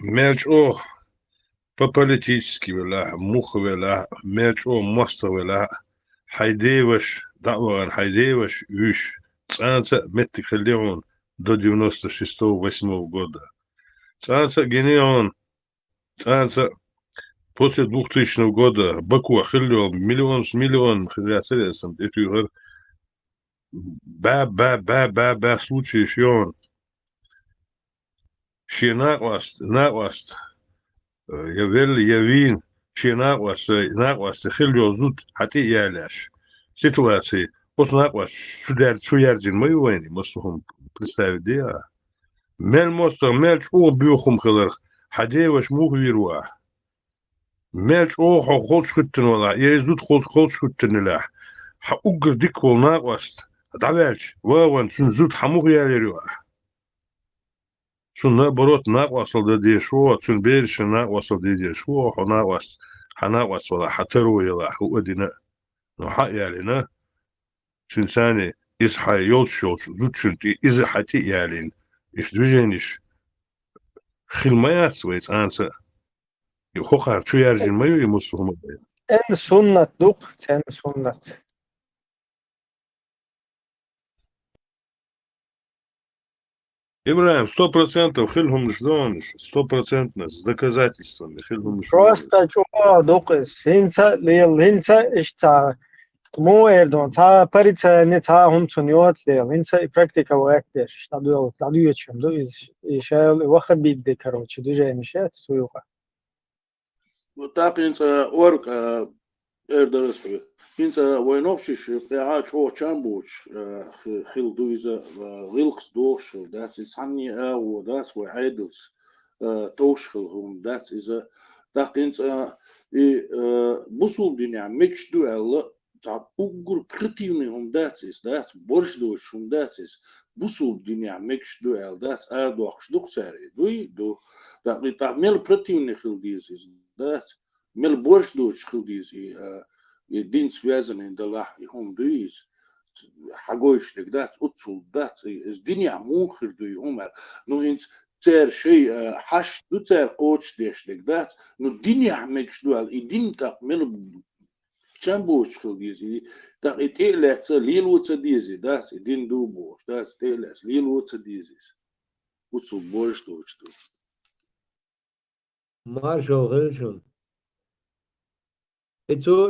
Мелч о по-политически вела, муха вела, мелч о моста вела, хайдеваш, даван хайдеваш, виш, цанца меттихалеон до 96-8 года. Цанца генеон, цанца после 2000 года Баку ахиллион, миллион с миллион хряцелесом, это югар, ба случай шьон, ши нақваст, يفل يفين شي ناقوس تخلي زود حتى يالاش سيتواسي بس ناقوس شو يرجن ما يويني مصهم представить دي مال مصر مال شو بيوخم خلر حدي وش مو يروح مال شو خلص كتن ولا يزود خلص كتن لا حقوق ديك والناقوس دعوالش وان زود حموغ يروح شو نبرot ناقوصل دي شو شو بيرش ناقوصل دي شو حناقوص ولا حترو يلا هو دينا نو حق يالنا شو ثاني يصحى يولش زوت شنتي إذا حتي يالين إيش دوجينيش خلميات ويت أنسى يخوخر شو يرجن ما يمسهم En sunnat doch, en sunnat. Ибраим, 100% хилхум нишдониш, 100% с доказательствами хилхум Просто чува докес. Хинца лил хинца ишта. Му эрдон та парица не та хумцун йот дел. Хинца и практика вактеш. Шта дуэл тадуючем ду и шел ваха бидде короче. Дуже мишет суюха. وتاقي انت ورق اردرس انت وينوفشش قاعد شو تشامبوش خيل دويزا غيلقس دوش داس ساني او داس وعيدلس توشخل هم داس إذا تاقي انت بوصول دنيا ميكش دو الله تعب أقول برتيوني هم داس برش دوش هم داس بوصول دنيا ميكش دو ال داس أردوخش دوخ ساري دو تاقي تعب ميل برتيوني خيل ديزيز داس ميل برش دوش خيل ديزي دين связаны in der Lach, ich du is, hagoish leg dat, utsul dat, es dinia munchir du umar, nu ins cer shei hash du cer coach desh leg dat, nu dinia meksh du al idin tak mel chambuch khil dizi, tak itele tsa lilu tsa dizi, dat idin du bo, dat tele lilu tsa dizi. Utsul bosh du. Marshall Hilton. Ito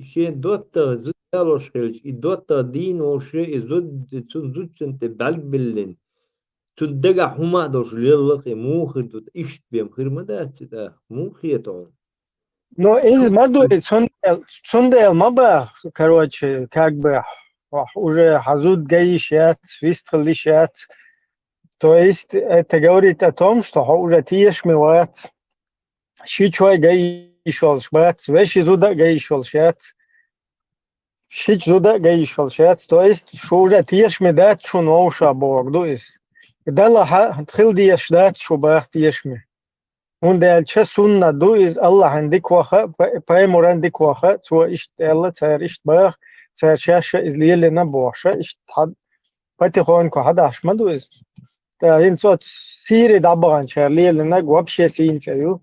she dotter zuteloshkels I dotter din o she izud zudzente balgbillin tuddega huma dosh lilq mukhid isht bim khirmadat da mukhiyaton. Но из маду цундел маба, короче, как бы уже хазуд гаишет, свистхлишет. То есть это говорит о том, что уже тиешмиват, щичой гаишол шбат, вещи зуда гаишол шет, щич зуда гаишол шет. То есть что уже тиешмидат, что новша бог, то есть. Дала хил диешдат, что бах тиешми. Und der Sunna du is Allah عندك wacha, Paimur عندك wacha, so ist Allah zer ist bach, zer shasha is lile na bosha, ist had, pati khoin ko hada ashmadu is. Da in so siri dabagan cher lile na вообще синцаю,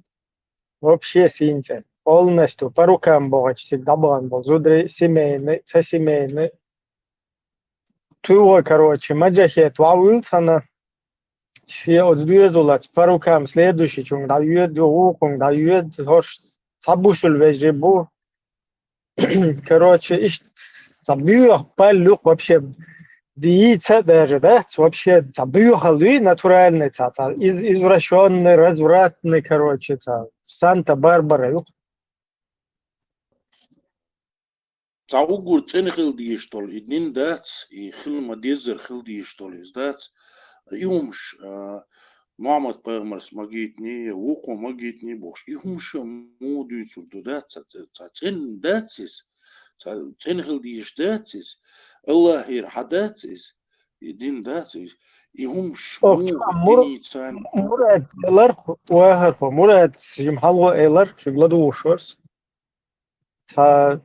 вообще синце. Полностью по рукам богать sig dabagan бол, зудри семейный, це семейный. Туо, короче, маджахет вавилцана. Ще отдуезулац по рукам следующий чунг дают юкунг дают хош сабушул вежебу. Короче, ищ забьюх палюх вообще диица даже, да? Вообще забьюхалуи натуральный цаца, извращенный, развратный, короче, ца. Санта-Барбара юх. Цаугур цен хил диштол, иднин дац, и хил мадезер хил диштол из дац. Юмш Мамад Пэрмарс магитни, Уко магитни бош. Юмш мудуйцу дудат, цен дацис, цен хил диш дацис, Allah hir hadацис, идин дацис. Юмш Мурат элар вахар по Мурат жимхалго элар шигладу ушорс. Та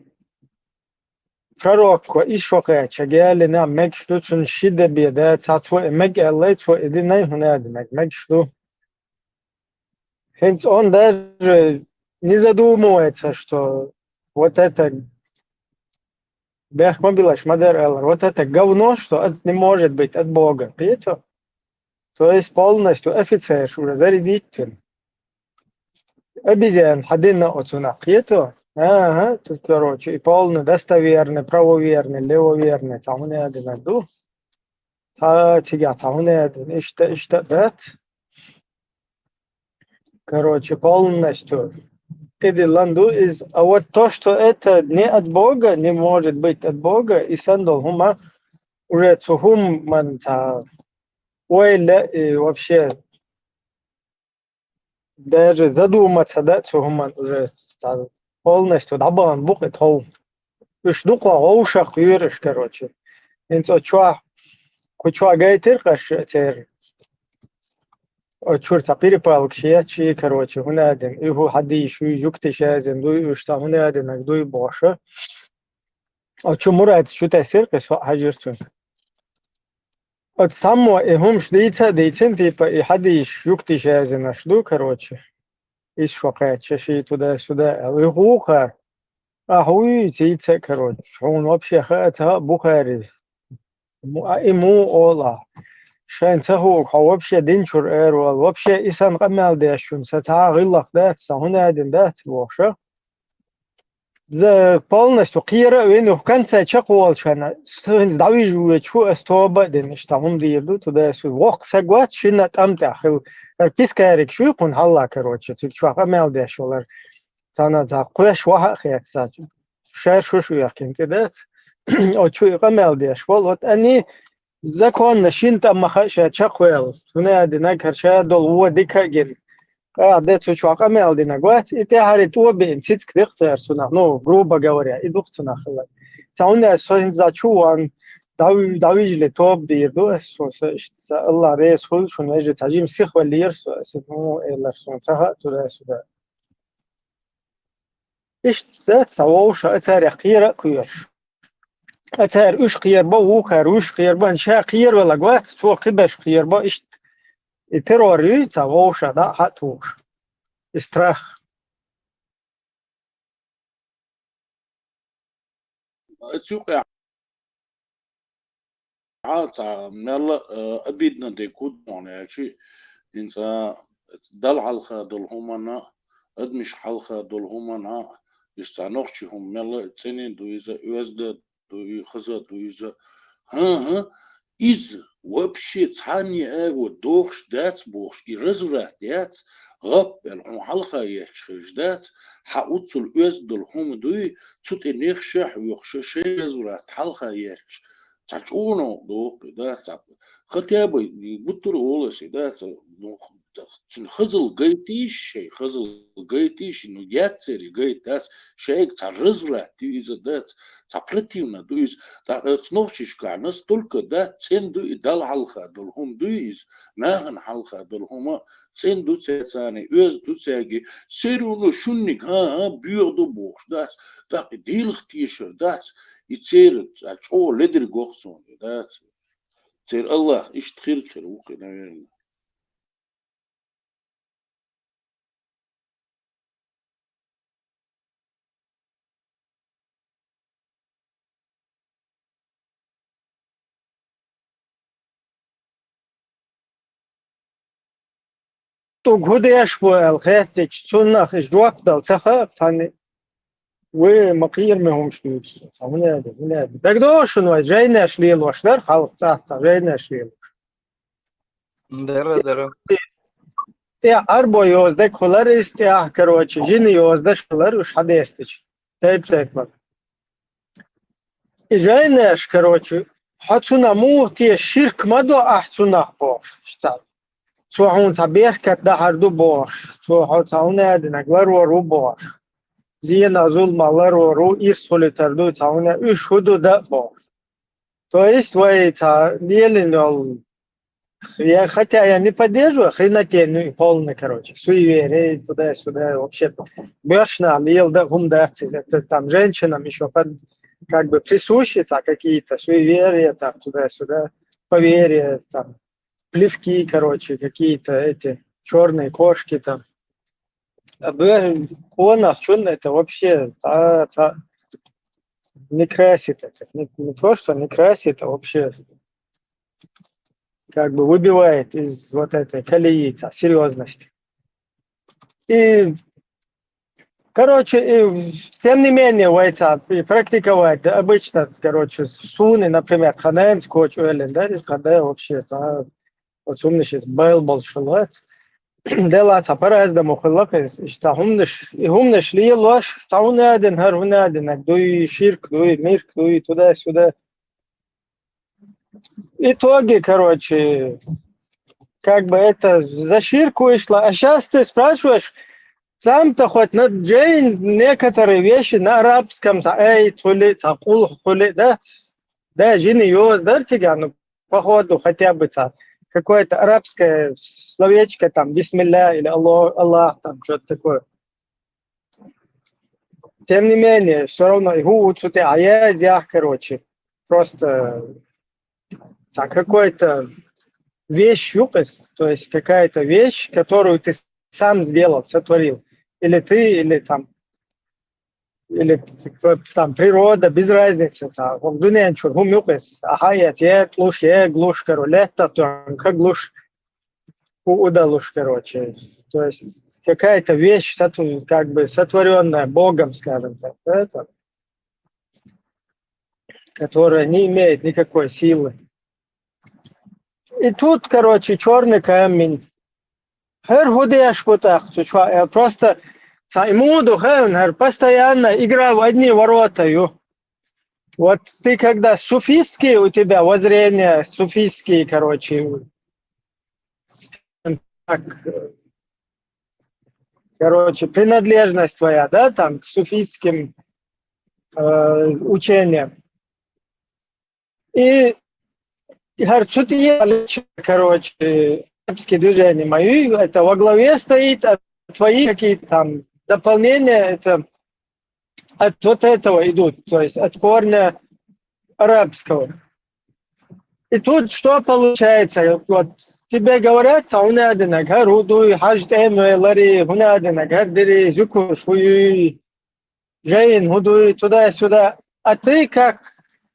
Prorok işoqe çegeli ne mek ştu tun şide bir de tatvo emek elle to edinay huna demek mek ştu Он даже не задумывается, что вот это Бехмобилаш Мадер Эллар, вот это говно, что это не может быть от Бога. Видите? То есть полностью офицер уже зарядитель. Обезьян, ходина отсюда. Видите? Ага, тут, короче, и полный достоверный, правоверный, левоверный. Там не один иду. Тебя там не один. И что, да? Короче, полностью. Ланду из, а вот то, что это не от Бога, не может быть от Бога, и сандал хума уже цухум манта, и вообще даже задуматься, да, цухуман уже полностью дабан букет хол. Уж дукла оушах юриш, короче. Инцо чуа, кучуа гайтер кашетер. Чурта перепал кшиячи, короче, хунадин. И ху хадиш, и юкти шазин, дуй ушта хунадин, дуй боша. А чумурат шута серкас хажиртун. От само и хум шдица дейцин типа и хадиш, юкти шазин, ашду, короче. И шока, чеши туда-сюда. И хуха. Ахуй, тица, короче. Он вообще хата Бухари. Ему ола. شان تهوك вообще динчур эрвал вообще исан камал дэшун сата гыллах дат сахуна дин дат воша за полностью кира вену в конце чаквал шана сын дави жуе чу эстоба дин штамун дирду туда су вок сагват шина тамта хил пискарик шу кун халла короче тик чу камал дэшулар тана за куяш ваха хятса шар шу якин кедат о чу камал дэшвал вот они Закон шинта махаша чаквел. Туне дина карша дол во дикаген. Да чуака мел дина гват. И те хари то бен цицк дихтер суна. Ну, грубо говоря, и духтуна хала. Тауне сохин зачуан давижле топ дирду. Со Allah рейс хул шун веже тажим сих валир ну эллар сун таха тура суда. Иш зат савоша атаря қира куйш. أتار إيش خير با وخر إيش خير با إنشاء خير ولا قوات تو خبش خير با إيش تروري تواوش دا حتوش استراخ تشوق عاطا ملا أبيدنا ديكود يعني شيء إنسا دل حلقة دل همنا أدمش حلقة دل همنا يستعنوخش هم ملا تسنين دويزا يوزد دوي خزا دويزا ها إز вообще تاني أغو دوخش دات بوخش إرزورات دات غب الهم حلقة يحشخش دات حاوتل يوزد الهم دوي تut نخشح ويخشش إرزورات حلقة يحش تاچونو دوخ دات خطيابي بطر أولس دات خزل قيتيش خزل قيتيش إنه جاتسري قيتاس شيء تعرزرات دويز دات تعبرتيونا دويز تنوشش كعنس تلك دات تندو إدال حلقة دلهم دويز ناهن حلقة دلهما تندو تساني أز دو تساقي سيرونو شنك ها بيوردو بوخش دات ديلخ تيشر دات يتسير أشو لدر قوخسون دات تسير الله إيش تخير كروكي ناوين تو غديش بو الخيتش تسنخ إيش جواب دل تخا ثاني ومقير مهم شنو هنا تقدر شنو جاينا شليل وشلر خلق تحت جاينا شليل Дара. те арбо يوزدك خلر استياه كروتش جيني يوزدك شلر وش حد يستش تايب جايناش короче حتونا مو تي شرك مدو احتونا باش شتال سو هون تبيركت ده هردو باش سو حتونا دنگلر ورو باش زينا ظلم ورو إرسولي تردو تاونا إش هدو ده باش то есть вы та делали я хотя я не поддерживаю хренотень полный короче суеверие туда-сюда вообще бешено лил да гумдавцы это там женщинам еще как бы присущи какие-то суеверия там туда-сюда поверья там плевки короче какие-то эти черные кошки там Он, чудно, это вообще не красит. Это. Не то, что не красит, а вообще как бы выбивает из вот этой колеи серьезности. И, короче, тем не менее, вайца практиковать, да, обычно, короче, суны, например, ханен, скотч, элен, да, когда вообще, вот умничать, был большой. Делать по-разному хлопец, что умниш ли ложь, что он один, хар он один, дуй ширк, дуй мирк, дуй туда-сюда. Итоги, короче, как бы это за ширку вышло. А сейчас ты спрашиваешь, сам-то хоть на Джейн некоторые вещи на арабском, эй, хули, хули, хули, да, жины ёз, да, ну, походу, хотя бы какое-то арабское словечко, там, бисмилля или Аллах, там, что-то такое. Тем не менее, все равно, а я, короче, просто какой-то вещь, то есть какая-то вещь, которую ты сам сделал, сотворил. Или ты, или там природа, без разницы. В дуне ничего, гумюкес, я глушь, короче, как глушь, удалушь, короче. То есть какая-то вещь, как бы сотворенная Богом, скажем так, это, которая не имеет никакой силы. И тут, короче, черный камень. Просто постоянно игра в одни ворота. Вот ты когда суфистские у тебя воззрения, суфистские, короче, так, принадлежность твоя, да, там, к суфистским учениям. И короче, арабские движения мои, это во главе стоит, а твои какие-то там дополнения, это от вот этого идут, то есть от корня арабского. И тут что получается? Вот тебе говорят, унадина, гарудуй, хаждэмэ, лари, унадина, гардери, зюку, шуюй, жейн, гудуй, туда-сюда. А ты как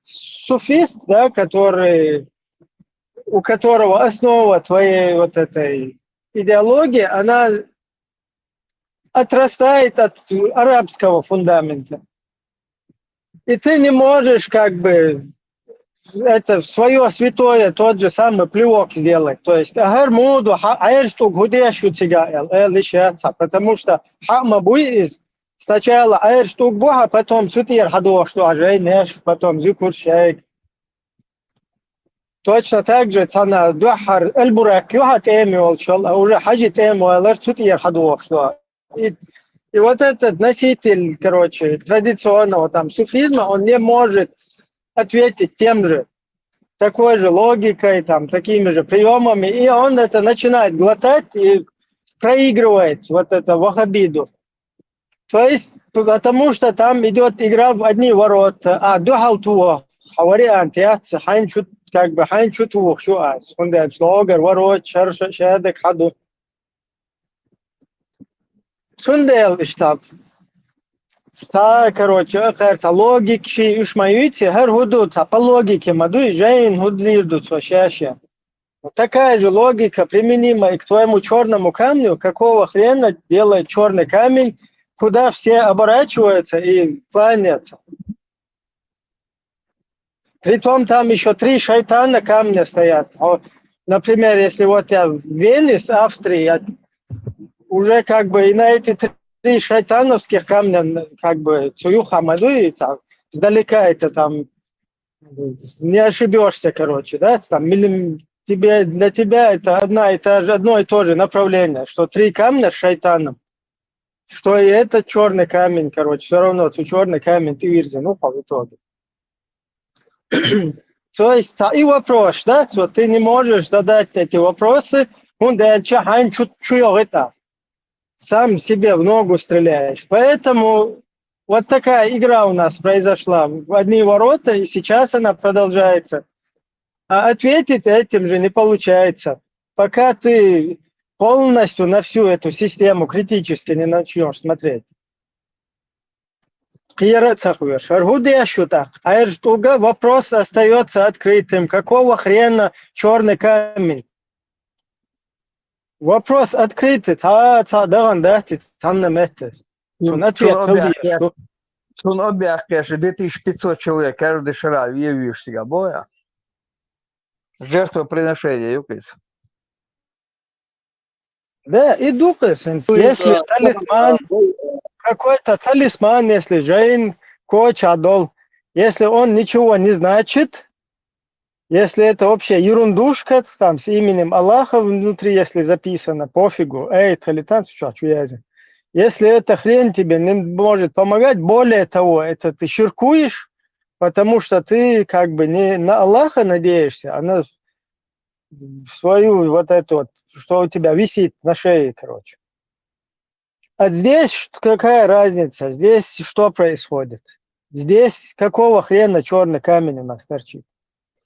суфист, да, у которого основа твоей вот этой идеологии, она отрастает от арабского фундамента. И ты не можешь как бы это свое святое тот же самый плевок сделать. То есть агармуду, аэршту гудешу тига лишаться, потому что хама буиз сначала аэрштук бога, потом цутир хадо, что ажей неш, потом зюкур шейк. Точно так же цана дуахар эльбурак юхат эмиол шал, а уже хаджит эмиол цутир хадо, что. И вот этот носитель, короче, традиционного там суфизма, он не может ответить тем же, такой же логикой, там, такими же приемами, и он это начинает глотать и проигрывает вот это вахабиду. То есть, потому что там идет игра в одни ворота, а духалтуа, вариант, ханчут, как бы, ханчут вух, шуас, он дает слогер, ворот, шадек, хаду. Сундел, штаб. Короче, кажется, логик ши ушмаюйте, хер худут, по логике мадуй, жейн худлирдут, шаща. Вот такая же логика применима и к твоему черному камню. Какого хрена делает черный камень, куда все оборачиваются и кланятся. Притом там еще 3 шайтана камня стоят. Например, если вот я в Вене, с Австрии, уже как бы и на эти 3 шайтановских камня, как бы, цуюха мадуи, там, сдалека это там, не ошибешься, короче, да, там, для тебя это одно и то же направление, что 3 камня с шайтаном, что и этот черный камень, короче, все равно, черный камень ты вирзен, ну, по итогу. То есть, и вопрос, да, вот ты не можешь задать эти вопросы, сам себе в ногу стреляешь. Поэтому вот такая игра у нас произошла в одни ворота, и сейчас она продолжается. А ответить этим же не получается. Пока ты полностью на всю эту систему критически не начнешь смотреть. Вопрос остается открытым. Какого хрена черный камень? Вопрос открытый. Сон обяг, конечно, 2500 человек каждый шара явишь себя боя. Жертвоприношение, юкис. Да, и духас. Если талисман, какой-то талисман, если Джейн, коч, адол, если он ничего не значит, если это вообще ерундушка, там с именем Аллаха внутри, если записано, пофигу, эй, талитан, что я. Если эта хрень тебе не может помогать, более того, это ты ширкуешь, потому что ты как бы не на Аллаха надеешься, а на свою вот эту вот, что у тебя висит на шее, короче. А здесь какая разница? Здесь что происходит? Здесь какого хрена черный камень у нас торчит?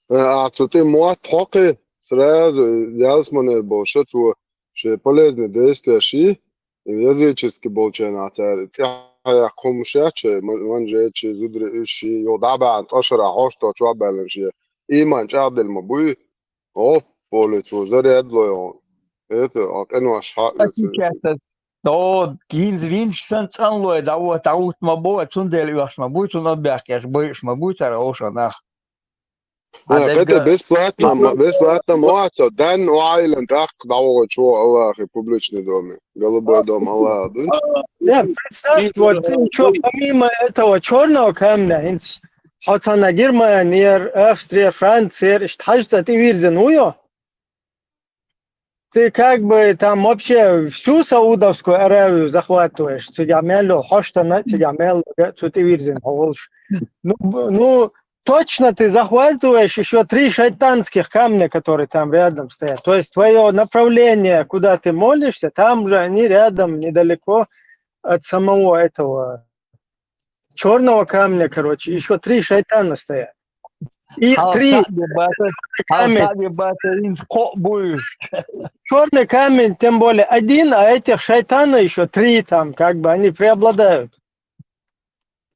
А то ты муатоки сразу ясманы большинство, что полезные действия ши, языческий болчана царь. Я комшаче, манже че зудри ши, йодаба анташра хошто чуабален ши. Иман чабдел мабуй, о, полицу, зарядло. Это, оно шатлицы. То гинз винч сан цанлой, да вот аут мабо, цундел юаш мабу, цунобяк, яш боиш мабу, цара ошанах. Это бесплатно муацо, дан уайлен так дало чего Аллах и публичный доме, голубой дом Аллаха, да? Да, представь, вот что, помимо этого черного камня, Хотана Германия, Австрия, Франция, Штаты, ты вирзен, ты как бы там вообще всю Саудовскую Аравию захватываешь. Тебя мело, хоштана, тебя мело, ты вирзен, ну, точно ты захватываешь еще 3 шайтанских камня, которые там рядом стоят. То есть твое направление, куда ты молишься, там же они рядом, недалеко от самого этого черного камня, короче. Еще 3 шайтана стоят. Их 3 камень. Черный камень, тем более 1, а этих шайтана еще 3 там, как бы они преобладают.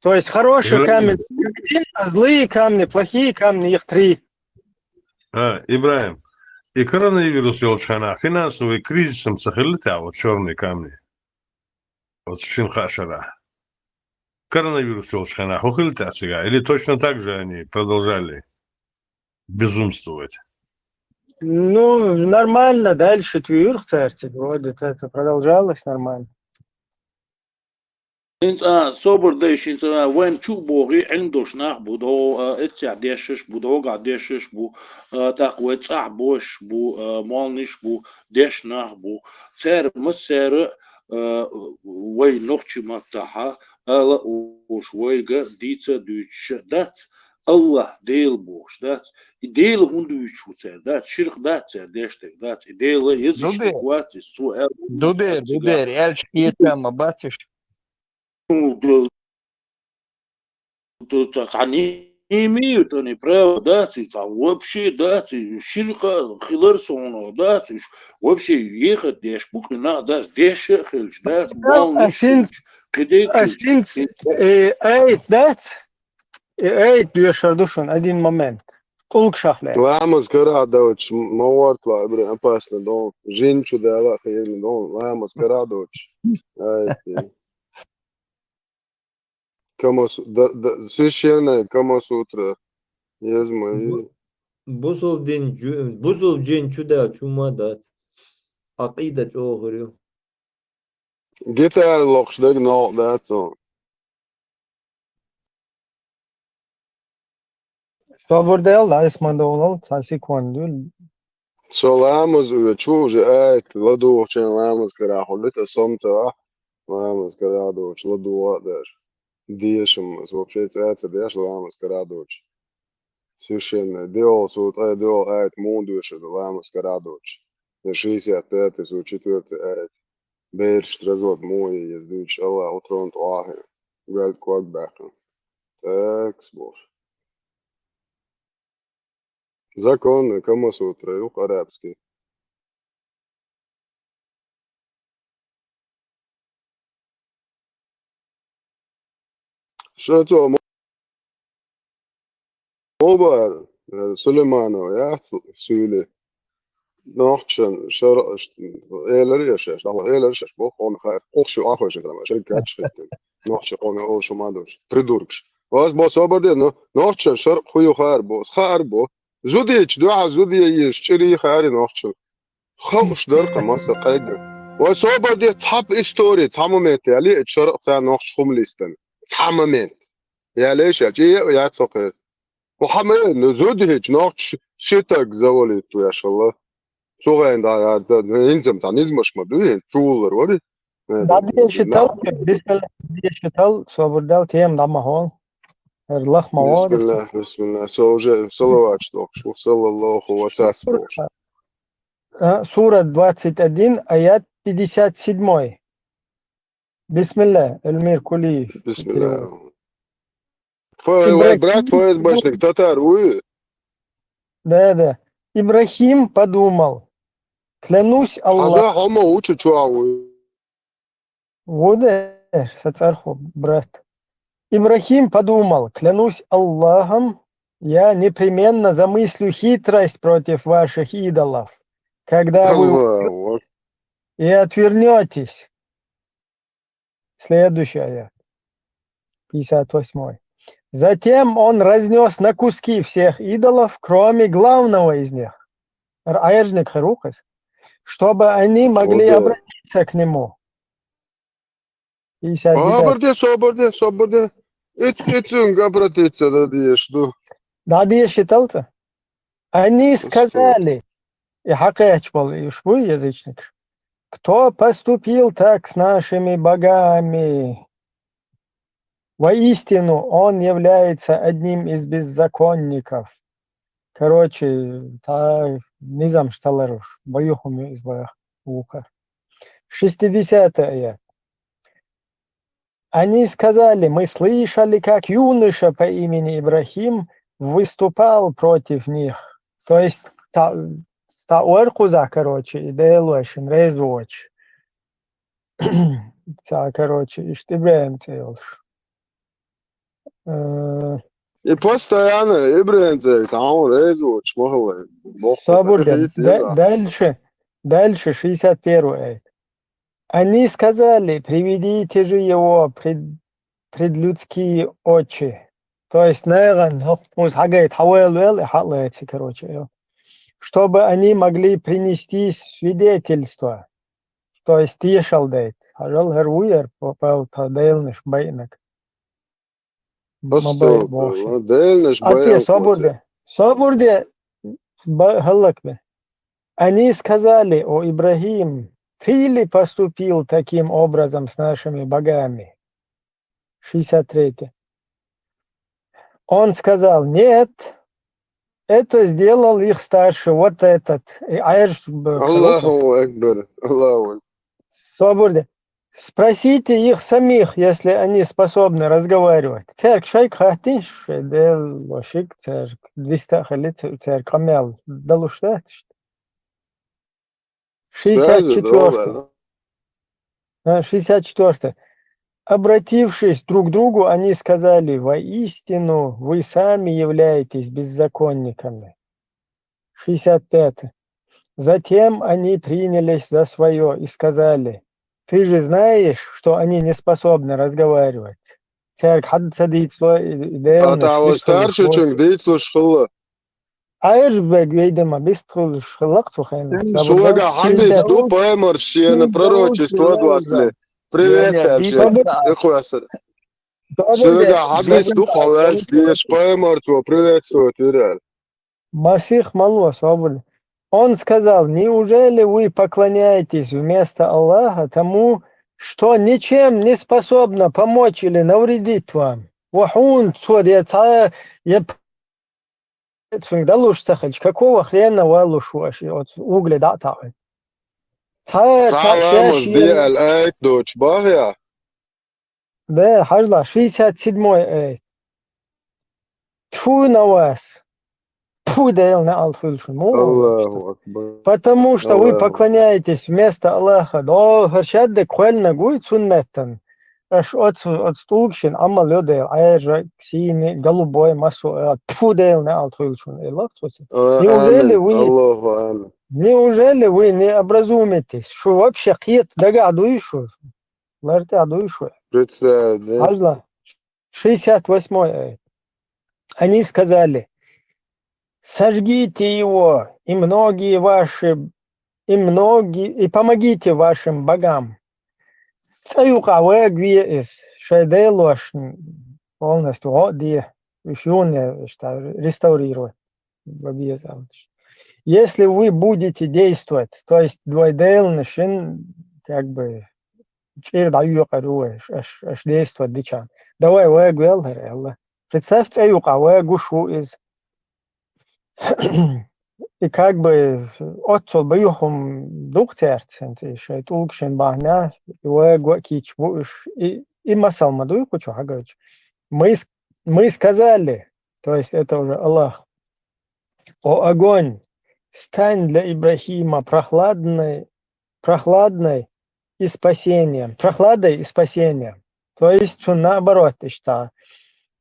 То есть хороший камень 1, а злые камни, плохие камни, их 3. Ибраим, и коронавирус елчана, финансовый кризисом сахилita, вот черные камни. Вот шинхашара. Коронавирус елчана, хухилita сега. Или точно так же они продолжали безумствовать? Ну, нормально, дальше твюрх царьте, вроде это продолжалось нормально. صبر دايش انت وين شو بوغي عندوش ناخ بودو اتسع ديشش بودو قاعد ديشش بو تقوى تسع بوش بو مالنش بو ديش ناخ بو سير مسير وي نوخشي متاحا الا وش ويغا ديتا دوش دات الله ديل بوش دات ديل هندوش شو سير دات شرق دات سير ديشتك دات ديل يزشتك واتي سو Дудер, эльч киетама, бачиш. они не имеют они права, да, вообще, да, ширка, хилерсона, да, вообще ехать, деш буквально, да, деш хельч, да, балниш, Sinds eet dušan, один момент. Улкшахле. Lēmums karādoč, maortlā, опасно, дом. Жинчу да Аллаха еми, дом. Lēmums karādoč. Священное Камасутра. Езма. بوصل جين شدا شو ما دات عقيدة أخرى Gitāra lokš deg no, that's all. Svobodel, da, ismandolal, sasi kondu. So lēmums, čūži ēt, ladošana lēmums karāhu, lita somta, lēmums karādoč, ладуадаш. Диешам, вообще цается деш лēmums karādoč. Священное. Диол сūt, диол ēt mūduša, lēmums karādoč. 65. un 4. ēt. Бейрш тразот мой, я сдвич Аллах, утрон туахи. Гальт квак бэхэн. Так, сбор. Законы Камасутры, арабский. شاتو موبايل سليمانو يا سولي نوختشن شر إيلريش الله إيلريش بوخون خير قوشو آخوش كلام شركة شفتن نوختش قومي أوشو ما دوش تردوركش واس بو صبر دي نوختشن شر خويو خير بو خير بو زوديش دعا زودي يشتري خير نوختشن خوش درقة مصر قيد وصبر دي تحب إستوري تحممت يالي شر تاع نوختش خمليستن تحممت يا ليش يا تسوق وحمل زوديش نوختش شتاك زوليت يا شاء الله صغير ده ينزل تاع نزمش ما دوين شولر وري Daddy shital, bismillah, daddy shital, soberdel tiem damma hol. Lach بسم mawad. الله بسم الله سوجي صلوات شوف صلى الله وسلم Сура 21, аят 57. Бисмилlah, Эльмир Кулиев. بسم перевод. الله فوي брат Ибрахим, фоиз башник татар уй да. Ибрахим подумал, клянусь Аллахом. حاجة هم учу чуауи Вот сацарху, брат. Ибрахим подумал, клянусь Аллахом, я непременно замыслю хитрость против ваших идолов, когда вы الله и отвернетесь. Следующий аят, 58. Затем он разнес на куски всех идолов, кроме главного из них, Аяржник Харухас, чтобы они могли Ода. обратиться к нему. 59. صبر دي اتن обратиться да диешь ну Дады я считался? Они сказали, и Хакач был ушвуй язычник, кто поступил так с нашими богами? Воистину, он является одним из беззаконников. Короче, низам шталаруш, боюхум из боях ука. 60 аят. Они сказали, мы слышали, как юноша по имени Ибрахим выступал против них. То есть, та уэркуза, короче, и делуэшин, резуоч. Короче, и штибреем целш. и постоянно ибренте там резуч могла Дальше 61 аят. Они сказали, приведите же его пред людские очи. То есть, наверное, короче, чтобы они могли принести свидетельство. То есть, тишалдейт. Ажал хервуер попал тадейлниш байнак. ديلنش Ате, соборде, халакбе. Они сказали, о Ибрагим, ты ли поступил таким образом с нашими богами? 63. Он сказал, нет, это сделал их старший, вот этот. الله أكبر الله Соборде. Спросите их самих, если они способны разговаривать. Церк шайк хатиш, дел лошик церк 200 халит церк камел далуштат. 64. 64. Обратившись друг к другу, они сказали, воистину вы сами являетесь беззаконниками. 65. Затем они принялись за свое и сказали, ты же знаешь, что они не способны разговаривать. старший чем дейтлуш хылла Суга хадис ду поймар шиена пророчество двасли привет Суга хадис ду хавал шиеш поймар то приветствую тирал Масих Малва свободен. Он сказал, неужели вы поклоняетесь вместо Аллаха тому, что ничем не способно помочь или навредить вам? Какого хрена вы лушуешь? Угли да так. Да, хажла, 67-й. Тьфу на вас. Потому что вы поклоняетесь вместо Аллаха. аж от стулкшин, амма лёдел, айр, ксини, голубой массу, тфудел не алтвилшун, Неужели آمين вы, الله آمين. неужели вы не образумитесь, что вообще кет догадуешь, лартадуешь, Представь, ажла, 68-й. Они сказали, сожгите его, и помогите вашим богам. Цаюка из шайделош полностью реставрировать. Если вы будете действовать, то есть двойделнышин, как бы, аж действовать дичан. Давай вэгуэл, представь, цаюка гушу из и как бы отцол бьюхом духтерц, шайт улкшин бахня, кич и масал мадуй кучу хагач. Мы сказали, то есть это уже Аллах, о огонь, стань для Ибрахима прохладной и спасением, прохладой и спасением. То есть он наоборот, что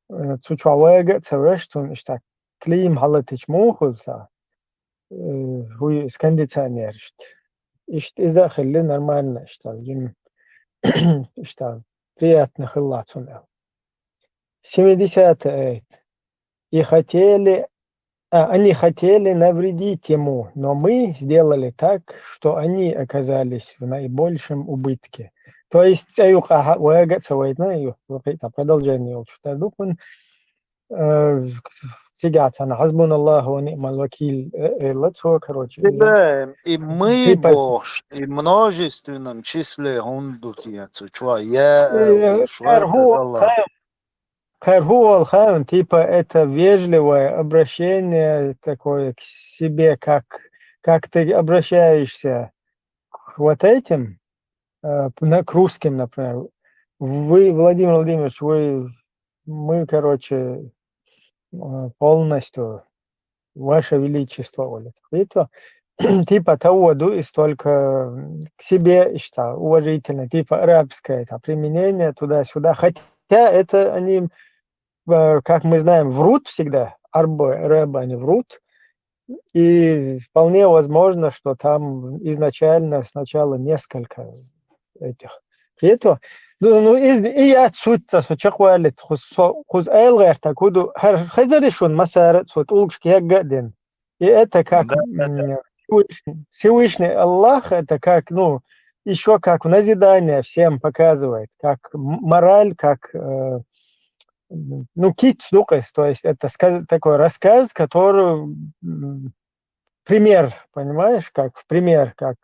цучавега цевештун, что клим халатич мухулса, هو с кондиционер. إذا خلي нормально, что что приятно хылаться. 70-е. Они хотели навредить ему, но мы сделали так, что они оказались в наибольшем убытке. То есть, продолжение. Сидят, хазбуналлаху ва ни'мал вакиль. Короче, И мы, типа, Бог, и множественном числе гундутьяцу, чуа, я, и шварцет Аллах. Хайрхуал хаун, типа, это вежливое обращение такое к себе, как ты обращаешься к вот этим, к русским, например. Вы, Владимир Владимирович, мы, короче, полностью Ваше Величество, Оля. Это типа того, и столько к себе, что уважительно, типа арабское это применение туда-сюда. Хотя это они, как мы знаем, врут всегда. Арабы, они врут. И вполне возможно, что там изначально сначала несколько этих. Это, и я отсюда, что чехуалит, хуз элгер, так худу, хазаришун масарат, вот улшки ягадин. И это как Да, Всевышний Аллах, это как, еще как назидание всем показывает, как мораль, как, китсдукас, то есть это такой рассказ, который, пример, понимаешь, как пример, как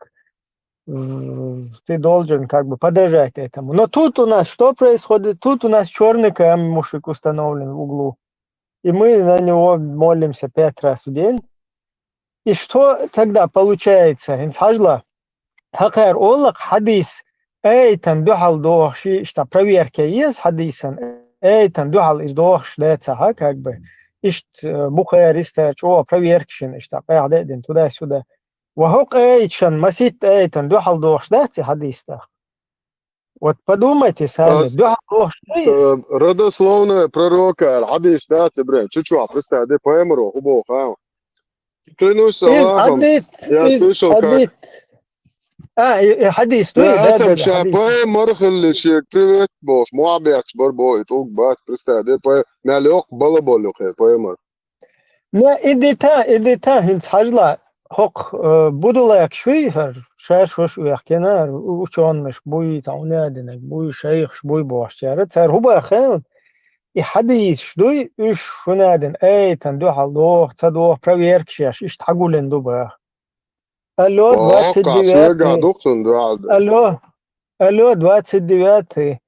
ты должен как бы подражать этому. Но тут у нас что происходит? Тут у нас черный камушек установлен в углу. И мы на него молимся 5 раз в день. И что тогда получается? Инсажла, хакар олак хадис, эйтан духал дохши, что проверка есть хадисан, эйтан духал из дохшлеца, как бы, ишт бухаристер, что проверкшин, что пойдем туда-сюда. وهوق эйчан, масит эйтан, духал дохшлеца хадиста. Вот подумайте сами, духал дохшлеца. родословная пророка, Аль-Хадис, да, Цибрин, чуть-чуть, представь, поэмру, убоха. Клянусь Аллахом, я слышал, как... حديث Я да, сам حديث. поэмр, хиллишек, привет, бош, муабиакс, барбой, тук, бат, представь, мялек, балаболюк, поэмр. إديتا هنس حجلا حق بدولا شوي شاش وش ويحكينا وشونش بوي تعونادنك بوي شيخ بوي بوشتارت صار هو بخير يحديث شدوي إيش شنادن أي تندو حلوه تصدوه بريرك شاش إيش تحقولن دوبا ألو 29 свега, доктун, да. ألو 29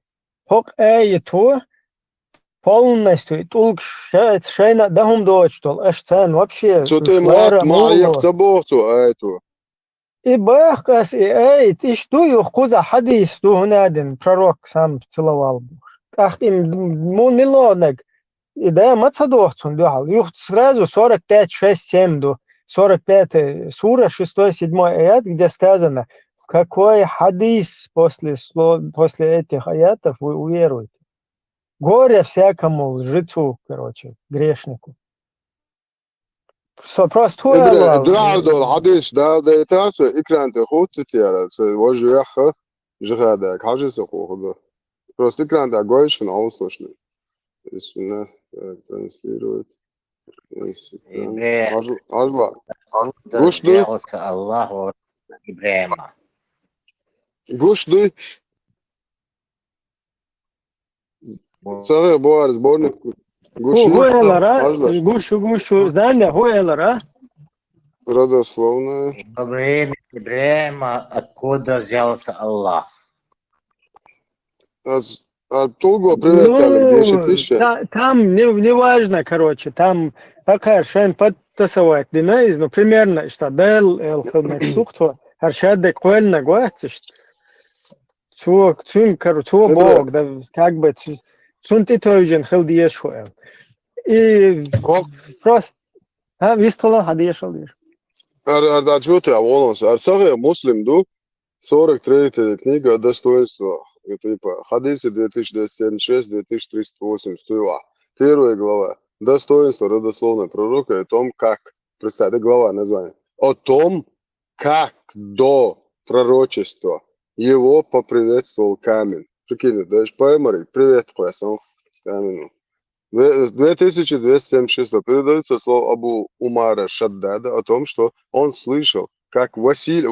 حق أي تو полностью толк шайна дахум дочтол эштен вообще Что ты шлера маек муло табохту, эту. и бахкас и ты что ю куза хадис ду хунадин пророк сам целовал ах им мунилонек и да мацадохтун дуал ю сразу 45 6 7 до 45 сура 6 7 аят где сказано в какой хадис после этих аятов вы уверуете? Горе всякому лжецу, короче, грешнику. Просто твой إبرة Аллах. دعاء الحديث ده يتعسى إكران تخوت تتيارة وجه يخ جهادك حاجة سخوه ده просто إكران ده قويش في نعوصلش بسم الله تنسليروت Ибре, أجل да قوش دي взялся Аллах Ибраима. قوش دي صغير بوارز بورنك قوش هو دي Элара, أجل гушу, знание, هو Элара. родословная Во время Ибраима откуда взялся Аллах? Толго привет, Алек, 10 Ну, тысяч. там не важно, короче, там такая шайн подтасовать, динайз, ну, примерно, что дел, элхамек штукту, аршаде квельна гуатиш, цун إبرة бог, да, как бы, цун ты тойжен хил диешуэл. И просто, вистала хадиешал диш. Да, что ты, Аволос? Арцахия муслим, ду, 43-я книга достоинства. Типа, Хадисы 2276-2380. Первая глава. Достоинство родословного пророка и о том, как. Представь, это глава название. О том, как до пророчества его поприветствовал камень. Прикинь, даже поймали, привет, класс, камень. 2276 передается слово Абу Умара Шаддада о том, что он слышал, как Василий,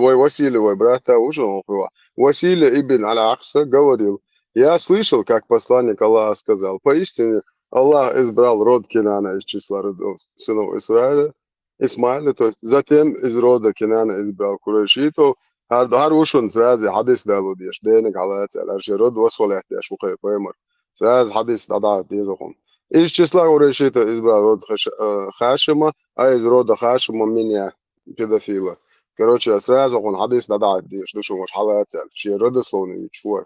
брата ужинал его. Василий ибн Аль-Акса говорил, я слышал, как посланник Аллаха сказал, поистине Аллах избрал род Кинана из числа родов сынов Исмаиля, то есть затем из рода Кинана избрал Курайшитов, har ushun srazi hadis dalu dish denik halat al rod wasol ihtiyash وخير поэмар сraz hadis дада дизохом из числа Курайшита избрал род Хашима, а из рода Хашима меня педофила. Короче, сразу он hadis дада диш душу муж халат чьи родословный чувак.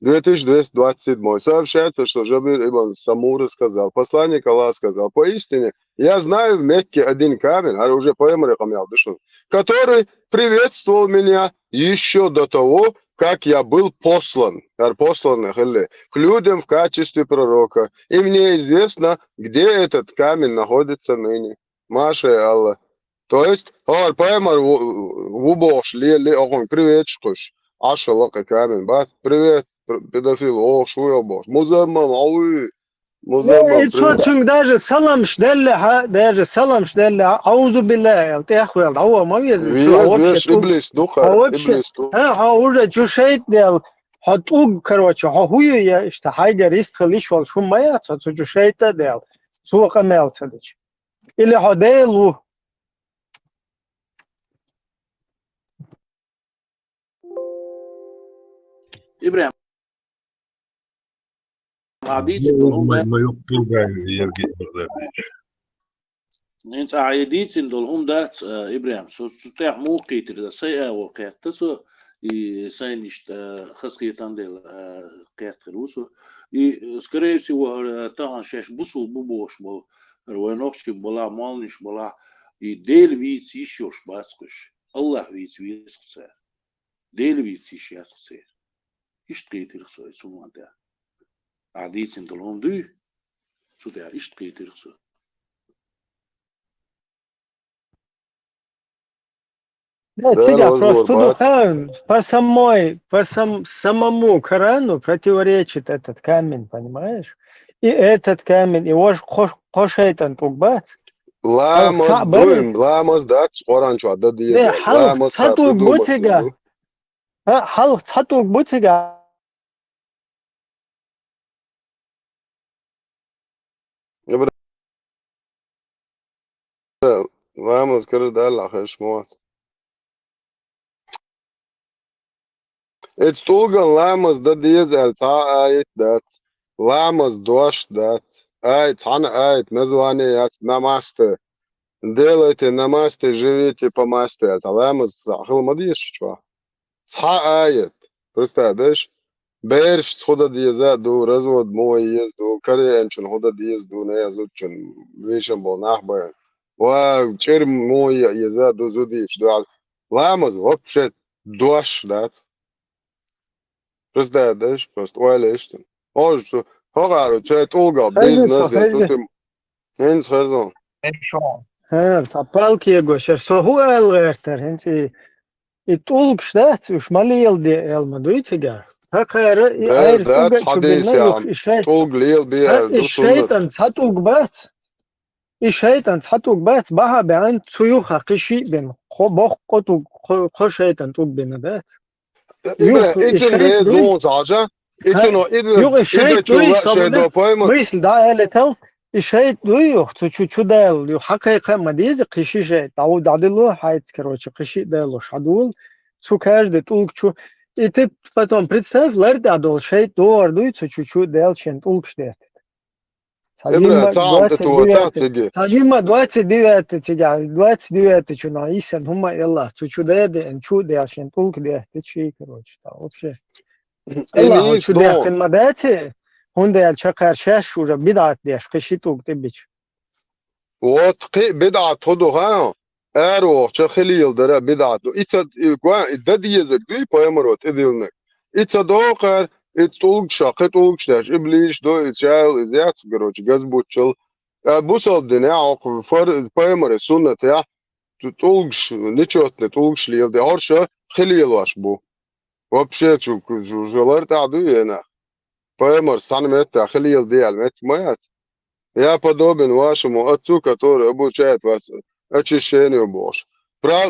2227 сообщается, что Жабир ибн Самура сказал, посланник Аллаха сказал, поистине, я знаю в Мекке один камень, а уже поэмры который приветствовал меня еще до того, как я был послан к людям в качестве пророка. И мне известно, где этот камень находится ныне. Маша Аллах. То есть, поэмр вубош, привет, шкуш. Ашалака камень, бас, привет. Педофил, о, шо я бош. Музаммам, ауи. Музаммам, привет. Даже салам шдelle, аузу билля, ты охуел, ما يزيد вообще Веш, Иблис, духар, вообще, Иблис, духар. уже чушает дел, короче, хуя я, что хайгер истхали шел, шум моя, чушает дел, сука мелцадич. Или ходелу. إبراهيم عاديتي دول ما يقول يلقي بردش. انت عاديتي دول دات إبراهيم ستاع مو قيتر دا سيئة وقيت تسو ساينشت خسقيتان ديل قيت خلوسو скорее всего там шеш бусул бубош был руэнокчи была малниш была и дель виц еще шбацкуш Аллах виц висце дель виц еще ясце ишт قيتر سو суманда عاديتي دول دو ستاع ишт قيتر سو Да, Да, тебя разговор, просто бац. по самому Корану противоречит этот камень, понимаешь? И этот камень, его кошайтан пугбац. Ламаз дуим, ламаз дат, Коран чу адда Не, диезе. Ламаз цатук карту бутига, цатук бутига. Ламаз кардалла хашмот. Это столган ламаз да диезе аль та айт дат. Ламаз дош дат. Айт, хана айт, название яц намасте. Делайте намасте, живите по масте. Это ламаз захил мадиш, чува. Ца айт. Представляешь? Берш хода диеза ду развод мой езду каренчен хода диезду не язучен вешен бол нахба ва чер мой еза ду зудич ду ламаз вообще Дождь, да? Просто да, да, просто ойлаштын. Ожу, хогары, чайт олга бизнес, خیلی тут این سازون. Шо? تپال کیگو شر سهول غیرتر هنچی itulg ştat üç maliyel de elma duytsegar. Hakar ayr ده tulga حديث çubinna yok يعني işe. طول قليل بيها دو سنة الشيطان satug bat. الشيطان satug bat baha bean tsuyuha qişi ben. Bok qotug qo şeytan tug ben bat. Yuh إبرة إتن işe ده duy. زون زعجة إتن Yuh إذا işe duy شو شيء sabune. دو بايمر Misl da eletel işe duy yok. Çu del. Yuh hakika madiz qişi şey. Davu dadilu hayt короче qişi delo şadul. Цу каждый толк чу. И ты потом представь, ларда дол шей дор дуйцу чуть-чуть делчен толк штет. إبرة Сажима تعم تتوتا 29. تيجي Сажима 29 тига. 29 чу на исен хума элла. Чуть-чуть деде эн чу делчен толк дете чи, короче. Та вообще. Элла إنيس чу دون дехен мадете. Хунде эл чакар шеш уже бидат деш. Кыши толк тебич. واتقي بدعة هدو ها أرو شخليل درا بدعة إتsa إدد يزك دوي بايمروت إديلنك إتsa دوقر إتولق شاقت ولق شتاش إبليش دو إتشايل إزيات قروش جزبوتشل بوصل دنيا عقب فر بايمر السنة يا تولقش نشوت تولقش ليل دي هرشة خليل واش بو وبشيت شو جلرت عدوي هنا بايمر سانمت خليل دي المت ميات Я подобен вашему отцу, который обучает вас очищению Божьему.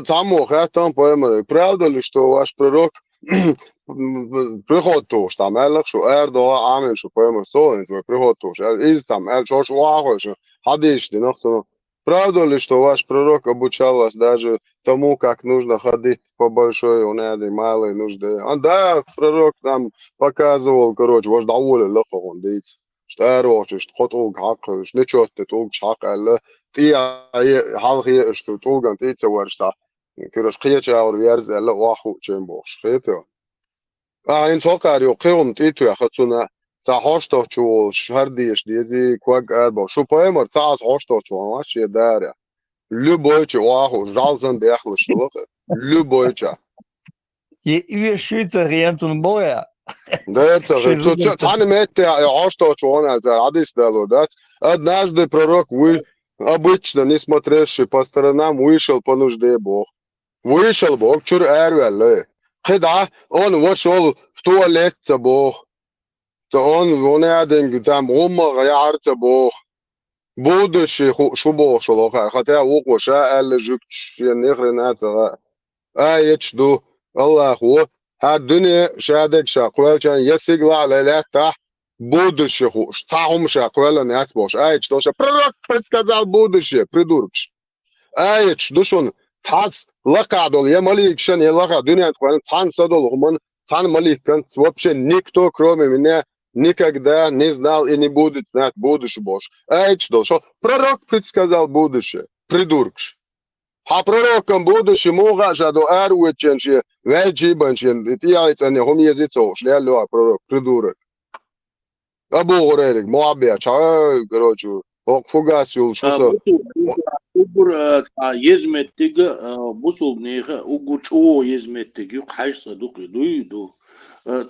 Само там поэмы. Правда ли, что ваш пророк приход туш, там элах, что эрдо амин, что поэмы солен, твой приход туш. Из там, что шуахо, что хадиш, правда ли, что ваш пророк обучал вас даже тому, как нужно ходить по большой унеде, малой нужде? Да, пророк нам показывал, короче, ваш доволен легко он деется. Staro, just hot og hak, snitchot, og chak, eller tia, halgi, og an tia, warsta. Kuras qiyacha or vierz, eller wahu, chimbo, schito. In tokar, qium titu, khatsuna, ta hosto, chu, shardish, dizi, quag erbo, shupoemer, tas hosto, chu, washi, daria. Luboiche, wahu, jalzan, beachlish, Luboicha. Je Schweizeriënten boja. Да, это же, Шизоидом. цаны метте, что он радость дало, да? Однажды пророк, обычно не смотревший по сторонам, вышел по нужде Бог. Вышел Бог, чур эрвелле. Когда он вошел в туалет Бог, то он один там умер, ярца Бог. Будущий шубо шел, хотя уго ша эле жук нехрена يشدو الله هو هالدنيا شادك شاقوال كان يسيقلا على لا تح будущих сахум шаقوال ناس бош айч доша пророк предсказал будущее придуркш айч душон цац лакадол я малик шан я лака дуня тван цан садол гуман цан малик kan вообще никто кроме меня никогда не знал и не будет знать будущее бош айч доша пророк предсказал будущее придуркш пророком будущему гажаду арвиченши вэджибаншин тиайцане хомьезицош ляло пророк придурок абу горерик моабия ча короче фугасил что Ugur yezmettiga busul neha ugur ço yezmettigi qaysa duydu.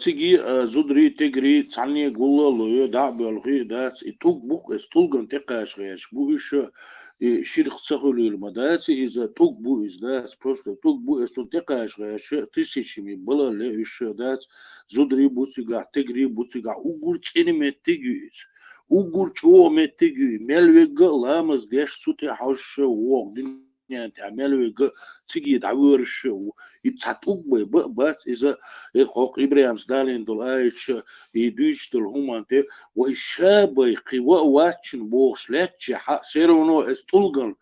Tigi zudri tegri çanni gullaloyo da belgi da ituk buk estulgan teqaşgaş bu iş şirk sahululma da iz tuk bu iz da просто tuk bu estul teqaşgaş tысячами было le iş da zudri busiga tegri busiga ugur çenimettigi ugur çoğu mettigi melvega lamaz deş suti hawşı wog dinyan ta melvega tigi davırşı itsatuk bas iza hok İbrahim Stalin dol ayç idüçtül humante ve şabay qiwa watchin boxletçi serono estulgan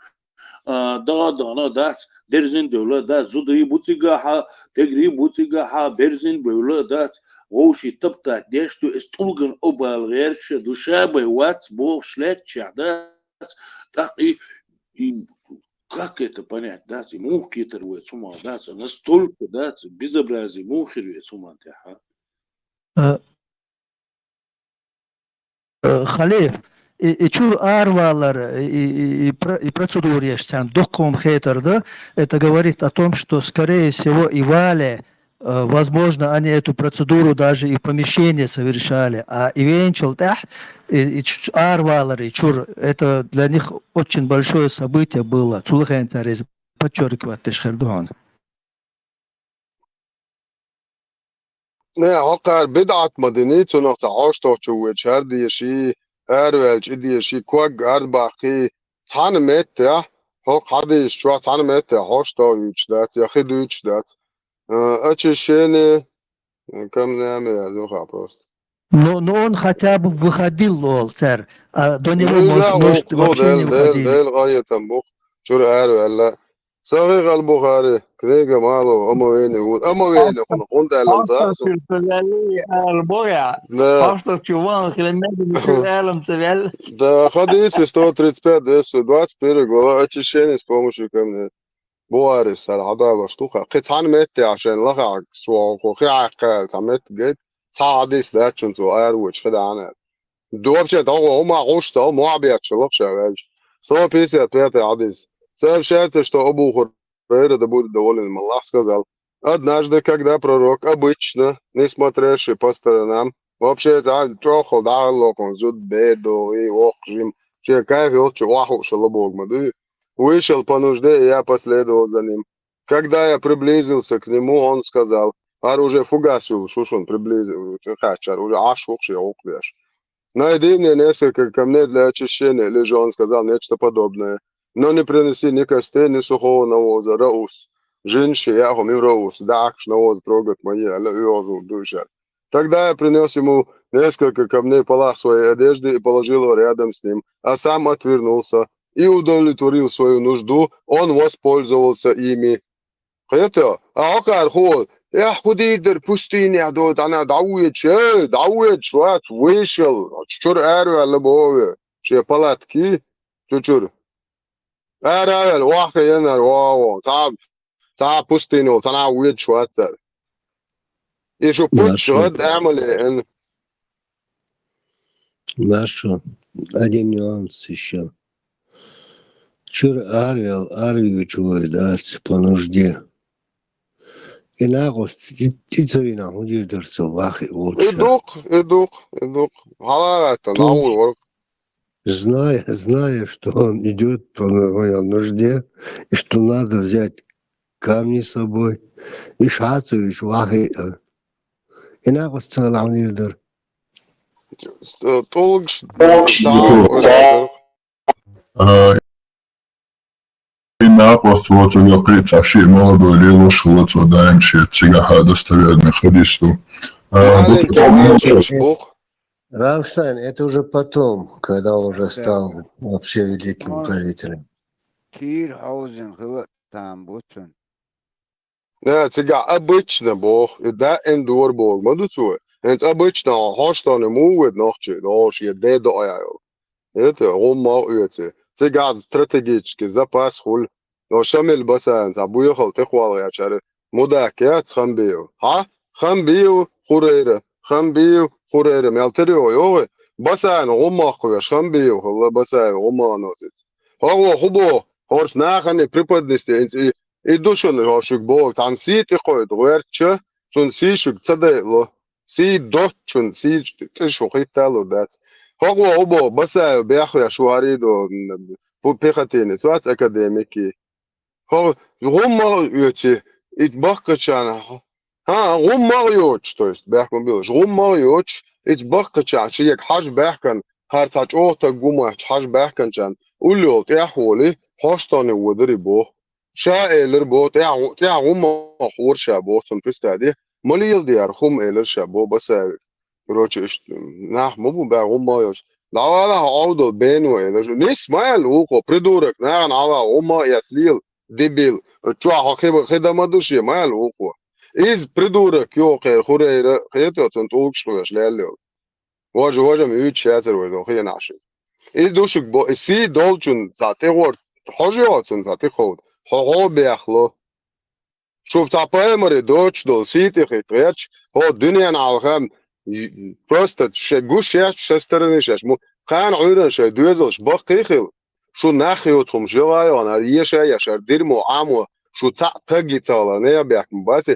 da da derzin dövla da zudri butiga ha tegri butiga ha berzin böyle da ووشي تبقى ديشتو استولغن اوبال غيرش دушабы вац бошлетча да так и как это понять да мухи тервет сума да настолько да безобразие мухи тервет сума Халиф, чур арвалар и процедуре, доком хейтерда, это говорит о том, что, скорее всего, и Вале возможно, они эту процедуру даже и в помещении совершали, а eventual арвалары, чур, это для них очень большое событие было. Подчеркивать, Тешхердуан. Ne hakar bid'at madeniyet sonaqsa hoştoq çuwe çar diyeşi ervelç diyeşi kuag arbaqi tan met ya hok hadi şu tan met ya hoştoq üçdat ya khidu üçdat açışene kam name ya zoha просто. Но он хотя бы выходил, лол, царь. А до него, لا может, وقضو вообще не ديل выходили. غاية بوق شور ولا صغير البخاري كذا ماله أما وين خن دالم Hasta زاسو Sülsüleli Boya. ده Hasta Чуван, Хлемеди, Элем Цевель. да хадис 135 дес 21 глава очищение с помощью камня بوارث العدالة شتوخة قد تعلمت عشان لغا سواق وخي عقال تعمت جيت صعديس ده عشان سؤال وش خد عنها دوبشه هو هم عوشت هم عبيت شلوخ شغال سو بيسي اتويت عديس سبب شاتش то أبو خريرة да будет доволен Аллах сказал однажды когда пророк обычно не смотревший по сторонам вообще трохал дарлоком зуд беду и охжим че кайф елче ваху шалабог мады вышел по нужде и я последовал за ним когда я приблизился к нему он сказал оружие фугасил шушун приблизил хачар уже аш охши охдеш найди мне несколько камней для очищения, или же он сказал нечто подобное. Но не принеси ни костей, ни сухого навоза, раус. Женщи, я хом и раус, дакш навоз трогать мои, аля юозу душа. Тогда я принес ему несколько камней полах своей одежды и положил его рядом с ним, а сам отвернулся и удовлетворил свою нужду, он воспользовался ими. Это, а ход, я худидер пустыня дот, она даует шват, вышел, чур эрве лабове, че палатки, чур. Эрве, ваха янар, вау, та пустыню, та наует шват. И шо пут шват амали, Нашу один нюанс еще. Чур арвию чует, да, по нужде. И нагост, тицарина, удержится вахи, лучше. идук, халата, наур, Зная, что он идет по нужде, и что надо взять камни с собой, и шацевич вахи. И нагост целый удержит. толк, сам, ناقص وتلقيت عشيء موضوع ليلو شغلت ودايم شيء تيجا достоверный хадису. Рамштайн, это уже потом, когда он уже стал вообще великим правителем. Да, тебя обычно Бог, и да, эндур Бог, мадуцу. Это обычно, хаштаны мувет нахче, наш я деда аял. Это рома уйти. Тебя стратегический запас хул. Но шамил басан, забуя хал тихвал я чары. Мудакят хамбио. Ha? Хамбио خوريرة مالتريو يوه بسان غما خوش خمبيو هلا بسان غما نوتت هو خبو هوش ناخني بريبودنستي انت يدوشن هوشك بوك عن سيتي قويد غيرتش سون سيشك تصدق سي دوتشن سي تشو خيتالو دات هو بسان بياخو شواريدو بيختيني سوات اكاديميكي هو غما يوتي يتبقى ها غم ماريوتش то есть бяхман билш غم ماريوتش ит бахкача чиек хаж бяхкан харцач ота гума хаж бяхкан чан улёт я холи хоштаны удри бо ша элер бо я غم хор ша бо сон пристади молил диар хум элер ша бо баса короче нах мобу ба غم ماريوتش давала аудо бену элер не смайл уко придурок на غم яслил дебил чуа хидамадуши майл уко إذ بريدورك يو خير خوريرة خيتو تنتوك شويش لاليو واجه ميوت شاتر ويدو خيان عشي إذ دوشك بو إسي دولجن زاتي غور حاجياتن زاتي خود حقا بيخلو شوف تاباي مري دوش دول سيتي خيت غيرش هو دنيا نعالخام просто гуш яш шестерни шаш му қан уйран ша дуезлш бақи хил шу нахиотхум живаён ар еш яшар дирмо амо шу таги цала не бяк бати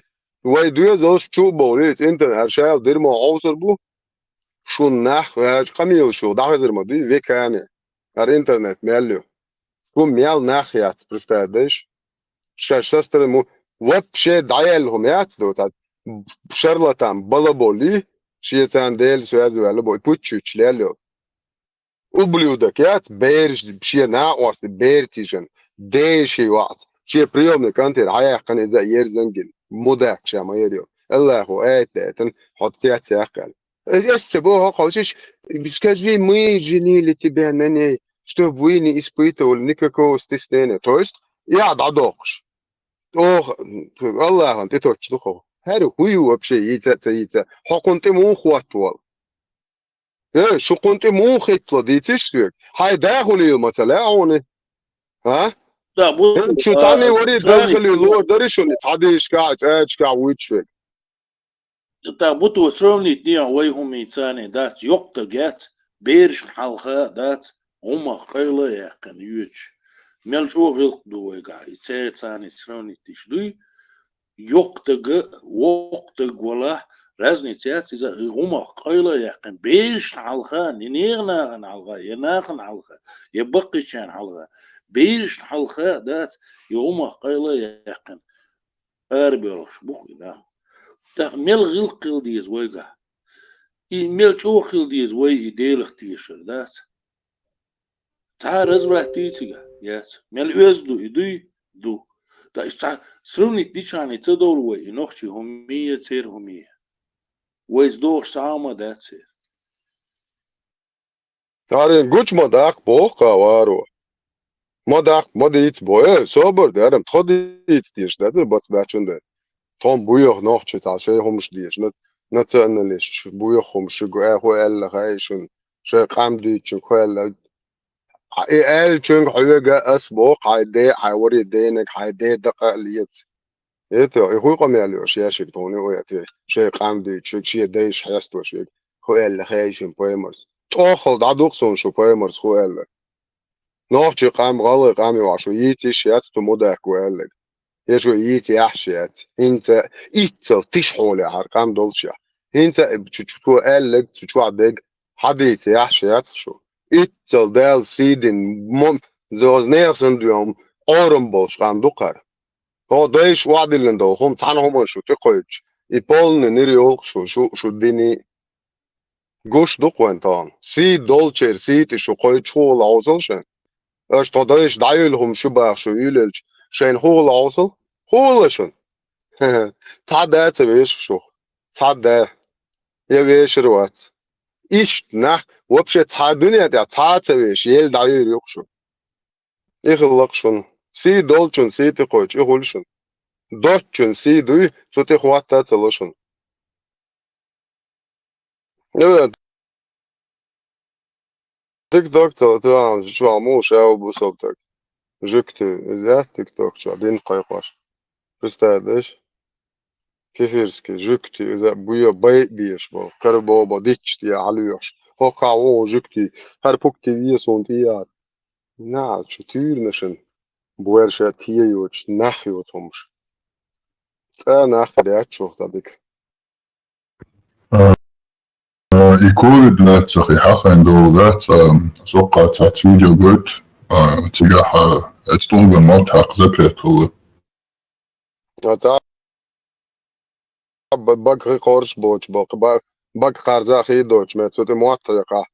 وای دوی زوش چو بولیت انتن ارشال درما اوسر بو شو نخ هاش قميل شو ده زر ما دوی وکانه ار اینترنت میلیو کو میال نخیات پرستادش شاشستر مو вообще دایل همیات دوتا شارلاتان بالابولي شيتان ديل سوازو على بو بوتشوش لالو ублюдок بيرش بشي ناقص بيرتيجن ديشي وقت شي بريوم كانتر عاقن اذا يرزنجل موداك شما يريو الله هو ايتن حطيت ياقل ايش تبوها قوشش скажи мы женили тебя на ней что вы не испытывали никакого стеснения то есть я дадохш ох الله انت توش دخو هارو هو вообще يتا حقنت مو خواتوال ايه شو كنت مو خطلة دي تشتوك هاي داخلي مثلا عوني ها Da bu شو تاني وري sravni داخلي لور دريشون تعديش قاعد ايش قاعد ويتشوك da bu sravni dia way humi tsane dat yok da get berish halga dat homa khayla yaqin yuch mel shu gilq do way ga itse tsane sravni tishdu yok da wok da gola разница из-за homa khayla yaqin berish halga ninirna halga yanaqan halga yabqishan halga berish halga dat homa khayla yaqin arbelsh bu da تا ميل غيل ديز ويجا ميل شو خيل ديز وي ديلخ تيشر دات تا رزبرا تيتيجا يس ميل يزدو يدوي دو تا إشتا سروني ديشاني تدور وي نوخشي همية تير همية ويز دوخ ساما دات سير تارين قوش ما داق بوخا وارو ما داق ما ديت بوه صبر دارم تخدي ديش دات بس باشون ده تام بويخ نوخشي تعشي همش ديش نتسألنليش بويخ همش جو اخو الا خايشون شي قام ديتشن خويل ال چون حوجا اسبوق هايدي حوري دينك هايدي دقة ليت ايتو يخوي قام يالو شي شي توني وياتي شي قام دي شي ديش حيستو شي خو ال خايشن بويمرز توخل دادوكسون شو بويمرز خو ال نوخشي قام غلي قام يواشو يتي شيات تو موداك ويلك يشو يتي احشيات انت ايتو تشحولي هرقام دولشا انت بتشوتو الك تشوتو عدك حديتي احشيات شو اتل دال سيدن مون زوز نيرسن دوم اورم بوش قام دوقر هو دايش وعد اللي ندو هم تعال هم شو تقويتش يبولن نيريول شو ديني جوش دوقوان تان سي دولچر سيت شو قويتش هو لاوزلشن اش تا دايش دايلهم شو باخ شو يلج شين هو لاوزل هو لشن تعال بيش شو تعال يا بيش روات إيش نح وبشة تعدنيا تعتويش يل داير يقشو إخلقشون سي دولشون سي تقوش إخلشون دوتشون سي دوي سوتي خوات تاتلشون يلا تيك توك تلتوان شو عموش أو بوصلتك جكتي إذا تيك توك شو دين قيقاش بستادش كيفيرسكي جكتي إذا بويا باي بيش بو كربوبا ديتشتي عليوش هو قاعو جكتي هر بوكتي ويسون تيار نعم شو تيرنشن بويرشا تيوش نخيو تمش أنا آخر شو تبيك يكون لا صحيحة عندو ذات سوقع تحت فيديو قلت تجاه استوغل موت حق زبلت هو بق قرش بوش بق قرزا خي دوش ما تسوتي موات يقع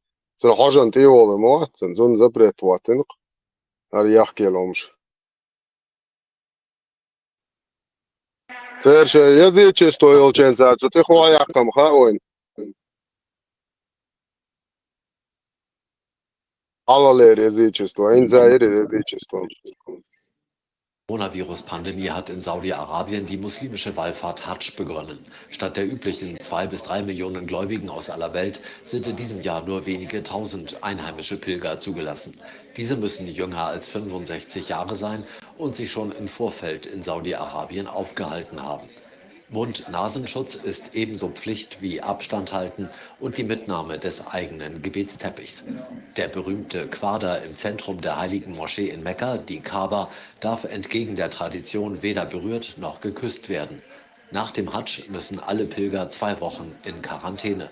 تن حاجة انتي ولا موات زون زبرت واتنق هر يحكي لهمش ترش يدي چستو يول چن ساعت تسوتي خوا يقم خاوين على لير يزي چستو این زایر يزي چستو Coronavirus-Pandemie hat in Saudi-Arabien die muslimische Wallfahrt Hadsch begonnen. Statt der üblichen 2 bis 3 Millionen Gläubigen aus aller Welt sind in diesem Jahr nur wenige tausend einheimische Pilger zugelassen. Diese müssen jünger als 65 Jahre sein und sich schon im Vorfeld in Saudi-Arabien aufgehalten haben. Mund-Nasenschutz ist ebenso Pflicht wie Abstand halten und die Mitnahme des eigenen Gebetsteppichs. Der berühmte Quader im Zentrum der heiligen Moschee in Mekka, die Kaaba, darf entgegen der Tradition weder berührt noch geküsst werden. Nach dem Hadsch müssen alle Pilger 2 Wochen in Quarantäne.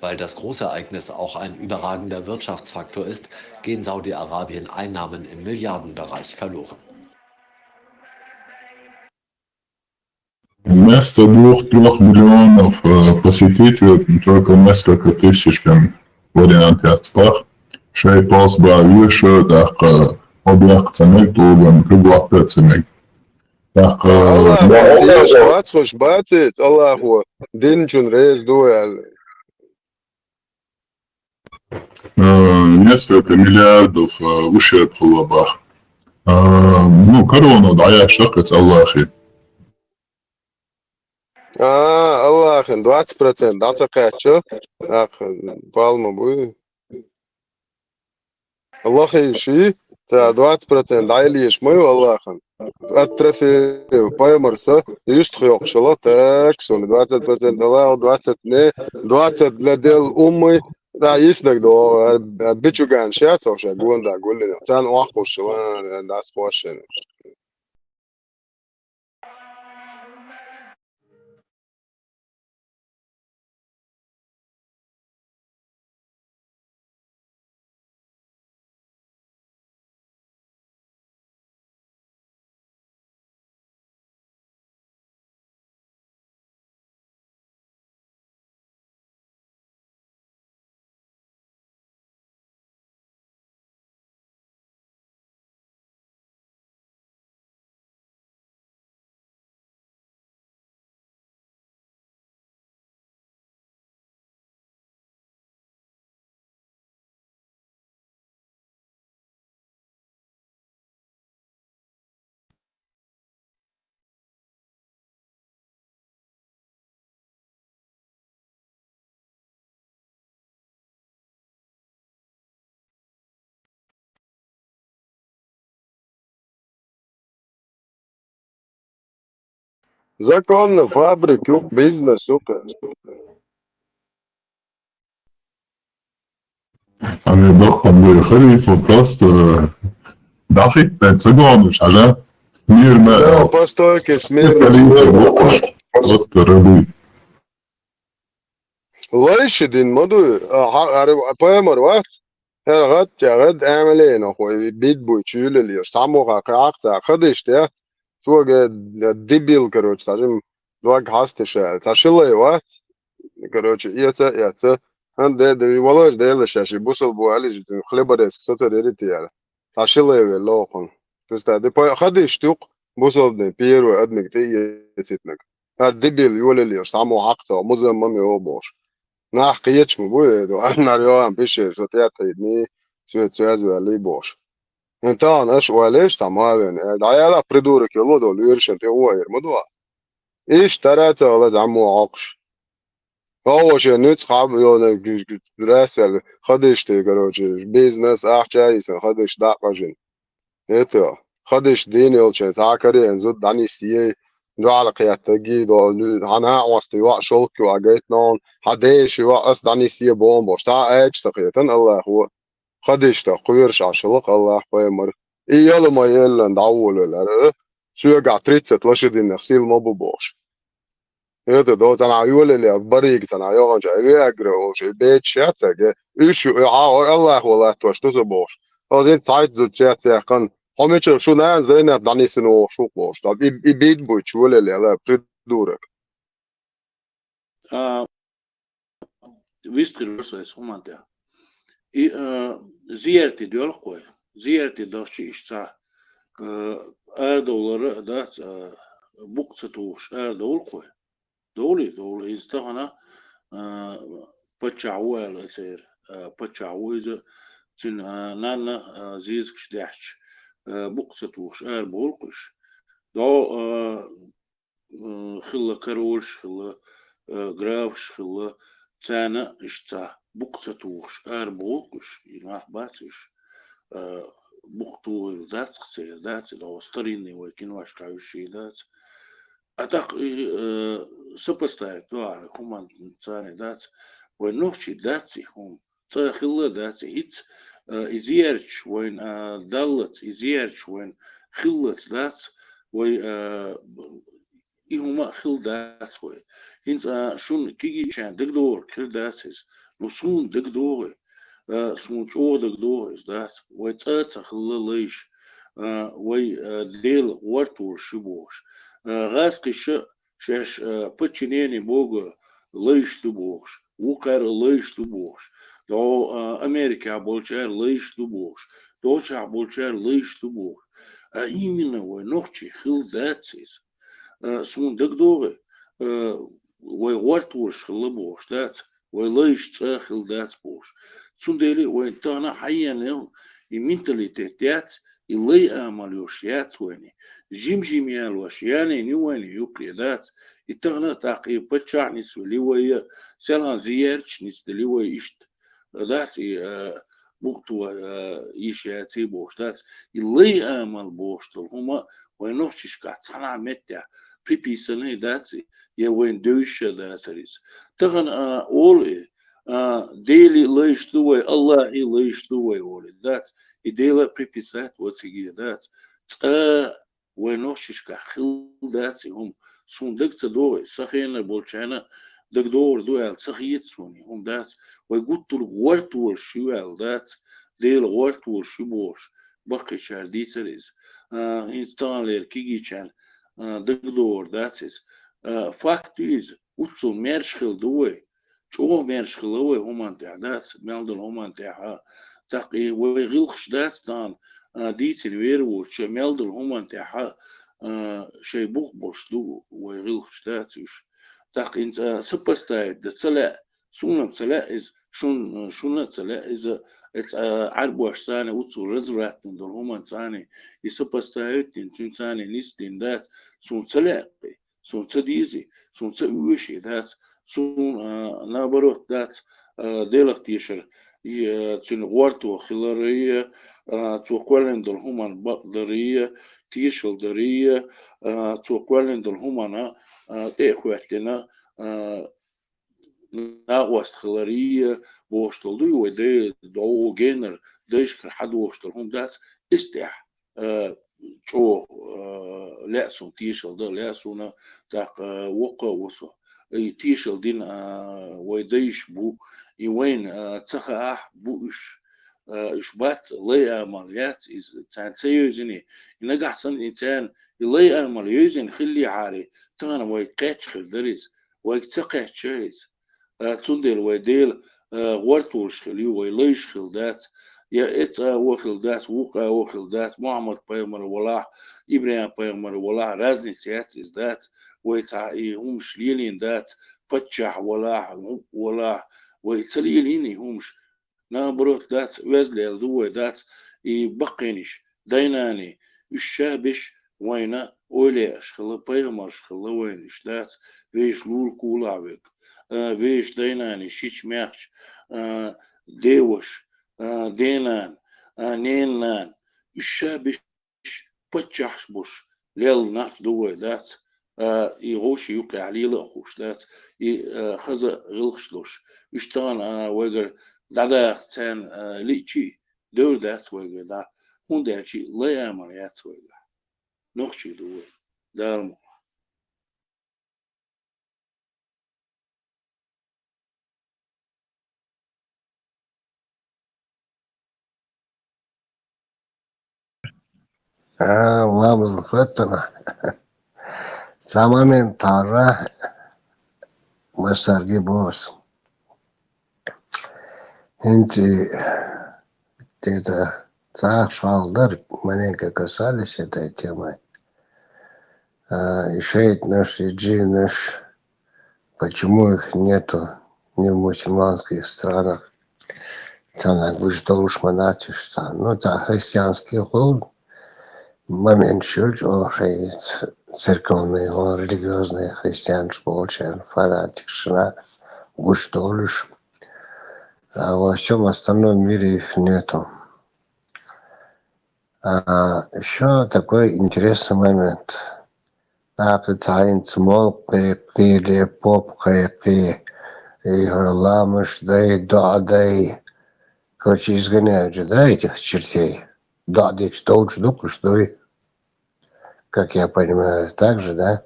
Weil das Großereignis auch ein überragender Wirtschaftsfaktor ist, gehen Saudi-Arabien Einnahmen im Milliardenbereich verloren. Вместо 2-3 миллионов посетителей только несколько тысяч в Ориентацпах. Шей толсба выше, так объект ценник долган, круглых ценник. Так, الله خوش باتت الله هو دينجون ريز دوال несколько миллиардов ущерб было. Ну, корону ضيع شقة الله أخي. الله أخي 20% دعتك أخي بالما بوي الله أخي شيء تا 20% عيليش مايو الله أخي أترفي باي مرسى يستخي يقشلا تاكسون 20% الله 20 لديل أمي دا يسنك دو بيتشو كان شات أو شيء قول دا قول لي تان واحد شلون دا سواشين Законно фабрики, бизнес, сука. أنا ضخم خليفة просто دقيق تسجونش على سمير Да, ما постойки, خليفة просто рыбы. ليش دين مدو بايمر وقت غد غد عملين اخوي بيت بوي تشيل اللي سامو كراكتا خدش تيات سوق ديبيل كروش تاجم دوغ هاستش تاشيلي وقت كروش يتا هند دي والله ده شاشي بوصل بو علي خلبرس ستر ريتي يعني تاشيلي لوقن بس ده باي خدش توق بوصل ده بيرو ادمك تي يتنك ديبيل يقول اللي سامو عقتا مزم مامي هو boş nach قيتش مبوي دو أنا ريوان بيشير سوتيات تيدني سويت لي boş. Então, acho o Alex tá mal, né? Daí ela prидura que o do Lurchen tem o ir, mudou. اشترت ولا عمو عقش. هو شيء نتخاب يوم دراسة خدش تيجروش بيزنس أحجايس خدش داقجن. إيتو خدش ديني وشيء تاكري إنزود داني سيه دو على قيادتي دو أنا وستي وق شلك وعجيت نون حديش وق أس داني سيه بومبوش تا إيش تقيتن الله هو خدش تقويرش عشلق الله بيمر إيالو ما يلا ندعول ولا شو قاعد تريت لشدي نفسي المبوبوش هذا دو تنا عيول اللي بريق تنا يوم جاي أجرو شيء بيت شاتك إيش الله والله توش تزبوش هذين تايد زوج شاتك كان هم شو نان زين بدني سنو شو بوش طب يبيد بوش ولا لا بريدورك Visst rösa som man det. I ziyareti diyor koy. Ziyareti daşçı işte erdoğulları da buksa tuğuş erdoğul koy. Doğru istihana paçağı el ser paçağı iz çin nana ziz kişdahç buksa tuğuş erdoğul kuş. Do خلا كروش خلا جرافش خلا تانا اشتا بوكتاتوش بوكش يناح باتش بوكتو ذات قصير ذات لو ستريني وكين واش كاوشي ذات اتاق سبستايك دوا كمان تاني ذات ونوخشي ذاتي هم تا خلا ذاتي هيت ازيرش وين دلت ازيرش وين خلت ذات وي هما خل داس وي هنز شون كيجي شان دكدور كل داسس نصون دكدور سون شو دكدور is داس وي تاتا خل ليش وي ديل ورتور شبوش غاس كش شاش بتشنيني بوغ ليش تبوش وقر ليش تبوش دو أمريكا بولشار ليش تبوش دوشا بولشار ليش تبوش именно وي نوختي خل داتسيس سون دكدور وي ورتورش خل بوش دات وي ليش تاخل دات بوش سون ديلي وي تانا حيانا المنتاليتيات اللي أعملوش يات ويني جيم يالوش يعني نواني يوكلي ذات يتغنى تاقي بتشع نسو اللي ويا سيلان زيارش نس اللي ويا إشت ذات بوقتو يشياتي بوش ذات اللي أعمل بوش هما وينوشش قاعد صنع متى بريبيسني ذات يا وين دوش ذات ريس تغن أول ديلي ليش دوي الله ليش دوي أول ذات идея приписать вот сиги дат وينوشش كخل دات هم سوندك تدور سخينا بولشانا دكدور دوال سخيت سوني هم دات ويقول الغورت والشوال دات ديل غورت والشبوش بقي شاردي سريز انستان لير كيجي كان دكدور داتس فاكتيز وتصل ميرشخل دوي شو ميرشخل دوي هم انت دات مالدل هم انت تقي ويغلقش داستان ديتن ويروش ميلدل هما نتاعها شي بوخبوش دو ويغلقش داتش تقي انت سبستايد تسلا سونا تسلا از شون تسلا از عربوش ثاني وتصو رزرات دول هما ثاني يسبستايد تن ثاني نيستين دات سون تسلا سون تديزي سون تسويشي دات سون نابروت دات ديلك تيشر تنغورتو خلارية توقولن دل همان بقدرية تيشل درية توقولن دل همان تأخواتنا ناقوست خلارية بوشتل دي ودي دو جينر ديشكر حد وشتل هم دات استيح شو لأسون تيشل ده لأسونا تاق وقا وصو تيشل دين ويديش بو يوين تخاح بوش إشبات لي عمليات إز تان تيوزني ينجح سن إنسان لي عمليوزن خلي عاري تانا ويكاتش خلدريز ويكتقع شيز تندل ويديل ورتوش خليو ويليش خلدات يا إت وخلدات وقا وخلدات محمد بيغمر ولا إبراهيم بيغمر ولا رازني سيات إز دات ويتعي هم شليلين دات فتشح ولا ويتليليني همش نابروت دات وزلي الضوء دات يبقينش ديناني الشابش وينا أولي أشخل بيغمر أشخل وينش دات ويش لول كولاوك ويش ديناني شيش ميخش ديوش دينان نينان الشابش فتشحش بوش ليل ناق دوه دات يغوش يوقع عليه لأخوش دات خزا غلخشلوش اشتغل ويقر دادا تان ليتشي دور دات ويقر دا هون داتشي لا يعمل يات ويقر نوخشي دوه دارمو Vamos فترة تماما تارة مسارجي بوس انتي تيتا так шалдар маленько касались этой темы. Ишейт наш иджи наш, почему их нету ни в мусульманских странах. Там что уж монатишься. Ну да, христианский ход момент чуть уже церковные, религиозные христианцы получают фанатична, что лишь. А во всем остальном мире их нету. Еще такой интересный момент. Аппетайнц молпе, пили, попкой, и ламыш, да, короче, изгоняют же, да, этих чертей. Да, что уж духу, что и, как я понимаю, так же, да?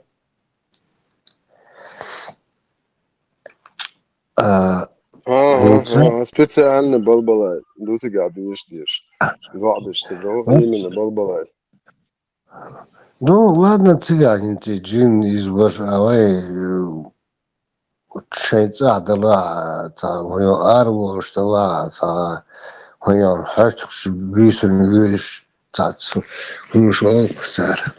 специально балбалай. Дусы гадишь дишь. Вадишься, да? Именно балбалай. Ну, ладно, цыгане, ты джин из Башавай, шейца дала, та мою арву, что ла, та мою хачуш, бюсен, вюш, цацу, ушел, сэр.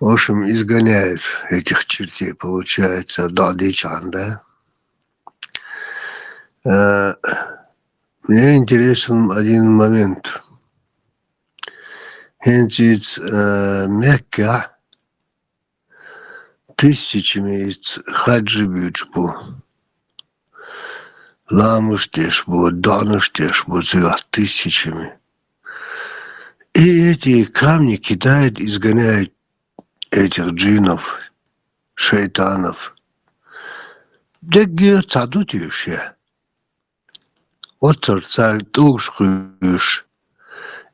В общем, изгоняют этих чертей, получается, Дадичан, да? Мне интересен один момент. Хенчиц Мекка тысячами хаджи бючбу. Ламуштешбу, дануштешбу, тысячами. И эти камни кидают, изгоняют этих джинов, шайтанов. Деги цадут еще. Вот царь тушкуешь.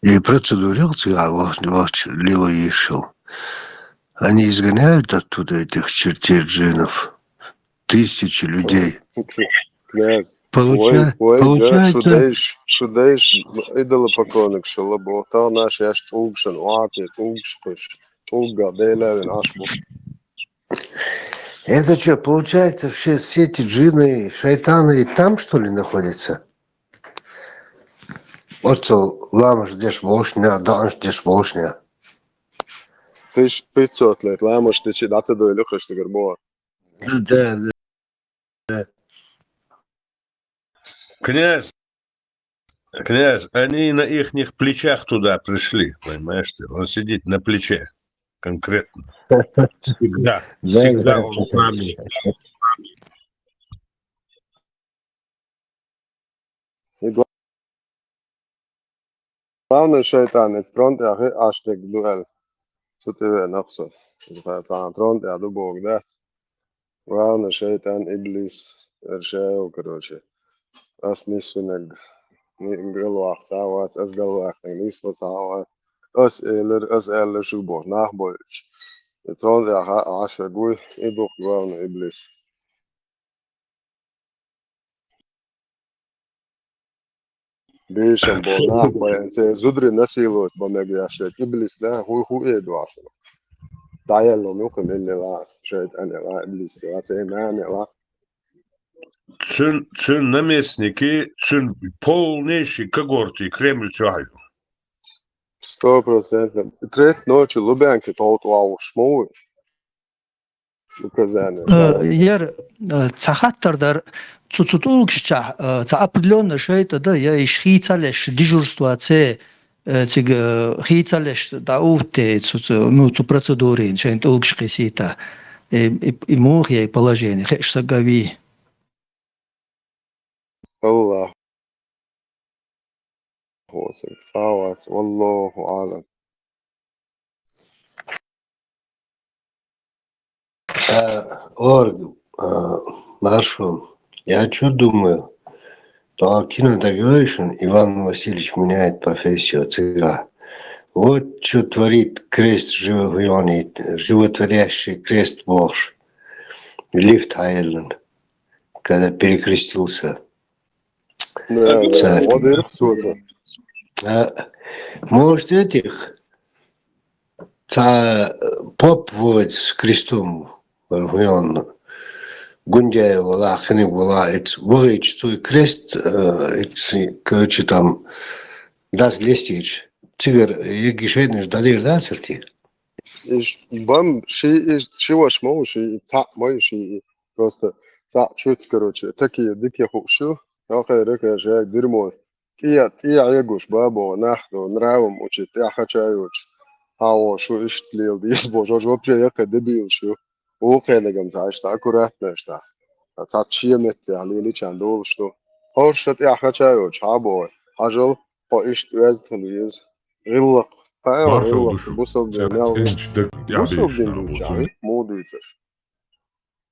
И процедурил цыган, вот лило ешил. Они изгоняют оттуда этих чертей джинов. Тысячи людей. Князь, Получается... шудейш, идолопоклонник шалабо. Та наш яш тулгшен, лапи, тулгшпыш, тулга, дейлевин, ашбу. Это что, получается, все эти джины, шайтаны там, что ли, находятся? Вот ламаш деш бошня, данш деш бошня. 1500 лет, лаймаш ты чидата до илюхаш ты горбова. Да. Князь, они на ихних плечах туда пришли, понимаешь ты? Он сидит на плече конкретно. Всегда он с нами. Главный шайтан, это тронт, аштег дуэль. Сутеве нахсов. Тронт, я дубок, да? Главный шайтан, иблис, эршеу, короче. Ас нисунег. Galvach savās, es galvāk nevisu savā. Es eller šubos nachboļš. Ja trondjā aša guļ, iduk galvena iblis. Bišam bo nachboļn, se zudri nesīlot, bo megļāšiet iblis, ne, hu iedvāsana. Tā jēlom jukum illilā, šeit anilā iblis, jā, se mēnilā. Цин наместники, цин полнейший когорты Кремль чаю. 100%. Треть ночи Лубянки толту шмуй. Яр цахаттардар цуцутулгшча ца определенно шейта да я ишхицалеш дежурствуаце циг хицалеш да уте ну цу процедурин шейт улгшкисита и мухи положение хешсагави. الله ساواس والله أعلم. Орг, Маршал, я что думаю? То кинодоговоришен, Иван Васильевич меняет профессию цыга. Вот что творит крест животворящий крест Божий. Лифт Айленд, когда перекрестился. Царь. Может, этих поп вот с крестом Гундяева, Лахани была, это вырыть твой крест, короче, там, даст лестич. Цигар, я гишейный ждали, да, церти? Бам, шива шмоу, цак мой, просто цак чуть, короче, такие дикие хукшу, ахай река жак дерьмо. Тия ягуш бабо, нахто, нравом учит, я хачаюч. Ао, шо иштлил, дис божож, вообще яка дебил, шо. Охелегам зашта, аккуратно шта. Цак чиемет, я лиличан дол, что. Хоршат я хачаюч, або, ажал, по иштвездхан виз. Риллак. Маршал душу. Ценч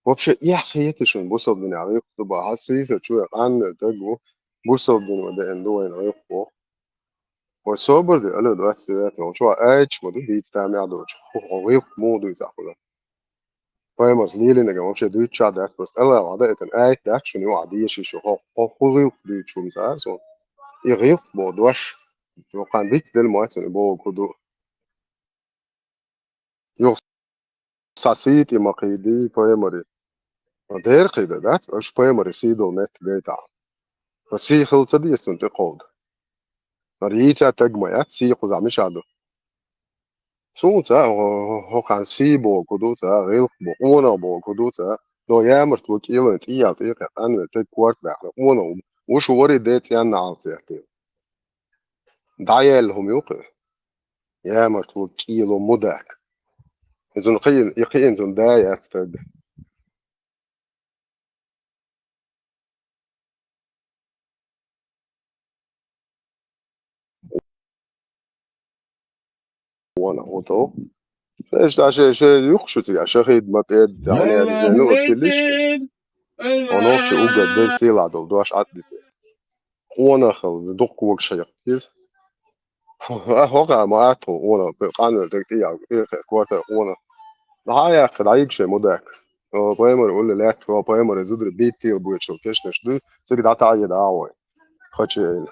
вообще я хейтешен бусобдин я туба хасиса чуя анне тагу бусобдин вада эндуэн айхо وصابر دي قالوا دلوقتي دلوقتي هو شو عايش ما دول بيتستعمل عدوش هو مودو يزعقوا Poemas lieliniga mums šeit dūčādās, pēc elē vadētan ēt, akšanu jau adieši šo huzil dūčums ēs, un ir bodoš, jo kan dit del moecini bogu kudu. Jo sasīti maqīdī poemari. Der qīda, that's aš poemari sīdol net gaitā. Sī xilca diestun te qod. Ar īcā tegma, ja, sī quzā mishādu. Sūnca, ho kan sī bogu kudu, rilf bogu, ona bogu kudu, no jāmart lūk ilēt ījāt iekāt, anvē te kvartbēkna, ona, ušu ori dēc jānālcieti. Dājēl hum jūqi. Jāmart lūk īlo mudēk. Zun qīn zun dājāt stag. Ona, oto. Šta še juhšuci, ja še hīdmat ēd, tāni arī zēnu, pilišķi. Ono še ugad bez silādol, doš atdite. Ona xil, dokku šajak, iz. Hoqā ma ātu, ona, qānu tekt ījāk, iekēt kvartā, ona. Dājāk, dājīg še mudēk. Poemari ulli lēt, poemari zudri bīti, buiet šo kešneš, du, cik datā ied āvoj. Hači eili.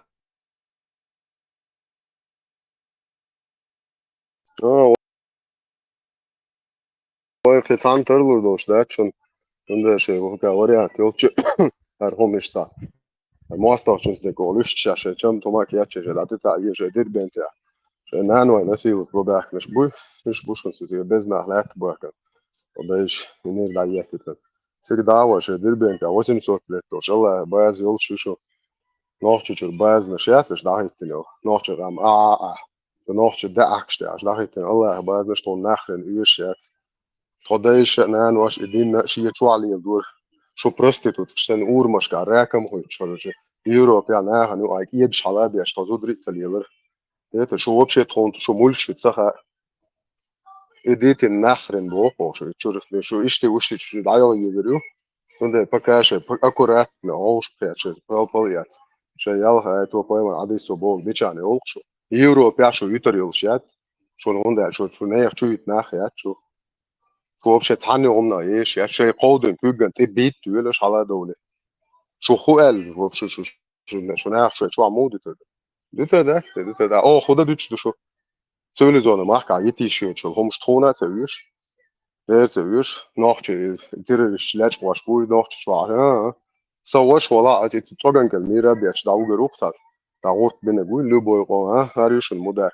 Oike tam törlurdoš dēkšan, un dēšie, kā varianti, ilči ar homištā. Ar mostāšins neko lušķā, še čam tomāk jāče, še datitā, iežē dirbentijā. Še nēnoj nesīlut probēk, neš buškans, ir beznāk lēt bēkan. Un dēš, un ir dā iekit. Cik dāvo še dirbentijā, 800 lieto, šalē, bēzi ilšušu, nošķičur bēzi neš jāceš dāhitin jau, nošķirām ā. Nošķir dēkštā, dāhitin, allē, bēzi neš to nehrin ūš jāc. Todayش نان واش إدين شيء شوالي يدور شو prostitut كشتن أورمش كاركم هو يشارج يوروب يعني هنو أيك يبش على بيش تزود ريت سليلر إيه شو وبشة تون شو مولش تسخة إديت النخرن بوقو شو يشارج شو إشتي وشتي شو دايو يزريو تونده بكاش أكورات نعوش بيش بالبليات شو يالها تو بيمان عدي سبوق ديشاني أولشو يوروب يا شو يتريلشيات شو هوندا شو نيخ شو يتناخيات شو وبشة تعني قمنا إيش يا شيء قودن كوجن تبيت تقولش على دولة شو خوال وبشة شو نعرف شو عمود ده خدا دوتش شو تقولي زونه معك عيتي شو هم شطونا تقولش ده تقولش ناخش تيرش لاش واشبوي ناخش شو سواش ولا أتي تطلعن كلميرة بيش داو جروكتر داوت بنقول لبوي قا هاريش المدة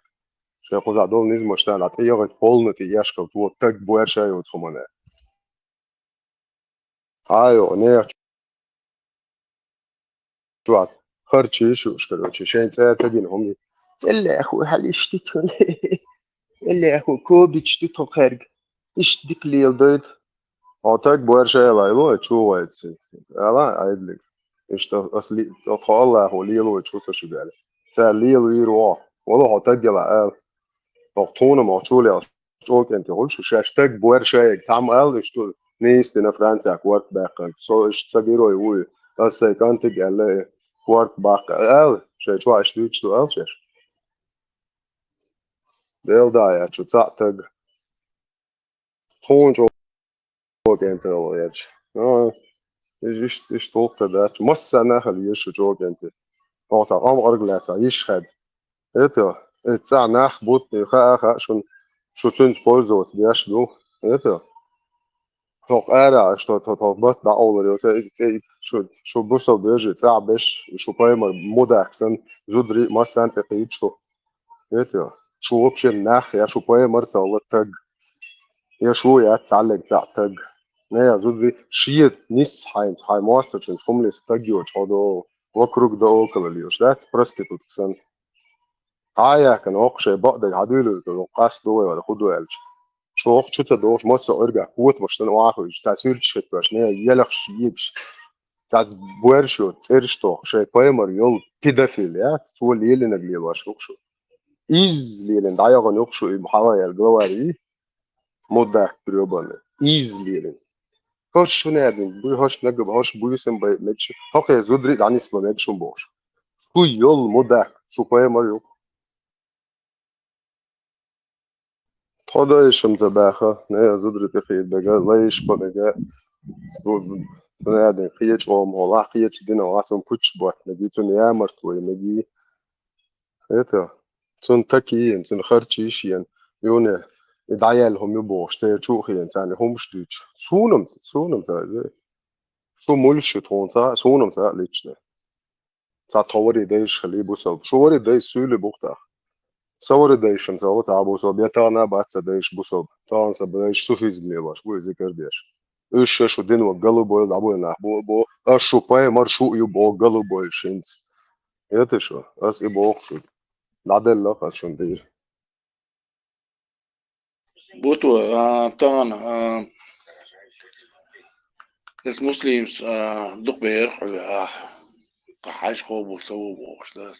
شو قزع دول نيز مشتعل عتيجت بولنتي يشكل تو تك بوير شيء وتخمنه أيوة نير شو خرجي شو شكله شيء تاعتين هم إلا أخو هل يشتتون إلا أخو كوبي تشتتون خارج إيش ديك اللي يلديت عطاك بوير شيء لا يلو شو وايد لا عيد لك إيش أصلي الله هو اللي يلو شو تشبه سال اللي يلو يروح والله عطاك جلا طونا ما شو لي شو كنت تقول شو شاشتك بوير شيء تعمل إيش تو نيست إن فرنسا كوارت باك سو إيش تسجيله يقول بس كنت قال كوارت باك شو عشت شو شش ديل دايا شو تعتق تون شو كنت ولا يج إيش توقع ده مس أنا خلي إيش شو كنت أو أرجع يشهد إيه تسع ناخ بوت خا شو تنت بولزوس دياش دو إيه toch era što to bot da olur شو بوصل بيجي تسع بش شو بايمر موداكسن زودري ما سانت قيد شو إيه شو وبش الناخ يا شو بايمر تسوى تج يا شو يا تعلق تج نيا زودري شيء نيس هاي ماستر فملس تجيو شادو وكروك ده أوكلليوش ده prostitute كسن هاي كان أقشى بعد عدول ده قاس دوي ولا خدوا إلش شو وقت شو تدوش مصر أرجع قوة مش تنوعه تأثير شيء باش نيا يلخش يبش تاع بورشو تيرشتو شيء بايمر يول بيدافيل يا تو اللي يلي نقلي واشوك شو easily دايغن يوكشو محاوية الجواري مدة بريوبان easily هوش نادين بوي هوش نجب هوش بوي سن باي متش هوكي زودري داني اسمه متشون بوش بوي يول مدة شو بايمر يوك خدایش متباخه نه زدرت خير بقى ليش بقى نادي قيش قوم والله قيش دينا واسم كوتش بوت نجي تون مرتوي نجي هيتا تون تكي تون خرتشيشين يونه يدعيالهم يبوش تشوخي إنسان هم شتيش سونم زي شو مولش تونسا سونم زي ليشنا تا توري دايش خليه بوسل شو وري دايش سولي بوقتا صور دايش مزاوت عبوسو بيتانا باتسا دايش بوسل تانسا بدايش سوفيز ميلاش بو ذكر دايش إيش شو دين وقلو بوي لعبو بو أشو باي مرشو يبو قلو بوي شينت يتشو أس يبو أقصد العدل لا عشان دير بوتو طبعا المسلمز دوق بير حاج قوبل سووا بوشلات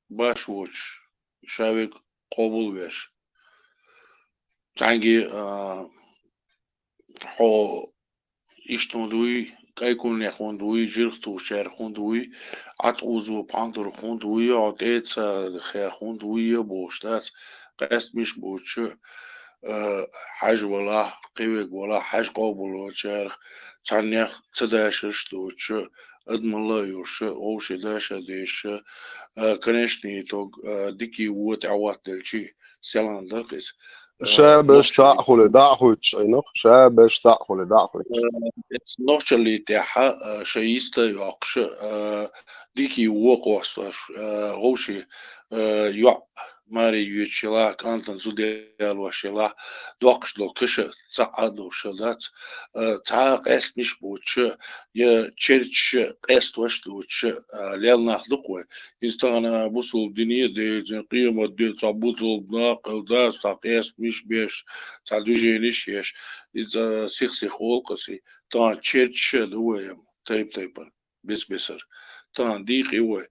باش وش شاوي قوبل بيش تانجي حو يشتمدوي كايكون يخوندوي جيرتو شير خوندوي عطوزو باندر خوندوي عطيتسا خير خوندوي بوشلات قاس مش بوش حاج ولا قيوك ولا حاج قوبل وشير تانيخ تداشش دوش ادم الله يوش اوش داشا ديش كنشني توق ديكي ووت عوات دلشي سيلان دقيس شابش تأخذ دعوتش أينق شابش تأخذ دعوتش نوشلي تاعها شيستا يوقش ديكي ووقوس غوشي يوع ماري يوتشلا كانتن زوديال وشلا دوقش لو كش تصعدو شلات تا قاس مش بوتش يا تشيرش قاس توش دوتش ليلنا خلقوه إنستانا بوصل دنيا دي زين قيمة دي صابوصل بناقل دا ساقيس مش بيش تعدوجينيش يش إذا سيخ خولقسي طبعا تشيرش هو طيب بس طبعا ديقي هو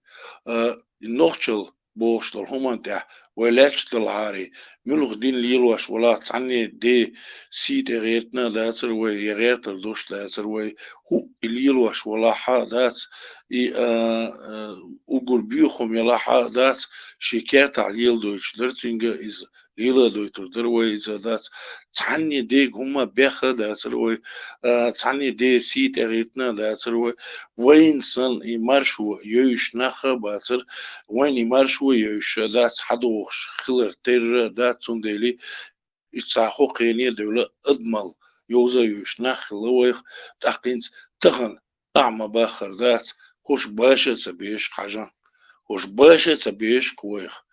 نوخشل بوشتل همان تاع ولاتشتل هاري ملوخ دين ليلواش ولا تعني دي سيت غيرتنا داتر وي غيرتر دوش داتر وي هو ليلواش ولا حا دات اي اوغل بيوخم يلا حا دات شكات عليل دوش درتنجا إز ليلا دويتر دروي إذا دات تعني دي هما بيخا داتر وي تعني دي سيت غيرتنا داتر وي وين سن يمارشو يوش نخا باتر وين يمارشو يوش دات حدوش خلر تير دات سندلي يتساحو قيني دولة أدمل يوزا يوش نخ لويخ تاقينت تغن طعم باخر دات خوش باشا سبيش حاجة خوش باشا سبيش كويخ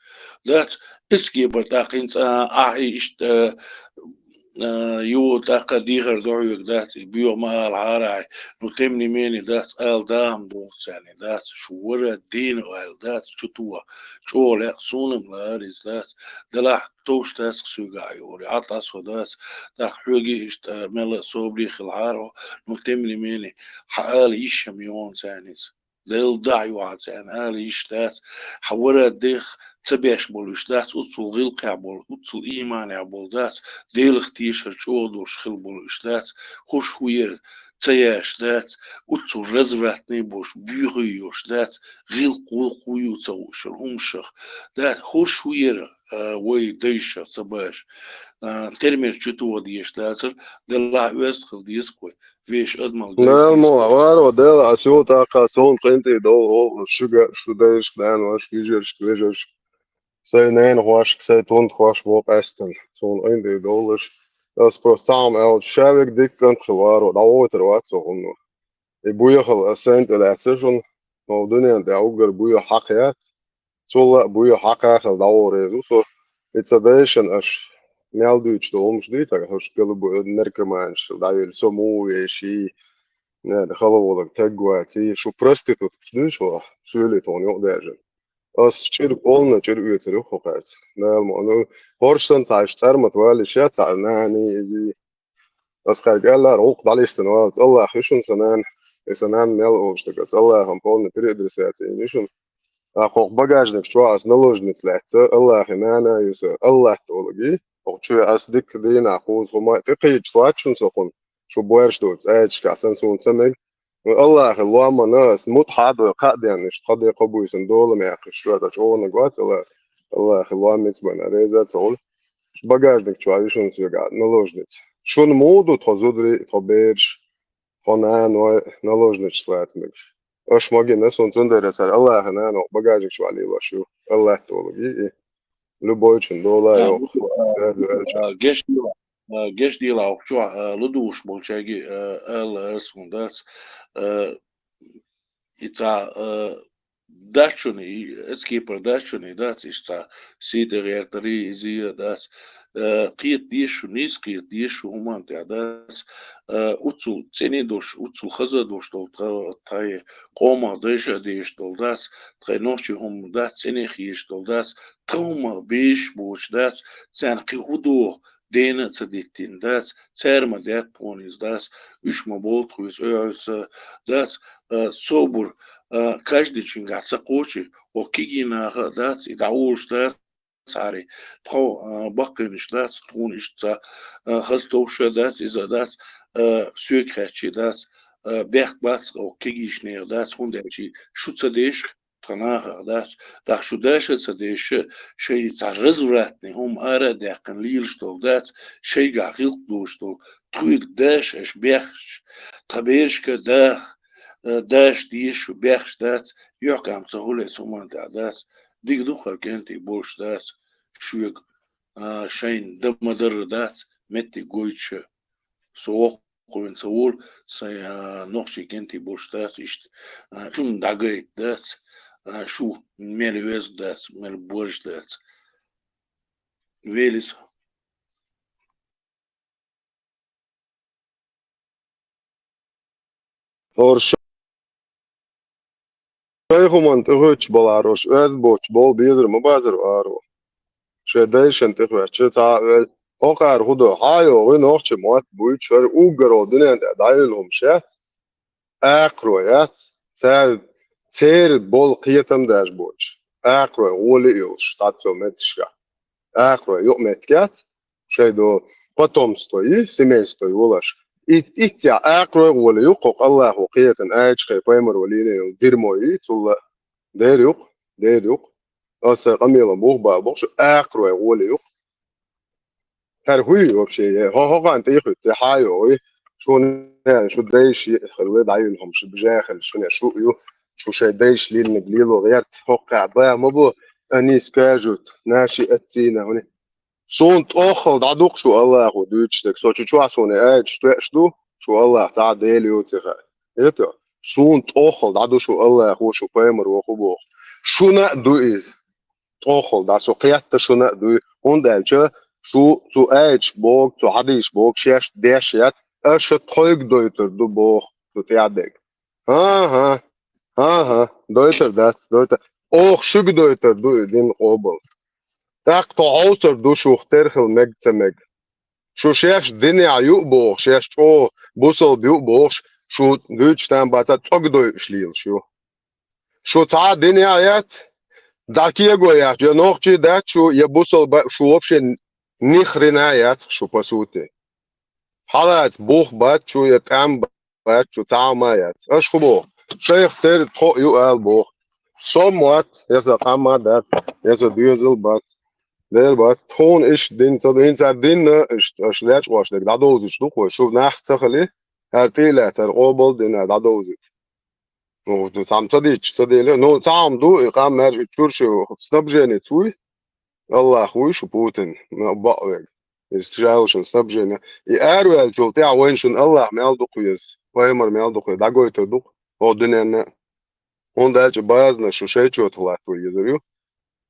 دات اسكي برتاقينت اشت يو تاقا ديغر دعوك دات بيو ما العراي نتمني ميني دات آل دام دوغت يعني دات شورا الدين وآل دات شتوى شو لا صونم لاريز دات دلاح توش تاس سوغا يوري عطاس ودات داق حوغي اشت ملا صوبري خلعارو نتمني ميني حقال يشم يون سانيز ديل دعيو عتان آل يشتات حورا ديخ تبيش بولوش دات أتصل غلق عبول أتصل إيمان عبول دات ديل اختيش هالشوغ دوش خل بولوش دات خوش وير تياش دات أتصل رزراتني بوش بيغيوش دات غيل قول قويو توش الهمشخ دات خوش وير وي ديشة تباش ترمير شتو ديش داتر دلع ويستخل ديسكوي فيش أدمل ديل لا مو ديسكوي عوار وديل عسيو تاقا سون قنتي دو هو شجع شو دايش كلان واش كيجرش كيجرش سي نين واش سي تون واش بوق استن سون قنتي دولش das pro saam el šāvik dikant khilāro da otru veco un buja khil asent el atsishun no dunyan da ugar buja haqyat sola buja haqa khil da ore so it's a dation ash melduç da olmuş değil tabii hoş gelu bu narkoman da yel somu yeşi ne de kalabalık tegvati şu prostitut değil şu söyle ton yok derece as çir olna çir üyetleri hokat ne onu horştan taştar matval işe yani بس خارج قال لا روق عليه سنوات الله خشن سنان سنان ميل اوشتكس الله هم بون بريد رساتي نيشن اخوك باجاجنك شو اس نلوجنت لحت الله هنانا يس الله تولجي او شو اس ديك دينا خوز هما تقيج فاتشن سخن شو بويرش دوت ايش كاسن سون سمج الله اللهم ناس موت حاد قاد يعني مش قد يقبو يسندول ما يخش شو هذا شو نقوات الله اللهم يتبنى ريزات سول багажник чувак, шун сюда, наложниц. Шун моду, то зудри, то берж, то на наложниц слать миш. Аш маги на сон цундересар, Аллах на, но багажник чувак лилашу, Аллах толги, любой чин дола آه، يو. بص، جيش دي لو شو لدوش بولشاجي اسمه داس إتا داشوني اسكيبر داشوني داس إشتا سيدر يرتري زي داس قيت ديشو نيس قيت ديشو همان تاع داس أوتسو تسيني دوش أوتسو خزا دوش دول تاي قوما ديشا ديش دول داس تاي نوشي هم داس تسيني خيش دول داس توما بيش بوش داس تسان قيهودو دينا تسديتين داس تسارما دات بونيز داس إشما بولتويز أيوس داس собор каждый чин гацакочи окигина дас и даулш дас цари то бакынш дас тунишца хастовша дас иза дас сүйкречи дас бехбац окигишне дас хундечи шуцадеш тана дас дах шудеш цадеш шей царзуратни хум ара дакн лилштол дас шей гахил душтол туик даш эш бехш табешка дах داش ديش وبيخش داس يحكم سهولة سومان تاع داس ديك دوخر كنتي بوش داس شويك شين دم مدر داس متي قويتش سوق وين سوول سي نوخشي كنتي بوش داس إشت شون داقيت داس شو ميل ويز داس ميل بورش داس ويلس Or شيخومان تغوش بلاروش از بوش بول بيزر مبازر وارو شديشن تغوش تا آخر خدا هايو ونوخش موت بويت شر او گرودن دایلهم شت اقرویت تر بول قیتم داش بوش اقروی اولی یوش تاتو متشا اقروی یو متکت شدو потомство и семейство улаш итя اقروی اولی یو قق الله قیتن اج خی پیمر ولینه درموی تول ديريق أصلا قميلة مغبى بوش أقرأ وليق هر هوي وبشي هو قان تيخو تحايو شو يعني شو دايش خلوه دايلهم شو بجاخل شو يو شو شي دايش لين نقليلو غيرت هوقع بقى مبو أنيس كاجوت ناشي أتسينا هوني صونت أخل دعدوق شو الله خو دوتشتك سو شو عصوني شتو شو الله تعال ديليو تخا إيتو صونت أخل دعدو شو الله خو شو بايمر وخو بوخ شو نقدو إز أخل دا سو قيادة شو نقدو هندالجا شو zu eich bog zu hadis bog shesh deshet اش تخويق دويتر دو بوخ تو تيادك ها دويتر دويتر اوخ شوك دويتر دو دين قوبل تاق تو عوتر دو شوخ ترخل مج تمج شو شيش ديني عيوق بوخ شيش شو بوصل بيوق بوخ شو دويتش تان باتا توق دويش ليل شو تا ديني عيات داكيه goyach je noch chi dat شو يبوصل شو вообще ни хрена яц شو по сути حالات بوخ بات شو يتعم بات شو تعمى ياц اش خبو شيخ تر تو يو ال بوخ somewhat يس قام دات يس ديزل بات der بات تون ايش دين صدين صار دين اش لاش واش دا دوز شو شو ناخ تخلي هرتيلا تر قبل دين دا دوز نو تعم صديق نو تعم دو قام مر تشورش снабжение توي الله خوي شو بوتين بقى استشالشن снабжение и арвел жол тя веншен الله мелдукуес поймар мелдуку дагойто дук однен он дальше базна шо шечот лату езерю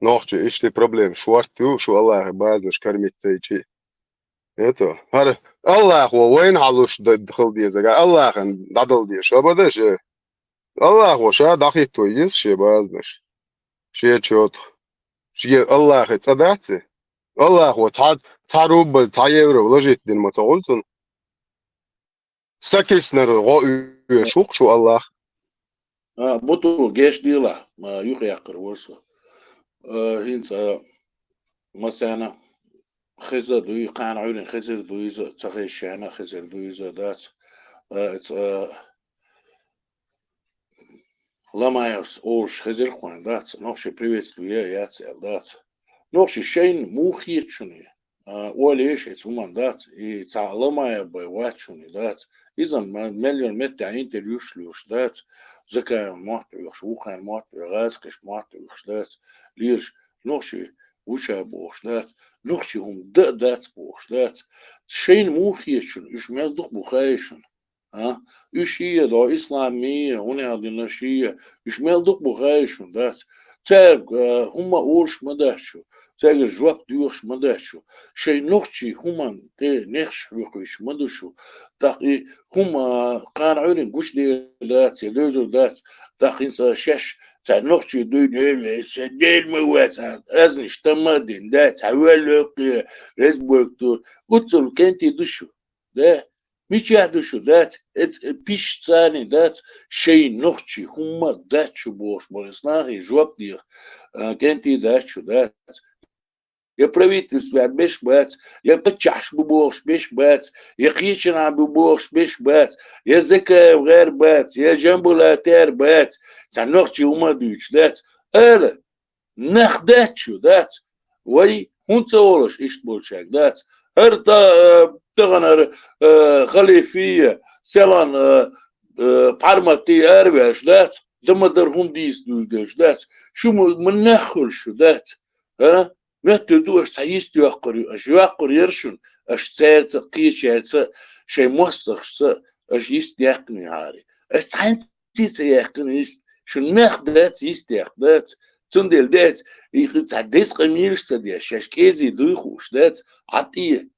нохче ишти проблем швартю шо الله базна шкармит цейчи это هر الله هو وين علوش دخل دي زغا الله دادل دي شو بدش الله هو شا دقيق تو يز شي بازنش شي چوت شي الله تصدعتي الله هو تعروب تعيرو لجيت دين ما تقولتن سكسنر شوق شو الله بطل جيش ديلا ما يقيقر ورسو هنسا مثلا خزر دوي قان عيون خزر دويزا تغيش شانا خزر دويزا دات لما يس اوش خزر قوان دات نوخشي приветствую я цел дат نوخشي شين مو خيت شوني وليش اسمه دات يتعلم يا باي واتشوني دات إذا مليون متى انتريوش لوش دات زكا مات يخشوخ مات يغاسكش مات يخش دات ليش نوشي وشا بوش دات نوشي هم دات بوش دات شين موخيشن إيش مصدق بخايشن ها إيشية دا إسلامية هنا هذه الشيء إيش مصدق بخايشن دات تاج هم أورش مداشو تاج جواب ديوش مداشو شيء نوخشي هم تي نخش ويش مدشو تاقي هم قانعين قش دي دات يلوزو دات تاقي شش تاع نوخشي دين سدين مواسع أزنش تمدين دات حوالك رزبوركتور قلتل كنتي دشو ده مش يحدشو دات بيش ثاني دات شيء نوخشي هم دات شو بوش بوسناهي جواب دي كنتي دات شو دات يا правительство بيش بات يا بتشعش ببوش بيش بات يا قيشنا ببوش بيش بات يا زكاة غير بات يا جنبولاتير بات تعنوختي هما دوش دات ألا نخدات شو دات وي هون تولش إيش بولشاك دات هرتا تغنر خليفية سلان بارمتي أربعش دات دمدر هم ديس دوش دات شو من نخل شو دات ها متى دوش تعيست يقر يرشن اش ساعت قيش شيء مستخ اش يست يقني عاري اش تعنتي سيقن يست شو ناخدات يست ياخدات تندل دات يتعديس قميرش تدي شاش كيزي دوخوش دات عطيه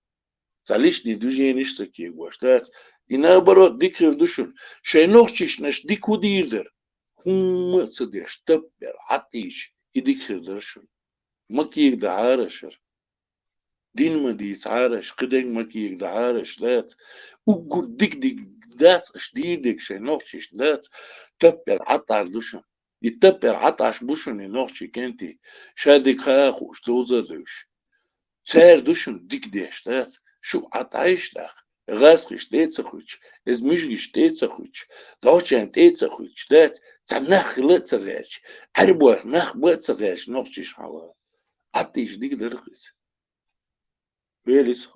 تعليش دي دوجي نشتكي واش دات دينا برو ديكر دوشن شيء نوخشش نش ديكو ديردر هم تديش تبر عطيش يديكر درشن مكيك دعارشر دين ما ديس عارش قدين مكيك دعارش دات وقر ديك دات اشديدك شي نوخشش دات تبر عطار دوشن يتبر عطاش بوشن ينوخشي كنتي شادك خاخوش دوزا دوش سير دوشن ديك ديش دات شو عطايش داخ غاسقش تيتسخوش از مشجش تيتسخوش دوشان تيتسخوش دات تنخ لتسغاش عربوه نخ بتسغاش نوخشش حالا عطيش ديك درقس ويليس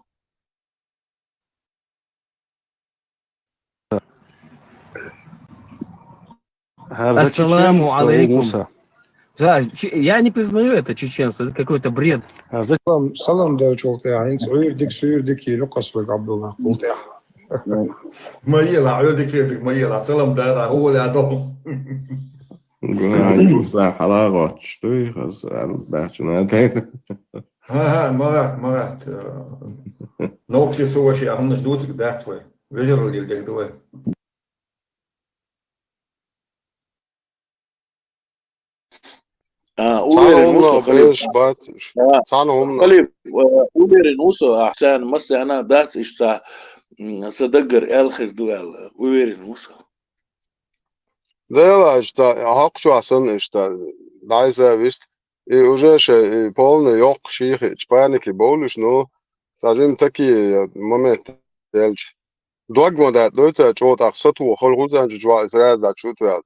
Ассаламу алейкум. Да, я не признаю это чеченство, это какой-то бред. سلام ده شوقتي عين سعير ديك لقص بك عبد الله قلت ميلا عيودك كيفك ميلا سلام ده هو اللي عدوهم Чувствую حلاوة شتوي خلاص بحشنا تاني ها مرات نوكي سوى شيء هم نجدوتك داتوي رجل اللي يقدوه أولير بيش باتش صانهم خليل أولير نوسو أحسن مسا أنا داس إشتا صدقر آخر دوال أولير نوسو Да, hakku asan işte daisa vist и уже ще полный ёк шихи чпаники болуш но сажим такие момент делч догмо да дойта чотак сату холгузан жва израз да чутва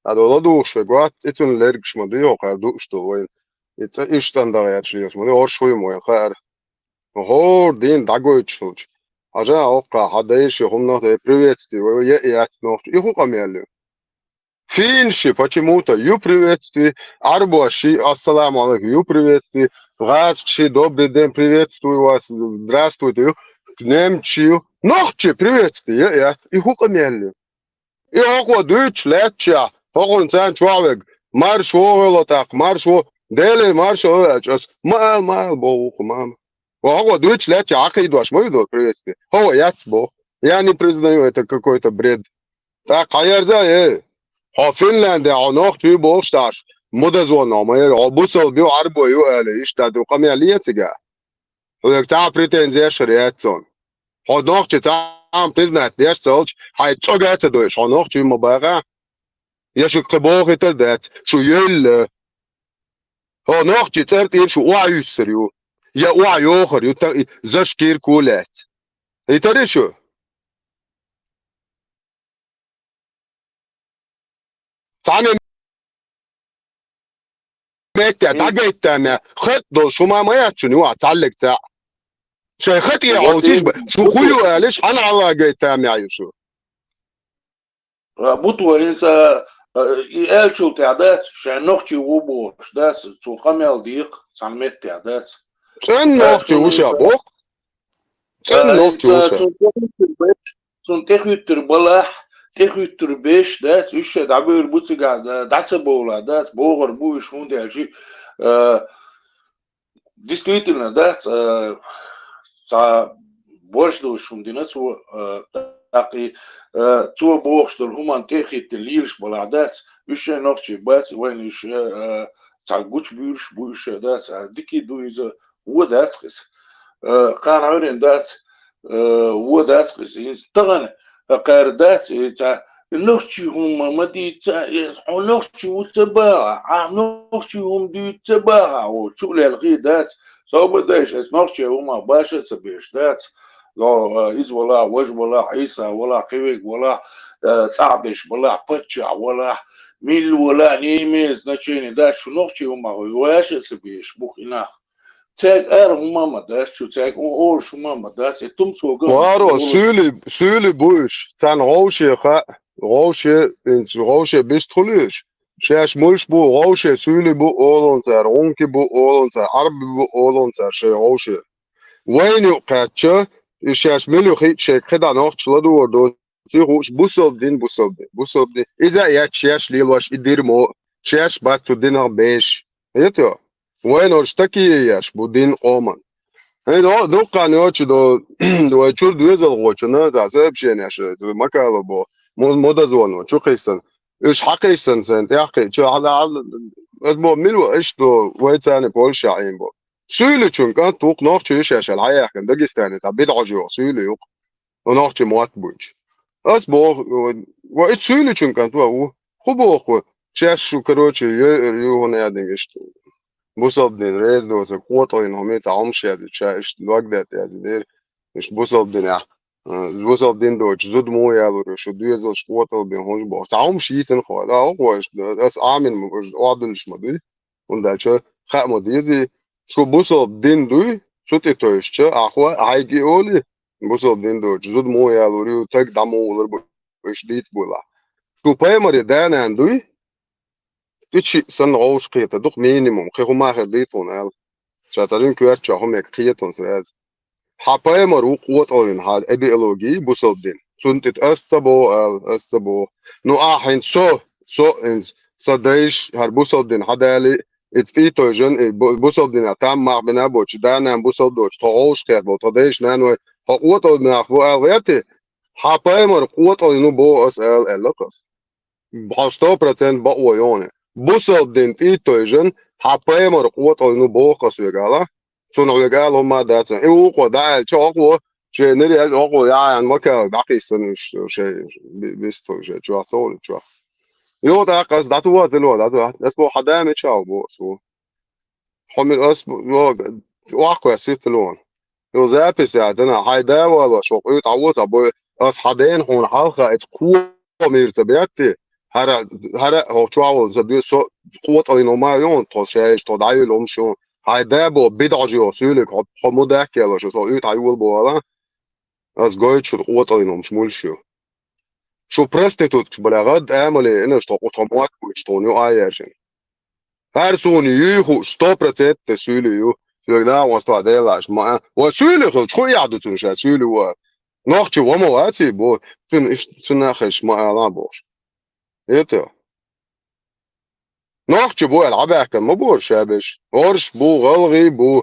а дола душ гват итун лергш мо ди ёк ду что вой ица иштан да ячлиёс мо ор шуй мо хар хор дин дагойчлуч ажа ока хадайши хумно приветствую я но и хукамелю Финши почему-то ю приветствую, арбоши, ассаламу алейкум, ю приветствую, врачи, добрый день, приветствую вас, здравствуйте, немчи, ночи, приветствую, я, и хукамелли. И хоко дыч, летча, хоко цен человек, марш вовело так, марш во, дели марш овечас, мал, боух, мам. Хоко дыч, летча, ака идваш, мой идут, приветствую. Хоко, бо, я не признаю, это какой-то бред. Так, хаярза, فنلندا عناق توی بوشتاش مدزون نامه عبوسل بیو عربو یو اله اشتاد رقم علیت جا و تا پرتنزیا شریعتون عناق چه تام پزنت دیش سالش های چوگات دوش عناق توی مبارا یا شو قباغ تردت شو یل عناق چه ترتیر شو وعیسریو یا وعیو خریو تا زشکیر کولت ایتاری شو تانه متى دقيت انا خط شو ما ياتشني واتعلق تاع شيختي عوتيش شو خيو قالش عن علاقة تامع شو بطوة إنسا يالشو تعدات شانوختي وبوش داس تو قميل ديق سالمت تعدات سن نوختي وشا بوك سن نوختي وشا سون تخيتر بلاح تخيتر بيش داس وش دعبير بوتسيقا داس بولا داس بوغر بوش هون دالشي действительно داس больше шумдинас таки цу бохштер хуман техит лирш баладас више нохчи бац вен више цагуч бюрш буше дас дики дуиза водаскис канаурен дас водаскис инстаган قاردات نختي هم مديتا نختي وتباع نختي هم دي تباع وشو الغيدات صوب داش نختي هم باشا سبيشتات لا إز ولا وج ولا عيسى ولا قويق ولا تعبش ولا بتشع ولا ميل ولا نيمز значение да شو نختي هم وياش سبيش بوخنا تاج هم ما داش شو تاج أول شو ما داش تم سوق وارو سولي بوش تان روشة إنس روشة بيستخليش شاش مش بو روشة سولي بو أولونسر رونكي بو أولونسر عربي بو أولونسر شي روشة وين يقاتش شاش مليو خيت شيك خدا نوخش لدو وردو تيروش بوسل دين إذا ياتشاش ليلوش إديرمو شاش باتو دينار بيش يتو وين ارشتكي ياش بو دين قومن دو قانيوش دو چور دوزل غوچنا زاسب شيناش مكالو بو مودا زونو شو قيسن ايش حقيسن سنت يحكي شو على بو ملو ايش دو ويتاني بول شاعين بو سولو چون كان توق نوخش شاش الحياة كان داغستاني تبيد عجو سولو يوق ونوخش موات بوش اس بو وايش سولو چون كان تو خو خو شاش شو كروچ يو هنا يادنگشت بوصل دين ريز دو قوطو ان هم يتعمش يا شاش الوقت يا زير مش بوصل دين بوصل دين دو زود مو يا لو شو دوزل قوطو بين هونج بو تعم شيتن خو لا هو das amen ordentlich mal und da schon خا ديزي شو بوصل دين دو شو تيتوش اخو هايجي اولي بوصل دين دو زود مو يا لو تك دمو ولر ايش ديت بولا شو بايمر دانا عندي تشي سن روش قيته دوق مينيموم خيرو ما خير ديتون ال شاترين كوارتشا هم قيتون سراز حباي مرو قوت اولين هاد ايديولوجي بوسودين سنتت اسبو نو احين سو انز صدايش هر بوسودين هادالي اتفيتوجن بوسودين تام مع بنابوش دانا بوسودوش توش خير بو تدايش نانو قوت اولين اخو الغيرتي حباي مرو قوت اولين بو اس ال اللقص بحستو برسنت بقوا يوني بوصل دين تيتوجن حبايمر قوت اولين بو قصيغالا سون رجال هم داتن ايو قدا چاقو چه نري اقو يعني مكا باقي سن شيء بيستو شيء جواتول جو يو دا قص داتو دلو داتو اسبو حدام تشاو بو سو حمل اسبو يو واقع سيتلون يو زابس عندنا هايدا ولا شو يتعوض ابو اس حدين هون حلقه اتقو ميرتبياتي هر هو تشاو زدو سو قوت اولين ما يون تو شيء تو دايلوم شو هايدا بو بدعجو سولك حمودك يلا شو سو يتعول بو از قايد شو قوت اولين مش شو شو برستيتوت بلاغد اعملي انا شو اوتومات شتونيو ايرجن هر سوني يخو 100% سوليو سولنا واسطا ديلاش ما وسولي خو شو يعدتون شا سولي ناخچ ومواتي بو تن تناخش ما اعلان بوش يتو ناخچ بو العبك ما بور شابش ورش بو غلغي بو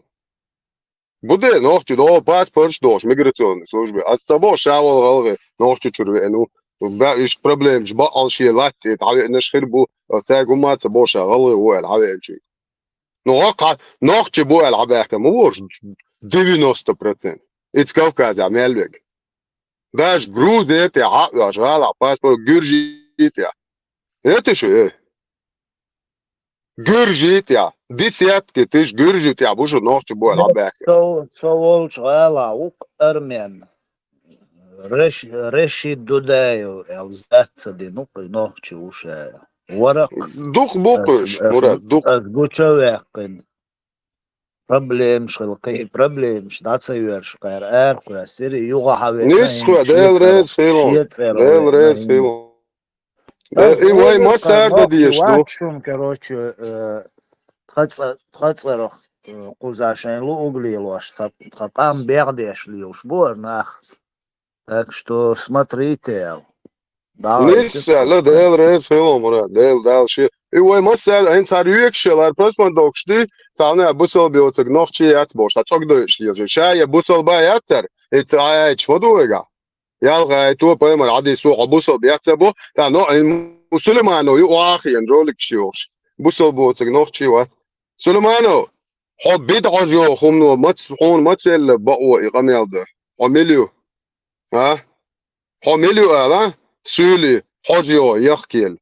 بده ناخچ دو паспорт دوش миграционной службы от того шавал غلغي ناخچ чурвену باش проблем جبا алши латти تعال نشخر بو ساغوما تبوش غلغي هو العبك ناخچ بو العبك ما بور 90% it's Кавказ عملك باش грузия ты шгала паспорт гюржитя это что гюржитя десятки тысяч гюржитя боже ночь бо العبك صول شغالة وق أرمين رشي دودايو الزات دي نوخشي وشا ورق دوق بوقش مراد دوق أزبوشا ويقن Problems خلقي problems داتسيرش قير قير سيري يوغا حبيتنا نسخة إن ديل ريز فيلون شيتسيرو ديل لنا ريز إن فيلون بس إي واي إيجل ما سار ده قنوخشي ديشتو واتشم كروتش تختصر قوزاشين لو углилось там бегдеш лишь бор нах так что смотрите давайте نسخة لا ديل ريز فيلون مرة ديل دال شي إي واي ما سار إن سار يكشل برسمان دوكشتي تعالى بوصل بيوتك نوخشي ياتبوش تاتشوك دوش ليش شاي بوصل با ياتر إتعايش فدوغا يالغا تو بيمر عادي سوق بوصل بياتبو تا نو سليمانو يواخي ينرولك شيوش بوصل بوتك نوخشي وات سليمانو حبيت عجو خمنو ما تسخون ما تسل بقوة إقامي ده حمليو ها حمليو ألا سولي حجيو يخكيل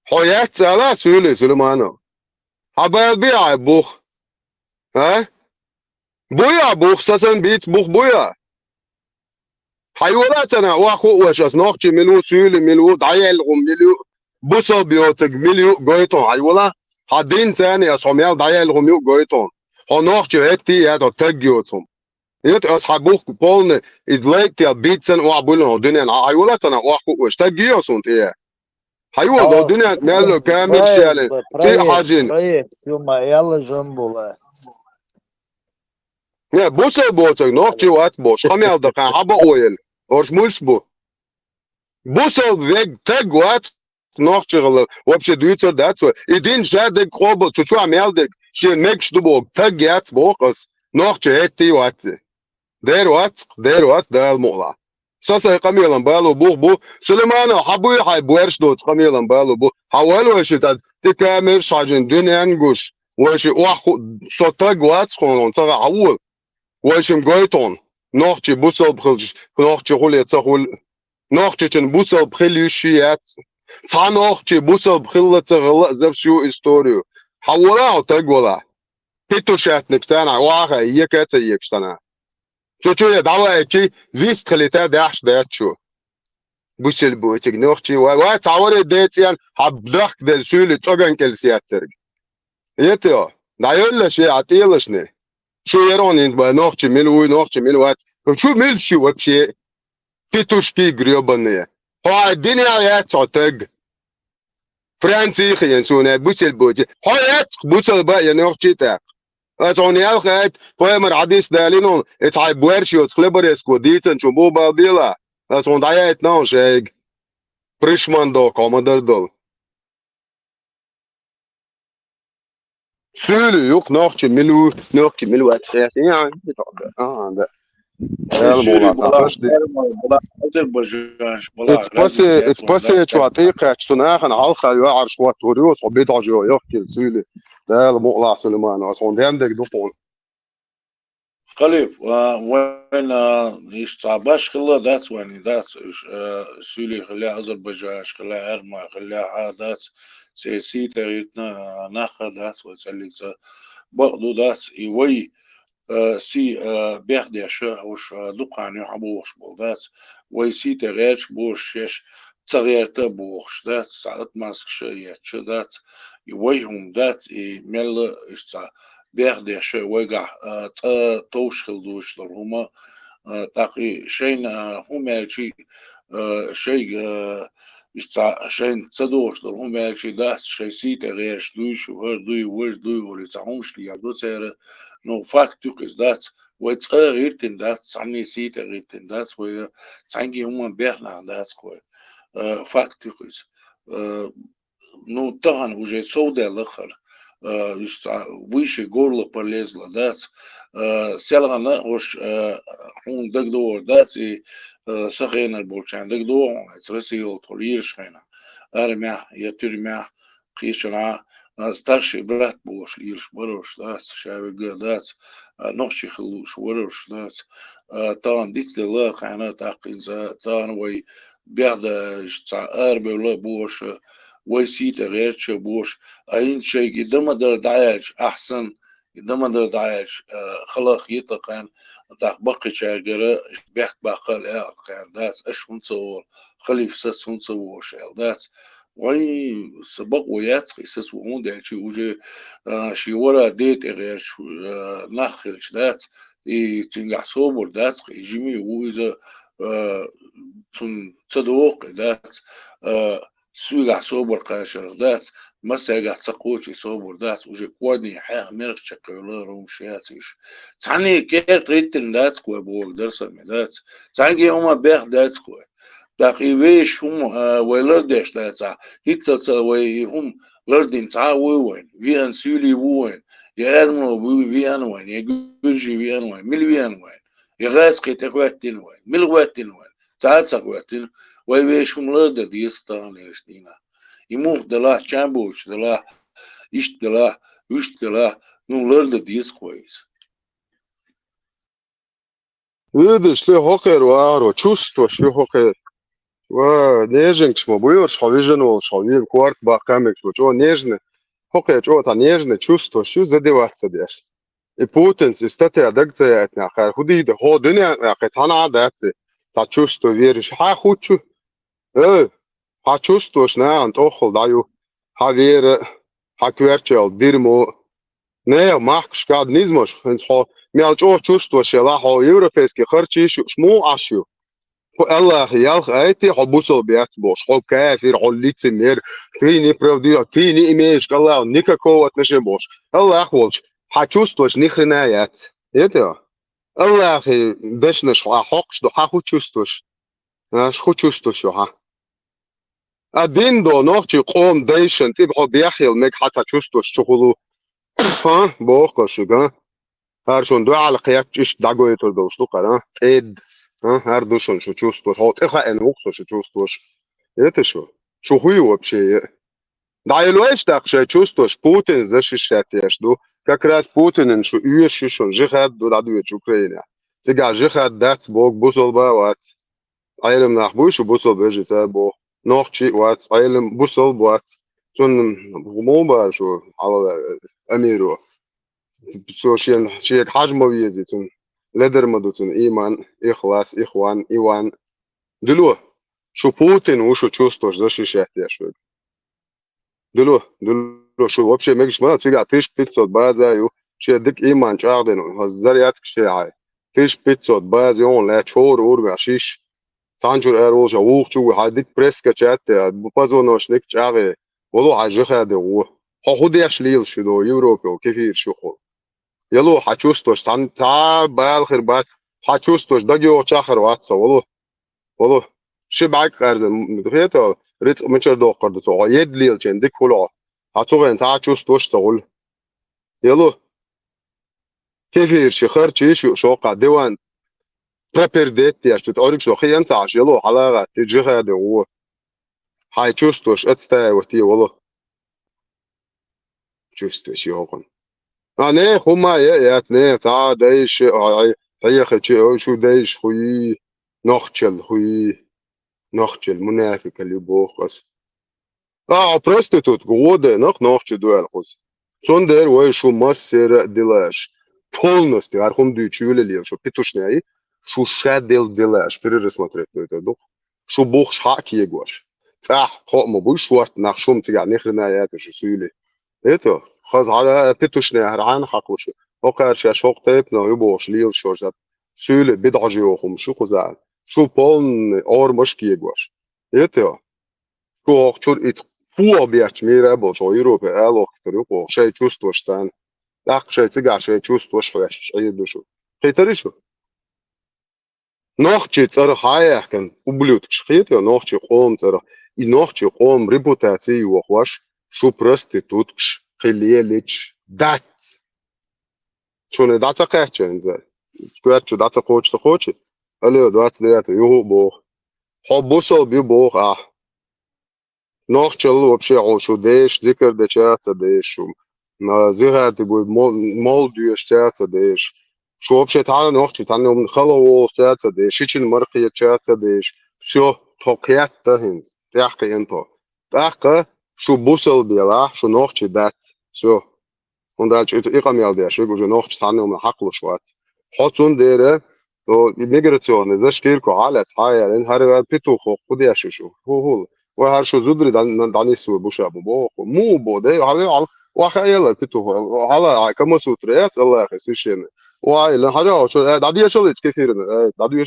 حيات ألا سولي سليمانو حبال بيع بوخ ها بويا بوخ ساسن بيت بوخ بويا حيولاتنا واخو وشاس نوخشي ملو سولي ملو دعيل ملو بوصل بيوتك مليو قويتون حيولا حدين تاني أصحميال دعيل ملو قويتون هنوخشي هكتي هذا تجيوتهم يت أصحابوك بولن إدليك يا بيتسن وعبولن الدنيا حيولاتنا واخو وش تجيوسون إيه حيول دو الدنيا ماله كامل شيالين تي حاجين проект يوما يلا جنبولا يا بوصل بوتك نوخشي وات بوش خميال دقان حبا أويل أورش ملسبو بوصل ويج تج وات نوخشي غل وبش دويتر داتو إدين شادك قوبل شو عميالدك شي ميكش دبوك تج يات بوقس نوخشي هتي واتي دير وات ده المغلا ساسا قميلا بالو بو سليمان حبوي حي بويرش دوت قميلا بالو بو حوال وش تكامل شاجن دنيا نقوش وش واخو صوتك وات خونون ترى حول وش مقويتون نوخشي بوصل بخلش نوخشي خولي تسخول نوخشي تن بوصل بخليوشيات تا نوخشي بوصل بخلة تغلق زفشو استوريو حولا تقولا بيتو شات نكتانا واخا يكاتا يكشتنا شو يا دعوة شي فيست خليتها داعش دات شو بوصل بوتك نوخشي تعوري ديتيان حبدخ دل سولي توغن كل سياترق يتيو دايولا شي عطيلشني شو يرون انت نوخشي نوخشي ملوات شو ملشي وبشي بيتوشكي قريبانية هاي الدنيا ياتعتق فرانسي خيان سونا بوصل بوتي هاي بوصل بقى يا نوخشي تاق أتوني الخيط فايمر عديس دالينون اتعب بويرشيو تخلبريسكو ديتن شبو بالبيلا أتون دايت ناو شيك بريشمان دو كومودر دول سولي يوك نوخشي ملو اتخياتي يعني ده شيري الموضوع بلا تعرفش دي بلا أذربيجان بلا اتس باسي شواتيقة تشتناخن عالخا يوعر شوات وريوس وبيدع جو يحكي سولي ده الموضوع سليمان أتون ديمدك دفون قليب وين يستعباش خلا ذات وين ذات سولي خلا أذربيجان خلا أرما خلا ذات سياسي تغيرنا ناخذ ذات وتسلك برضو ذات يوي سي بيخدي شو وش دقان يحبوش بولدات ويسي تغيرش بوش شش تغيرت بوش ذات ساعات ماسك شيء شو ذات يويهم ذات مل إشتا بيخدي شو ويقع توش خلدوش لهما تاقي شين هم شيء شيء إشتا شين تصدوش لهم شيء ذات شيء سي تغيرش دوش وهر دوي وش دوي ولي تعومش لي عدو سير نو فاكتوك إز ذات ويتغيرتن ذات سامي سي تغيرتن ذات وي تانجي هما بيخنا ذات كوي فاكتوك إز ну таган уже соуде лахар выше горло полезло дать селгана уж он дагдор дать и сахена болчан дагдор срасил толир шхена армя я тюрьмя кишана старший брат бош лирш борош дать шавга дать ночи хлуш борош дать тан дит ла хана тaqin тан وي بعد اربع ولا بوش ويسيت غير شبوش أين شيء إذا ما در داعش أحسن إذا ما در داعش خلاص يتقن تحبق شجرة بيحك بقى لا كان داس أشون صور خليف سون صور شال داس وي سبق ويات قصص وهم ده شيء وجه شيء ورا ديت غير شو ناخل شدات تنجح صوبر دات جيمي وإذا تون تصدوق دات سويح صوبر قاشر دات ما سيجح تقوش صوبر دات وجه كوادني حاجة مرخ شكله رومشياتيش تعني كيف ريتن دات كوا بول درس مدات تعني يوم بيخ دات كوا تقريباش هم ويلردش داتا هيتسا وي هم لردين تا وين فيان سولي وين يرمو فيان وين يجوجي فيان وين مل فيان وين يغاس قيتقواتين وين مل واتين وين تاتا قواتين ويبيش هم لرد ديستان يشتينا يموخ دلا چامبوش دلا إيش دلا وش دلا نو لرد ديس كويس Видиш ли хокер варо, чувствуешь ли хокер? Нежненько мы будешь, что виженул, что вир кварт бакамик, что нежный, хокер, что то нежный, чувствуешь, что задеваться бьешь. И Путин, кстати, адакция от нахер, худи да ходыня, нахер адакция, та чувство веришь, хочу, чувствуешь, на антохол даю, вера, кверчел, дерьмо, не, махш, кад не сможешь, мелчо чувствуешь, ла европейский харчи, шму ашю. الله يالخ ايتي حبوسل بيات بوش حب كافر عليت سمير تيني برودي تيني ايميش الله نيكا كوات نشي بوش الله اخولش حتشوستوش نخرنايات يتا الله اخي دشنش حقش دو حقو تشوستوش اش خو تشوستوش ها ادين دو نوخي قوم ديشن تبقى بيخيل مك حتى تشوستوش شغلو ها بوخشغا هرشون دو على قياكش داغويتو دوش دو اد هر دوشون شو чувствуешь, вот это энуксо что чувствуешь, это что хуй вообще, да и лучше так что чувствуешь, Путин защищает тебя, что как раз Путин что ищешь, что жихат дадует Украине, сега жихат дать Бог бусол бават, айлем нах буш бусол бежит Бог, ночи вот айлем бусол бават, сон гумоба что ала амиру, все шен хажмови езит. لدر مدوتن إيمان إخلاص إخوان إيوان دلو شو بوتين وشو чувствуешь защищать я что دلو شو вообще مش ما تيجي تيش بيتزود بازايو شيء ديك إيمان شاردن هزارياتك شيء هاي تيش بيتزود بازيون لا شور أور بعشيش سانجور أروج أوق شو هاي ديك بريسكا شات بازونوش نيك شاغي والله حاجة هذا هو خودي أشليل شو دو يوروبي وكيفير شو خو يلو حتشوستوش تا بالخير بات حتشوستوش داجيو چاخر واتسا والله شبعك قرزن مدخيتا ريت منشر دو قردتو يد ليل چن ديك كلا حتوغن تا چوستوش تقول يلو كيفير شخر چيش شوقا ديوان بريبير ديت ياشتو توريك شو خيان تاش يلو حلاغة تجيخا دي هاي چوستوش اتستا وتي والله چوستوش يوقن نه خما یات نه تا دایش هي خچه شو دایش خوی نخچل منافق اللي بوخس проститут годы нохче дуэлхус сондер ой шо массер делаш полностью архум дючулели шо петушняй шо шадел делаш пересмотреть это до шо бог шак егош цах хомо буш шварт nach шум тига нехрена яц шо сюли это خلاص على بيتوشنا هرعان حقوش وقع شوق تيبنا يبوش ليل شورزات سؤال بدع جيوخم شو خزال شو بون اور مشكي جواش يتيا كو أخشور إت فو بيحكي ميرا بوش أوروبا ألوك تريقو شيء чувствуешь سان لا شيء تجا شيء чувствуешь خوش أي دوشو خيتري شو نوخشي ترى هاي كان ублюдок خيتيا نوخشي قوم ترى نوخشي قوم ريبوتاتي وخوش شو проститутش خليلش دات شو داتا قاعدين زي شو داتا خوش الو دات ديات يو بو حبوسو بيو بو نوخشل вообще شو ديش ذكر دشات ديش شو ما زهر تبو مول ديش شات ديش شو вообще تعال نوخشي تعال خلو شات ديش شيء مرقية شات ديش все توقيات تهين تحكي انتو تحكي شو بوسل بيلا شو نوخشي دات все und als ich mir der schon уже noch стану на حقل شوات حطون ديره مigration ده شكيركو على تعايا لان هر بيتو خو خدي شو هو وهر شو زدري داني سو بوشا بو مو بو ده هذا وخيال بتو هلا كم سوتريات الله يخي سيشين واي لا حاجه شو دادي شو كثير دادي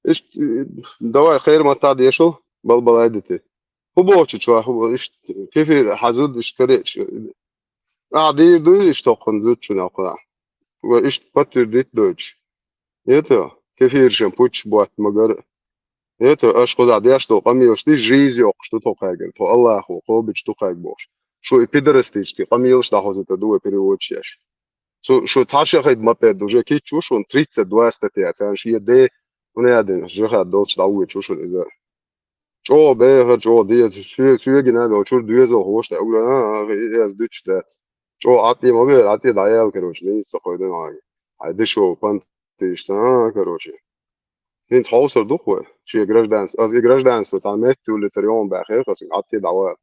ايش دواء خير ما تادي شو بلبل عدتي هو بوش شو هو ايش كثير حزود اشتري عادي دو ايش تاخذ زود شو ناخذ وايش بتر ديت دوتش يتا كثير شامبوش بوات مجر يتا اش خذ عادي اش تو قمي وشتي جيزي وقشتو تو قاجل تو الله اخو قوبش تو قاج بوش شو ابيدرستيش تي قمي وش تاخذ تدو بريوتش شو تاشا خيد ما بيد وجا كي تشوشون 32 تاع شي دي ونادين جوخا دوتش داوي تشوشون اذا جو به جو دي شو جنا لو شو دوزو هوش تا اولا از دوتش دات جو عطي ما بير عطي دايال كروش لي سقويدن هاي هيدي شو بانت تيشتا كروشي انت حوصر دخوه شي جراجدانس از جراجدانس تعملت لتريون باخر خاص عطي دعوات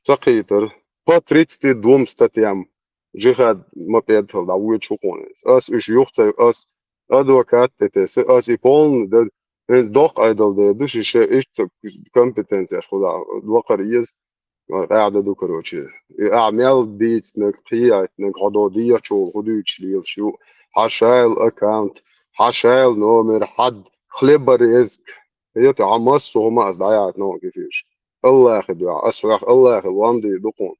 سقيتر باتريتستي دومستاتيام جهاد ما بيدخل دعوة شوقونس اس ايش يخطي اس ادوكات تتس اس يبون ده دوق ايدل ده دوش شيء ايش كومبتنس اش خدا الوقر يز قاعدة دو كروتشي اعمال ديت نقيات نقضودية شو خدوش ليل شو حشايل اكاونت حشايل نومر حد خلبر رزق هي تعمص وما ازدعيات نو كيفيش الله ياخد اسرح الله ياخد واندي دقون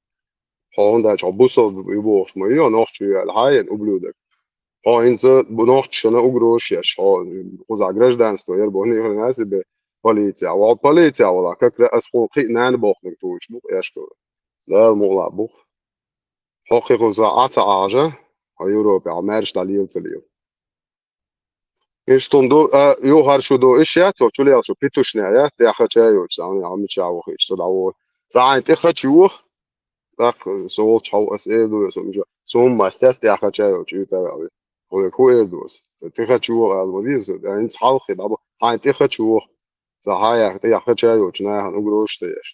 هون جو بوسل يبوش ما يو نوخ الهاين وبلودك ها انت بنوخ شنا اغروش ياش ها خوزا جراجدانس تو ير بوني الناس به بوليتيا وبوليتيا ولا ككر اسخو قي نان بوخ توش بو ياش تو لا مولا بوخ حقي خوزا عطا عاجة يوروبي عمارش داليل تليل ايش تندو يو هر شو دو ايش يا تو تولي شو بيتوش نيا يا خچايو يعني عم تشاو خيش تدعو ساعه تخچو так so chau as edu so mija so mastas te acha chayo chuta abi o ko edu te khachu albo diz yani chal khid abo ha te khachu sa haya te acha chayo chna han ugrosh te yash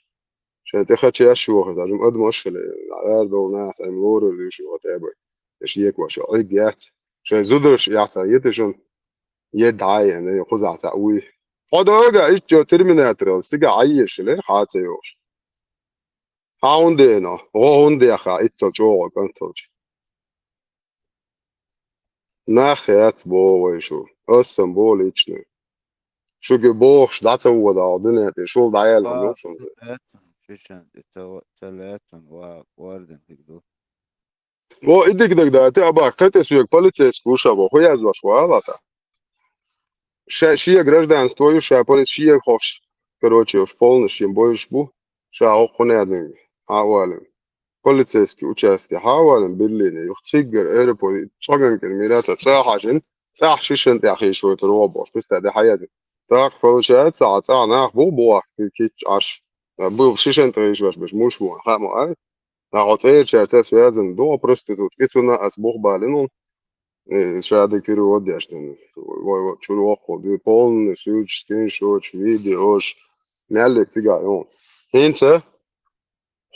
she te khachu yash shu khid ajum ad mushkil ala do nas am goro li shu tabo ايش يك واش اي جات she zudrsh yata yetishun yed ay yani khuza ta'wi هذا ga ich terminator siga ayish le khatse yosh 하운데나 오운데야 있죠 저 건토지 ناخيات بو شو اصلا بو ليچنه شو جبوش داتا ودا دنيا شو دايل ما شو شيشان تلاتن واردن تقدو و اديك دك دا تبع قت سوق полицейский шабо хуя за швалата шия гражданство ю ша полиция хош короче уж полностью боишь бу ша охунядин حوالي полицейский участок حوالي برلين يختيجر ايربورت شغل كلمات ساعة عشان ساعة شيشن يا أخي شوية روبوش بس ده حياتي تاك فلوشات ساعة ناخ بو كيتش عش بو شيشن تريش باش مش مو خامو أي نعطيه شرطة سوازن دو بروستيتوت كيسونا أسبوع بالينون شاده كيرو ودي عشان شو وقو دي بول سويتش سكرين شوت فيديوش نالك تيجا هينسا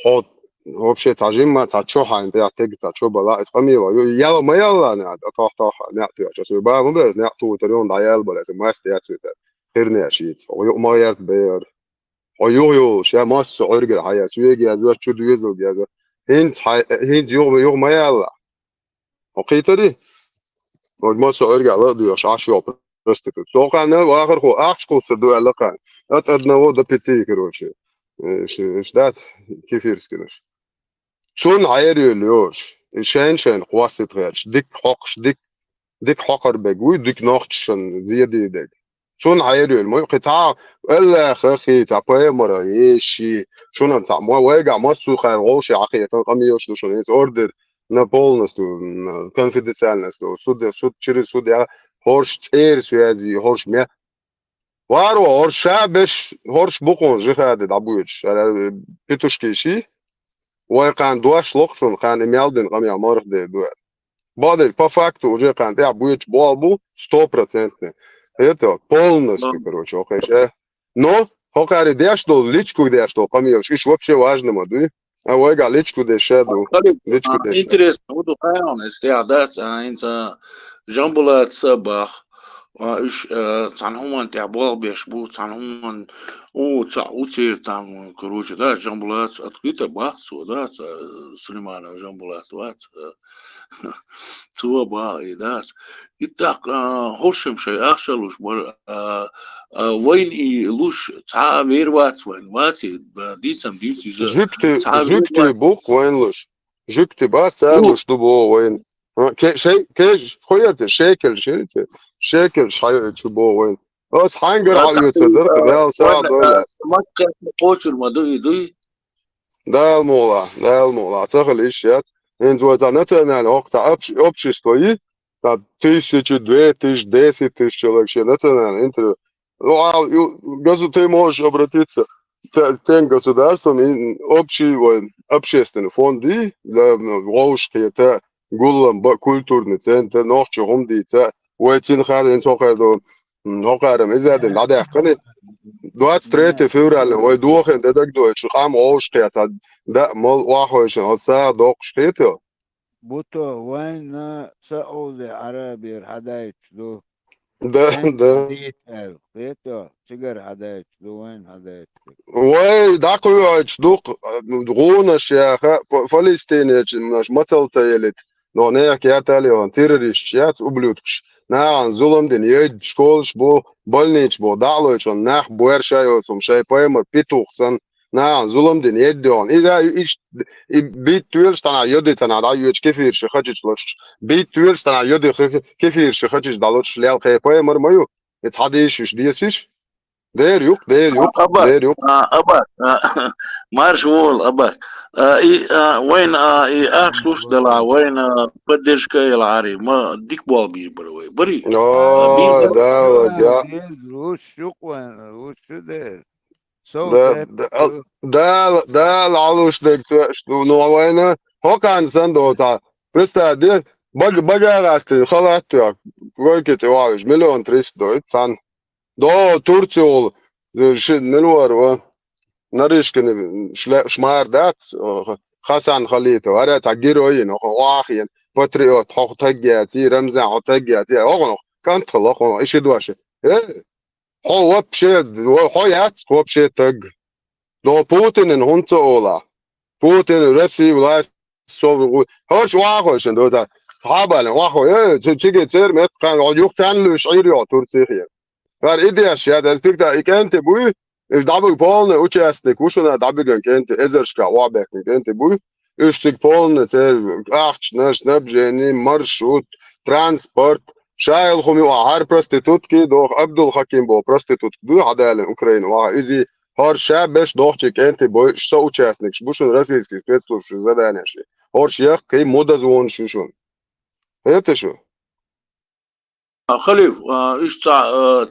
حط вообще тажима тачоха инте тег тачоба ла эскамила яла маяла не атахта не атя часу ба ну без не ату торион даял бола се маст я цута херне шит о маярт бер о yo ша мас соргер хая суеги аз ва чуд везл я هين يو مаяла окейтери вот мас соргер ла ду шашо проститут сокана ахр хо ахшко сду алака от одного до 5 короче شدات كيف يرسكنش شون عيريو ليوش شان قواست غيرش ديك حقش ديك حقر بجوي ديك نوختشن زيادة ديك شون عيريو المهم قطع الا خخي تعباي مرة يشي شون انت ما واجع ما سو خير غوش عقية قميوش شون هيز اوردر نابولنس تو كونفيدنسيالنس تو سود تشري سود يا هورش تير سوادي هورش ميا وارو هورشا باش هورش بوقون جهاد دابويتش بيتوش كيشي وكان دواش لوكشون كان ميالدن قام يمرخ دي دو بعد по факту уже كان يا بويتش بوالبو 100% это полностью короче окей но хокари деш до личку деш до قام يوش ايش вообще важно мадуй а ويга личку дешеду личку деш интересно буду honest ja das انت جنبلات صباح إيش تعنهم تعبال بيشبو تعنهم وتصير تعم كروج ده جنبلات أتقيت بحث وده سليمان جنبلات وات توا با إيدات يتاق هوشم شيء أخشى لوش بر وين لوش تع وير وين واتي ديسم ديسي تع وير جبتي بوك وين لش جبتي بات لش دبو وين شيء كيش خيرت شيكل شريت شيكل شبو وين بس حنقر على يتصدر ده ساعة ولا ما كان قوتر ما دوي ده الموضوع تخل إيشيات إنت وتنتنا الوقت общество та 1000, 2000, 10 000 человек ще национально интервью. Ты можешь обратиться к тем государствам, общественные фонды, для Волжские, это Гулам, культурный центр, Норче, Румдица, Уэтин Харин, Сохайдо, Нохарам, Изядин, Ладяхкани, 23 февраля, ой, духен, да так дойч, хам Волжские, да, мол, вахойшен, оса, док, шкетё. بوتو وين سعودي عربي هدايت دو ده ديت قيتو سيجر هدايت دو وين هدايت وي داكو دوق غونش يا فلسطين مش مثل تيلت نو نيك يا تالي تيروريست يات وبلوتش نا ظلم دين يد شكولش بو больнич بو دالوش ناخ بويرشايو سم شاي بايمر بيتوخسن نا ظلم دين يدون اذا ايش بيت تويلش تاع يدي تاع دا يوش كيفير شخجش لوش بيت تويلش تاع يدي كيفير شخجش دالوش ليال خي بايمر مايو يتحديش ديسيش There yok, أباك there yok. أباك مارش وول أباك وين أخلص دلع وين بدرش كي العاري ما ديك بال بير بروي بري No, da, وش شو وين وش شو ده سو da, lalush de no vayna. Hokan sen de ota. Просто de багарасты, халатты. Сколько ты варишь? 1 300 000 san. Do Turciju, نلور نريشكن شمار دات حسن خليته ورا تجيروين واخين باتريوت حق تجياتي رمزان حق تجياتي أغنو كانت خلاص إيش دواشة إيه هو بشيء هو يات هو بشيء تج دو بوتين إن هنت أولا بوتين روسي ولا سوف هوش واخوش إن دوتا حابة واخو إيه تيجي تصير مت كان يقتن له شعير يا ترسيخيا فالإيدياش يا ده الفكرة إكانت بوي إيش دابل بولن участник وشنا دابل كانت إزرشكا وابك كانت بوي إيش تك بولن تل أخش نش نبجني مرشوت ترانسبورت شايل خمي وهار بروستيتوت كي دوخ عبد الحكيم بو بروستيتوت دو عدالة أوكران وإذا هار شابش دوخ كانت بوي شو участник بوشن روسيسكي спецслужб задание شيء هار شيخ كي مودا زون شو это شو خليف إيش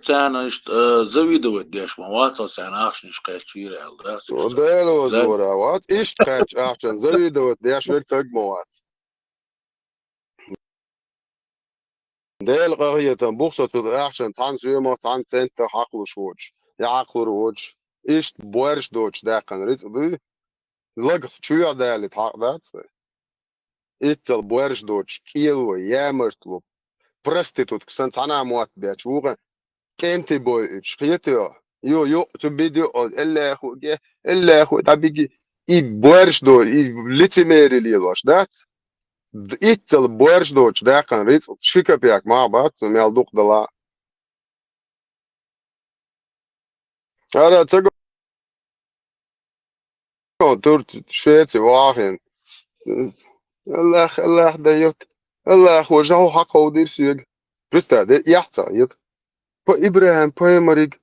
تانا إيش زويدة وديش ما واتو تانا أخش نشقيت فيه هالدراسة ديلو زورا وات إيش تخش أحسن زويدة وديش وقت تجمعات ديل قهية بوخسة أحسن تان زيما تان سنت حقل شوج يعقل روج إيش بورش دوش داقن ريت دي لق شو دالت حق دات إتل بورش دوش كيلو يامرتلو prostitut كسنت أنا موات بيش وغا كنتي بوي إيش خيتيو يو تبيديو إلا أخو تبيجي إي بورش دو إي لتميري ليلوش دات إتل بورش دوش داقن ريت شيكا بيك مع بعض ميال دوق دلا أنا تقول تورت شيتي واحد الله دايوت الله وجهه حق ودير سيج برستا دي يحصى يد إبراهيم بايمريج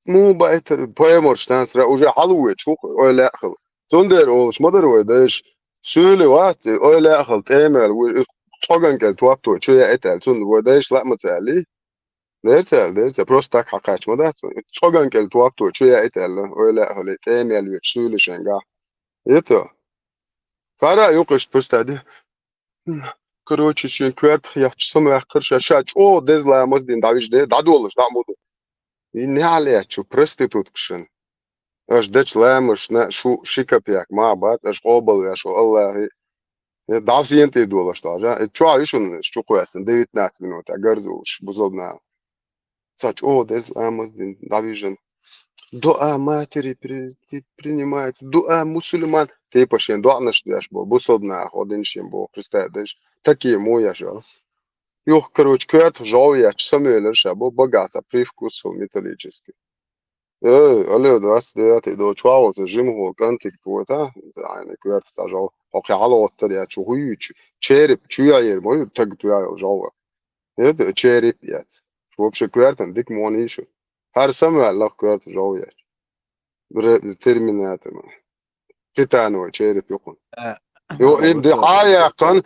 مو بايتر بايمر شتانس را وجه حلوة شوك ولا أخل تندر أولش مدر ويدش سولي واتي ولا أخل تعمل وطاقن كل توابتو شوية إتال تندر ويدش لا متعلي ديرتال بروستاك حقاش مدات طاقن كل توابتو شوية إتال ولا أخل تعمل ويتسولي شنقا يتو فارا يوقش برستا دي Короче, şimdi kuvvet yapçısım ve kırşa şaç o dezlayamaz din davijde dadı olur da modu. Ne alaya şu prostitut kışın. Aš dečlayamış ne şu şikapiyak ma bat aš obal ya şu Allah'ı. Ya davsiyen te dolaştı aja. Çoğu işin şu koyasın 19 minuta garz olur buzolna. Сач, о, дез ламаздин, давижен. Дуа матери принимает, дуа мусульман. Ты пошен, дуа наш бо, бусодна, один шем бо, представляешь? Такие моя же. Юх, короче, кверт, жовья, самуэлер, шабо, богато, привкус металлический. Алло, 29 до чуао, за жиму, кантик, твота, يعني кверт, сажал. Окей, алло, оттаря, чухуючи. Череп, чуяер, мой, так туя, жова. Это череп, яц. Вообще квертен, дик монишу. Har Samuel lag kört жовья. Терминатор. Титановый череп юкун. Jo, in de haya kan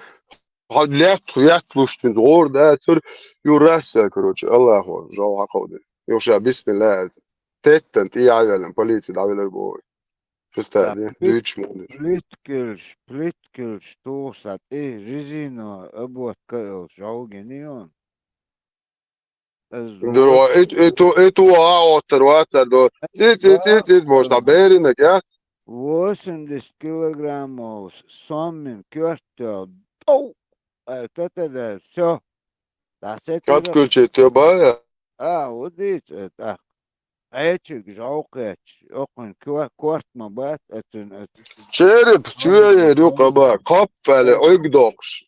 had left lustin zor da tur jurassa короче. Allahu жов хакоды. Юша бисмилlah. Tettent i ajelen politie da vill bo. Förstår du? Dyrt mål. Plitkels, torsat, резина, обод, жаугенион. Это отрваться до... Ты можешь набережных, я? 80 килограммов, самим кёртел. Это все. Отключи тебя. Вот это. Эчик, жалкач, окон квартма бат, это... Череп, чуя, рюкаба, капфеле, ойгдокш.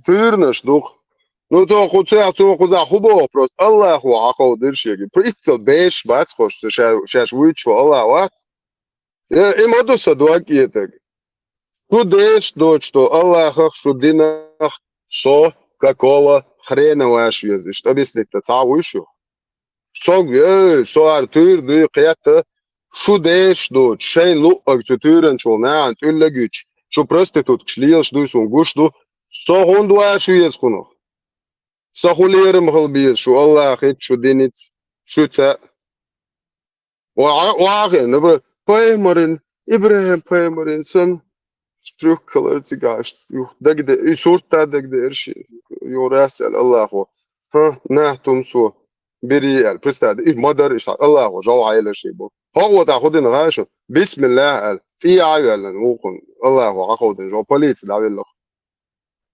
Тырнаш, дух. Ну то куда хубо просто Аллаху ахо дыршеги. Прицел беш бац хош шаш вычу Аллах. Им одуса дуакиетек. Tu дешь дочь, что Аллахах, что динах, со, какого хрена ваш язык. Что объяснить то цавышу? Сог, со артур, ды кята. Шу дешь дочь, шей лу актютурен чол на антюлля гюч. Что просто тут члил, что сунгуш, что со хонду ваш язык хунох. Сахулерим халбиет, что Аллах, что динит, что та. Вахен, набра, паймарин, Ibrahim peymarin sen spruch kalır tigast. Yok, degde, sorta degde erşi. Yorasel Allahu. Ha, nahtum so. Biri el, prestad, madar işat. Allahu, jav ayla şey bu. هو تاخدين غاشو بسم الله قال في عيال ممكن الله عقودين جو بوليس داويل لك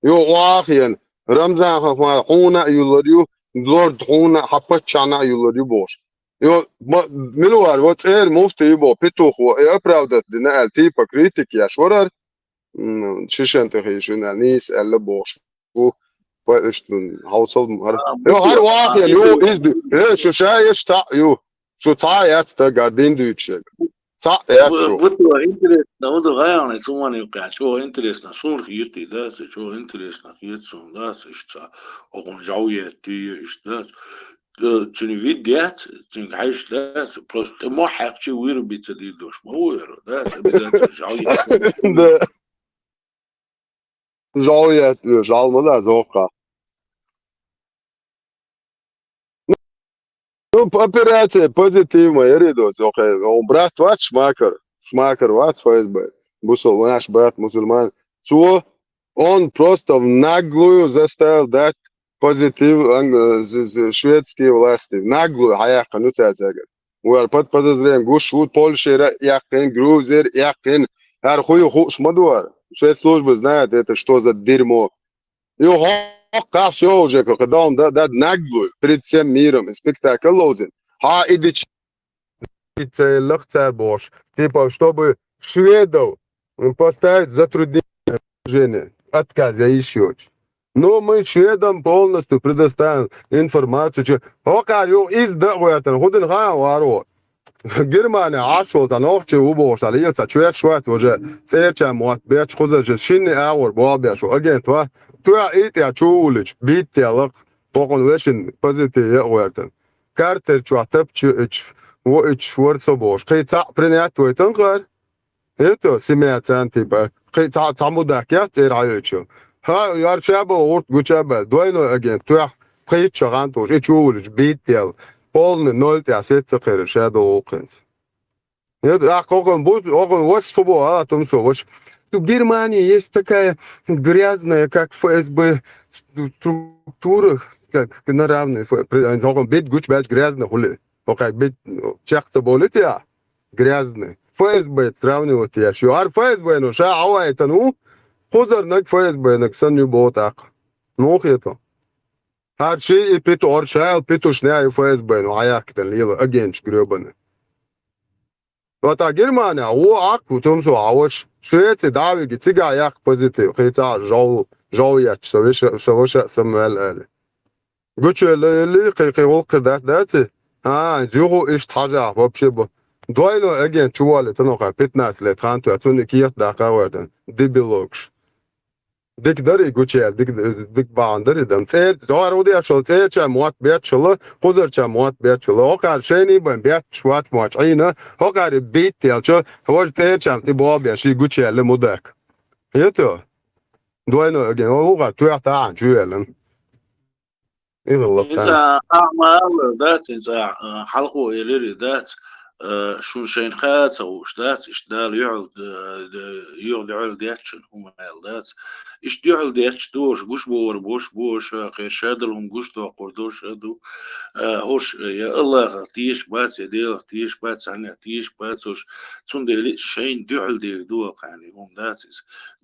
يو واخيا رمزان خفا حونا يولريو لورد حونا حفت شانا يولريو بوش يو ملوار واتسير مفتي يبو بيتوخ وابراودت دينا تيبا كريتيك يا شورر شيشان تخيشون نيس اللي بوش و فاشتن هاوصل يو هر واخيا يو ازدو شو شايش تا يو Что цаятся гардин дючек. Цаятся. Вот интересно, вот гаяна, сумани укач, что интересно, сумр хирти, да, что интересно, хиртсун, да, что он жауе ты, да, что не видят, что не хаешь, да, просто ما حكي ويربي تدير دوش ما هو да, обязательно жауе. Да. Жауе, жалма да, зока. Ну, операция позитивная, Ридос, окей. Он брат ваш шмакер ваш ФСБ. Бусол, наш брат мусульман. Что он просто в наглую заставил дать позитив шведские власти. В наглую, хаяка, ну цяцага. Под подозрением, гушут, Польша, яхин, Грузия, яхин. Архую хуш мадуар. Спецслужбы знают это, что за дерьмо. Как все уже, когда он дает наглую перед всем миром, спектакль лозин. Идите лохцар бош, типа, чтобы шведов поставить затруднение, отказ еще. Но мы шведам полностью предоставим информацию, что издавают, худин хавару. Германия عشرة نقطة وبوش على شوية وجه سيرة موت بيش خذ شيني أور بوابع شو أجن تو إيت يا شولش بيت يا لق بقول وشين بزيتي يا وقتن كارتر شو تبتش وإتش ورث بوش كي تع برينات ويتنقر هيتو سمعت أنت بقى كي تعمودك يا تيرعيشو ها يار شابه ورد جوشابه دوينو أجن تو كي تشغانتوش إتش شولش بيت يا полный ноль я сетцепер шедо окенс. Нет, вот что том что вот в Германии есть такая грязная, как ФСБ структура, как на равной, бит гуч грязно хули, как бит чахта болит я грязный. ФСБ сравнивать я что, ар ФСБ ну ша ава это ну, хозар нак ФСБ нак саню ботак, ну это. Her şey pet orşal petuş ne ay faiz ben ayaktan lilo agenç grubun. Vata Germania o akku tumso awash Şuetse davi gitiga ayak pozitif kıysa jaw ya savaşa samuel öyle. Göçeli kıyol kırdat dati. Ha jugo iş taja vapşe bu. Doyno again çuvale tanoka petnas le 30 tunu kiyat dakika vardan. Dibilox. Dik dari göçel dik bağandari dam. Doğar o diye şol ça muat bet şol pozarça muat bet şol. O kadar şey ne ben bet şuat muat ayna. O kadar bit telço. Hava ça ti bo be şey göçel mudak. Yeto. Doyno again o kadar tuyata an juelen. إذا أعمال ذات إذا حلقوا إليري ذات شو شين خات أو ذات إيش دال يعد يعد ديتشن هم ذات إيش يعد ديتش دوش بوش غير شادلهم قش دو قردوش هدو هوش يا الله تيش بات يديه تيش بات عني تيش بات هوش تندي شين يعد دو يعني هم ذات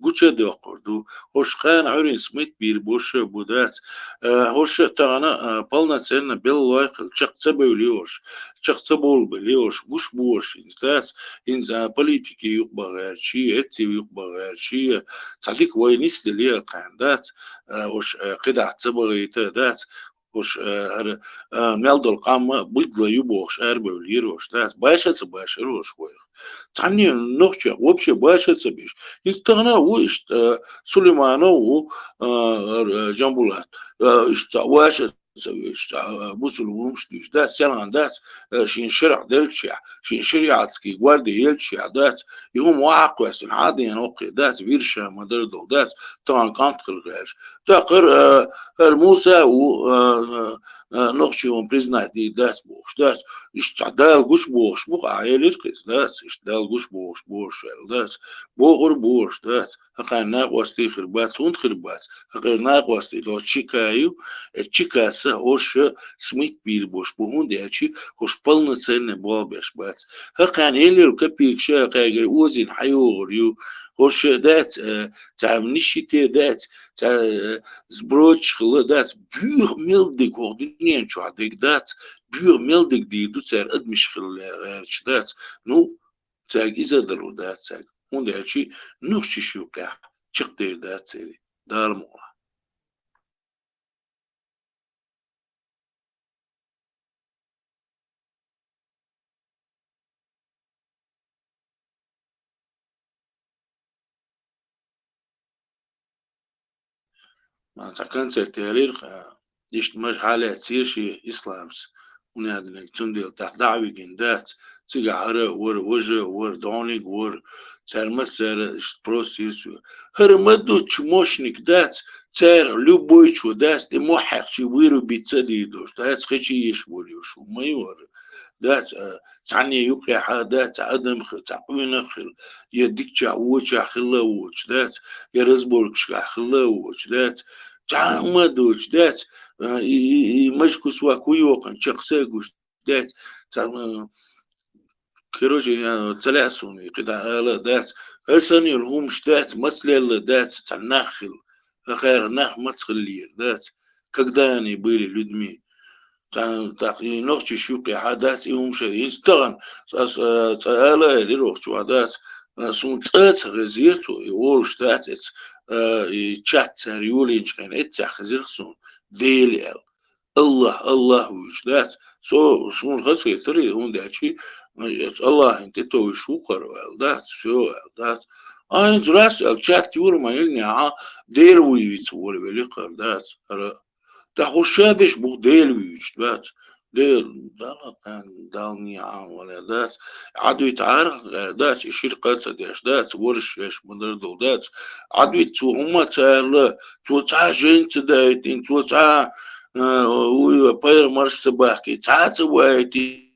قش دو قردو هوش خان عرين سميت بير بوش بودات هوش تانا полноценно белый чакца бөлüyor, чакца bol biliyor, kuş boş instance inza politiki yok bağırçı, eti yok bağırçı, tadik vaynis diliye kandat, hoş kıdaatsa bağıyta dat, hoş meldol kamma bıdla yuboş er bölüyor hoş dat, başatsa başar hoş koy. Tanrı nokça, вообще başatsa biş. İstana o işte Süleymanov Jambulat, işte başat بوصل ومشتي دات سنة دات شين شرع دلشع شين شريعتكي جواردي يلشع دات يهم واقع سن عادي نوقي دات فيرشا مدردو دات طبعا كانت خلقاش تقر موسى و نقشي ومبريزنا دي دات بوش دات اشتعدال قش بوش بوخ عائلة قيس دات اشتعدال قش بوش دات بوغر بوش دات هقا ناق واستي خربات سونت خربات هقا ناق واستي دو تشيكايو تشيكاس هوش سميت بير بوش بوهون ديالشي هوش полноценный بابش بات هقان يليل كبيك شا قاقر اوزين حيوريو هوش دات تعمنيشي دات تا زبروتش خلا دات بيغ ميلدك وغدنيان شو عدك دات بيغ ميلدك دي دو تار ادمش خلا غيرش دات نو تاق إذا درو دات تاق هون ديالشي نوخشي شوقع چق دات سيري دار موها معناتها كانت تاريخ ديش مش حالة تصير شي إسلامس ونادنك تندل تحت دعوي جندات تيجا عرا ور وجه ور دونيك ور تار مسار اشتبروس يسوع هرمدو تشموشنك دات تار لبوي شو داس دي موحق شي ويرو بيتصدي دوش دات خشي يشبولي وشو ما يور دات تعني يقع حادات عدم تعقوين خل يديك تعوش خلا وش دات يرزبولك شكا خلا وش دات تعمد دوش دات مشكو سوا كويوقن شخصي قوش دات كروجي يعني تلاسوني كده آلا دات هرساني الهم شدات مثل دات تنخل خير نخ متخلير دات كقداني بيلي لدمي تاقي نوخشي شوقي حدات يوم شيء يستغن آلا اللي روح شو دات سون تات غزيرتو يورش دات يتشات ريولي نشكين اتساق غزيرسون ديلي الله وجدات سون خسي تري هون داتشي الله انت تو شو قروا دات شو دات انت راس الشات يور ما يلني دير ويتس ولا بلي قردات تخشابش بو دير ويجدات دير دالا كان دالني ولا دات عدو يتعارف دات يشير قصة داش دات ورش يش مدر دات عدو تو هما تالا تو تا جنت دايتين تو تا ويا مرش سباحكي تعات وايتين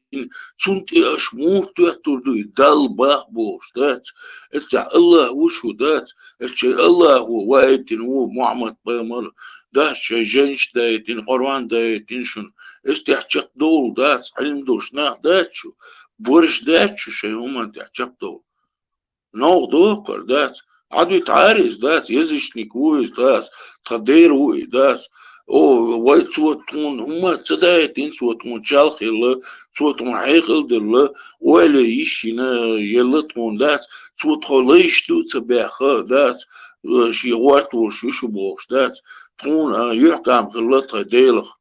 سنتي أشموت تحتردو دال باخ بوش دات اتع الله وشو دات اتش الله هو وايتين هو محمد بيمر دات شجنش دايتين قرآن دايتين شن استحقق دول دات علم دوشنا دات شو برش دات شو شي هما تحقق دول نو دوكر دات عدو يتعارز دات يزشني كويس دات تقدير وي دات او واي صوتون هما تصدقين صوتون شالخيل صوتون عيقل دل ولا يشينا يلتون دات صوت خليش تو تباخ دات شي وقت وشو بوش دات تون يحكم خلطها ديلخ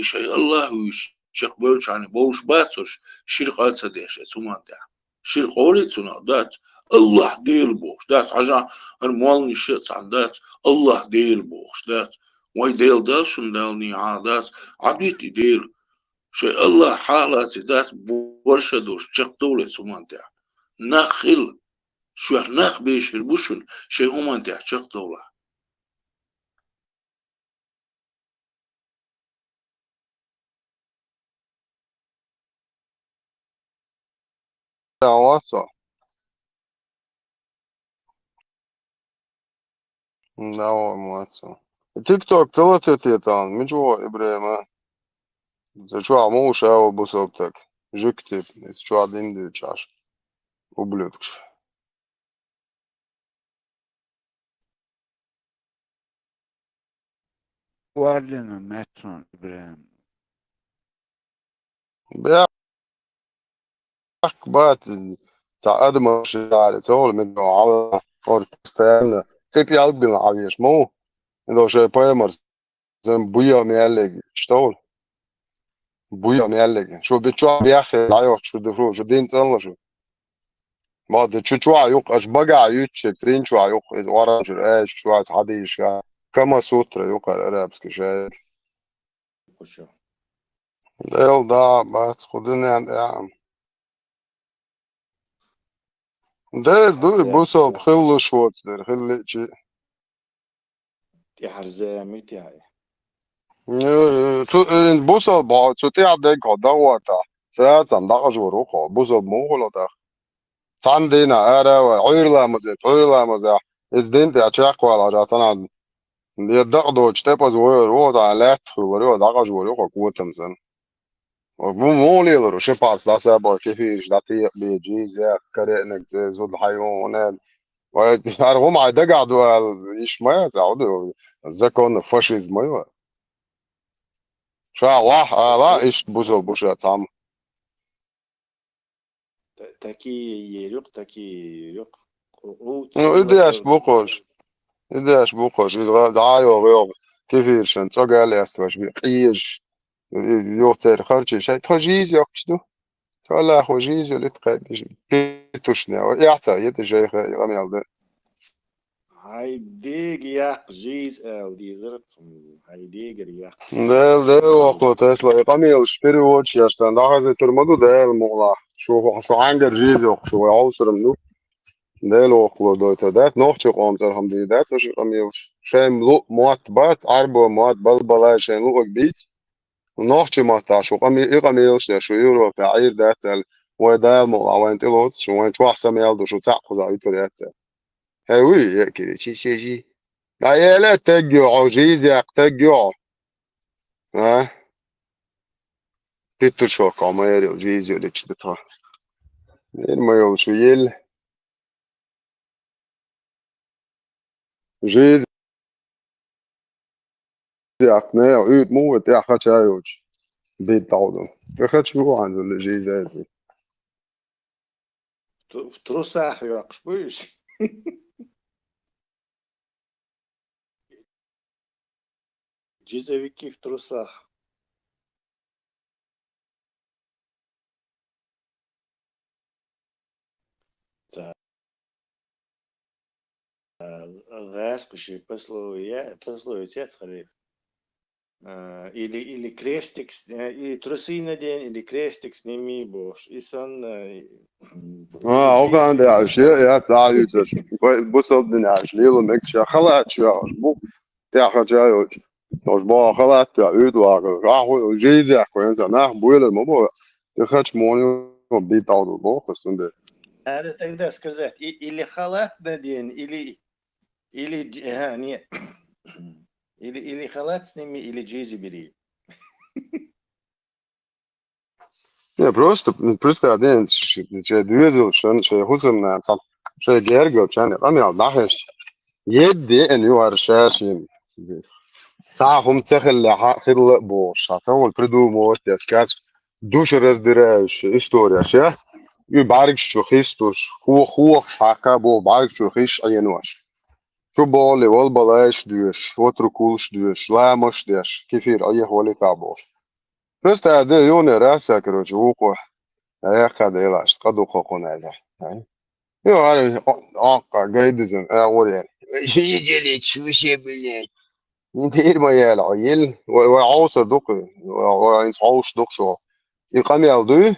شيء الله ويش شقبلش عن بوش باتش شرقات سديش سومان ده شرقولي تنا دات الله ديل بوش دات عجا المال نشيت عن دات الله ديل بوش دات واي ديل دالشن دالني عادات عبيتي ديل شيء الله حالات دات بورشدوش شقتولي سومان ده نخل شو نخ بيش البوشن شيء هما ده شقتوله واتساب لا واتساب تيك توك تلاتة تيتان مجوا إبراهيم شو عموش أو بصوبتك جكتب شو عدين دي تشاش وبلوكش ورلنا ماتسون إبراهيم بيحك بات تاع أدم شعر تقول من على أورتستان تبي قلبي العريش مو إذا شيء بايمر زين بويا ميالك شتول بويا ميالك شو بتشوف بياخد عيوش شو دفرو شو دين تلا شو ما ده شو عيوق أش بقى عيوش ترين شو عيوق إذا ورا شو إيش شو عايز حديش كما سوتر يوقع الأرابس كشاي ديل دا بس خدني عند عام دير دوي بوسو بخلو شوتس دير خلي شي تحرزامي تاعي بوسو بعد شو تعدك دوتا ساعات عندك جوروخو بوسو مو دا ساندينا أرا عيرلا مزيت عيرلا مزيت إزدين تأشياق ولا جاتنا يدقدو تشتبز ويرو دا لات وريو دا جوروخو كوتم زين مو ليلر شو باس دا سابو كيفيش دا تي بيجي زي كرينك زي زود حيوانات أرغم عيدا قعدوا إيش ما يتعودوا زكون فاشيزم ما شو واح لا إيش بوزو بوشات عم تاكي يريق تاكي يريق إديش بوقش إديش بوقش دعايو غيوب كيفيش تقال يستوش بيقيش يوتر خرجي شيء تخجيز يقشدو فلا خجيز اللي تقابش بيتوشنا يعطى يتجي غمي على هاي ديج ياق جيز او دي زرت هاي ديج ياق ده وقت تسلا يقامي الشبيري واتش يشتن ده هذا ترمدو ده المغلا شو عنجر جيزو شو يعوصر منو ده الوقت ده تدات نوخش قوم ترهم دي ده تش قامي شام لو موات بات عربو موات بلبلا شام لو بيت ونوخش ما تاع شو قامي شو يورو في عير ده تل وده المغلا وين تلوت شو وين شو أحسن يالدو شو تعقد على يتريات هاوي يأكل شي لا يا لا تجوع جيز يقتجوع ها Pittu šokā mērī uz izjūriķi tā. Ir majaušu jēļ. Žīzi jāk nē, ūt mūvet jā hač ājūč. Bīt daudum. Ja hač mūvāns un žīzi ēdī. في تروساح ياقش بويش جيزويكي في تروساح غاز кушай пословие скорее или крестик или трусы надень или крестик сними бош и сон Ook aan de huis, ja, daar uit dus. Bus op de huis, hele mix, ja, gelaat, ja, boek. Ja, gaat ja, uit. Als boa gelaat, ja, uitwagen. Ja, hoe jezus, ja, gewoon zo, nou, boeiler, maar boe. Je gaat morgen op die taal door boven, zonde. هذا تقدر сказать или халат надень или нет или халат сними или джизи бери Ja, просто один, че движу, че хусом на сам, че герго, че не, а мне нахеш. Едде en ju har шашим. Сахум цехелля хахирла бош. А то придумывать, я сказать, душа раздирающая история, ше? И барик что хистуш, хух шака бо барик что хиш аянуаш. Что боли, вол балаешь душ, вот рукулш душ, ламаш душ, кефир, аехоли кабош. Просто да юный раз, короче, ухо, когда елаш, каду хоконайда. Ну, гайдизен, орен. Сидели, чуси, блядь. Нтир моя العيل وعاوصر دوك وعاوش دوك شو يقام يالدو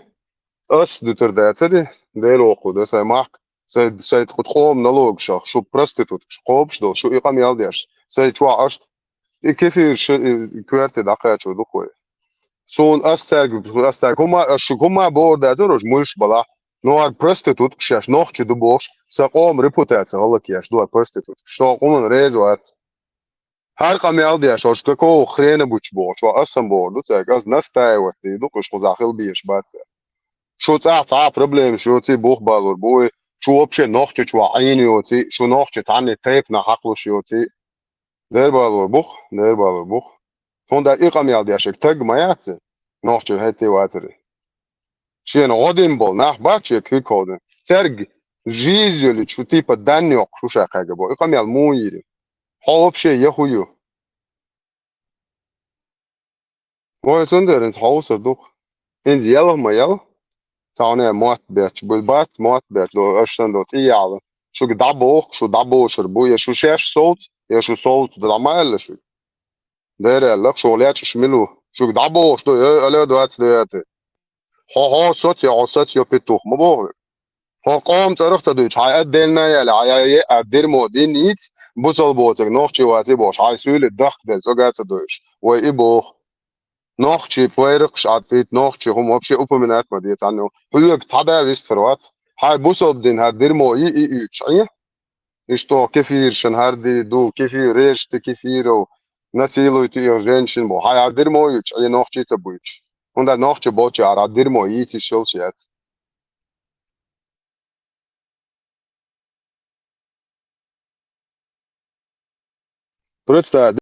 أس دو ترداتسدي ديل وقو دو ساي مارك ساي تخد قوم نلوغ شو برستيتوت قوبش دو شو يقام يالديش ساي توا أشت كيفي كوارتي دقات شو دوكوي سون أستاك هما شو هما بورداتو روش مش بلا نوع برستيتوت شاش نوخش دو بوش ساقوم ريبوتاتس غلط ياش دو برستيتوت شو قومن ريزوات هر قميال شوش كو خرينا بوش بوش وأصلا بوردو تاكاز نستايوة تيدو كش خزاخيل بيش بات شو تا بروبليم شو تي بوخ بالور بوي شو вообще نوخش شو عيني يوتي شو نوخش تعني تيب نحقلوش يوتي دير بالور بوخ هون دا قميال دياشك تاج ماياتي نوخش هاتي واتري شين غودين بول نح باتشي كي كودن ترج جيزيولي شو تيبا دانيوك شو شاقاقا بو قميال مو يري هو вообще يخويو Mooi zonder in het huis er toch. In zelf maar ja. Tane maat bet, bulbat maat bet, do ashtan do tiyale. Şu dabo şur bu ya şu şeş solt, ya şu solt da mal şu. Dere lak şu lech şmilu. Şu dabo şu öyle do at deyate. Ha sot ya petuh mu bu. Ha qam tarafta do çay delna ya la ya erdir modin nit. Bu sol botek noch çivati boş. Ay söyle dakdel so gatsa doş. Ve ibo نوخشي بويرقش عطيت نوخشي هم وبشي أوبمنات ما ديت عنه هو كتعدا ويست فروات هاي بوصل دين هردير مو إي تشعيه إشتو كثير شن هردي دو كثير ريشت كثير و نسيلو يتير جنشن مو هاي هردير مو يتشعيه نوخشي تبويش هندا نوخشي بوشي هردير مو يتي شلشيات بريتستا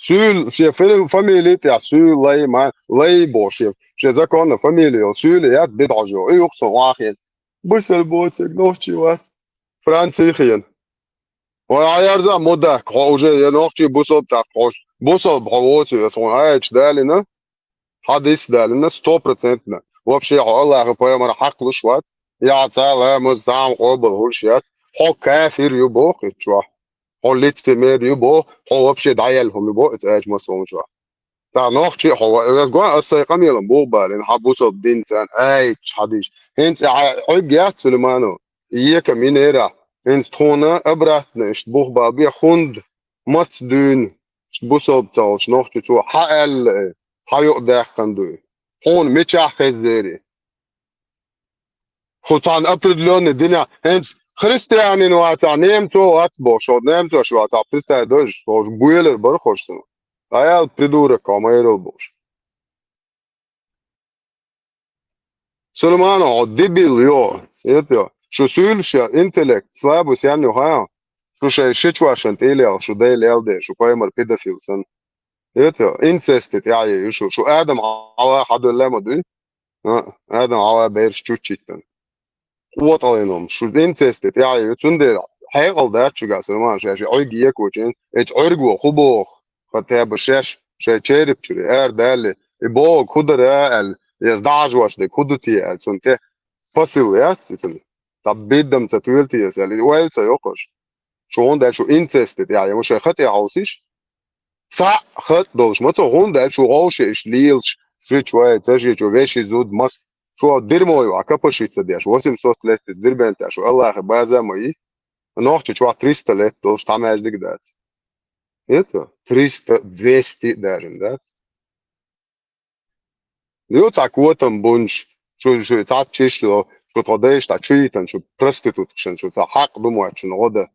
Sül chef familje ja sül lay ma lay bo chef je zakon familje sül ja bidajo yok so واحد بسل بوتك نوشي وات فرانسيخيا وعيارزا مدك حوجه يا نوشي بوصل تاع حوش بوصل بحوتي سون عايش دالنا حديث دالنا 100% вообще الله غفايا مر حق لشوات يا تعالى مزام قبل هولشيات حق كافر يبوخ شو هو ليتمير يبو هو вообще دايلهم يبو اتاج مسون شو تا نوخشي هو غوا السيقم يلم بو بالين حبوسو دينسان اي حديش هنت حجيات سليمانو يك مينيرا هنت تونا ابرات نشت بوخ بابي خوند مات دون بوسو بتاوش نوخشي تو حال حيو داخندو هون ميتشا خزيري خوتان ابرد لون الدنيا هنت خريستيانين واتع نيمتو اتبو شو نيمتو شو اتع بستا دوش توش بويلر برخوشتن Aja pridurek kao majrel boš. Sulemano, debil jo, eto, što sülšja intelekt slabus janju haja, što še šičvašant iljal, što dejl elde, što pojmar pedofil san. Eto, incestit jaje, što Adam awa hadu lemo du, Adam awa beir ščučitan. Uotalinom, što incestit jaje, tsundir, hegel dačuga, Sulemano, što oigi jekočin, et orgu huboh, فتى بشاش شاي تشارب شري دالي يبوغ خدر قال يزدعج واش دي كودتي قال سنتي فصل يا سيتل طب بيدم تتويلتي يسالي ويل سيوقش شو هون ده شو انتست يعني مش خطي عاوسيش صح خط دوش ما تو هون ده شو غوش ايش ليلش شويه تجي جو ويش زود مس شو ديرمو عكبشي تصديش واسم صوت لت ديربنت شو الله بازا مي نوخت شو 300 لت دوش تعمل ديك دات Это 300, 200 даже, да? Eu tako tam bunch, što ta češlo, što todeš ta čitan, što prostitut, što ta hak domo, što node,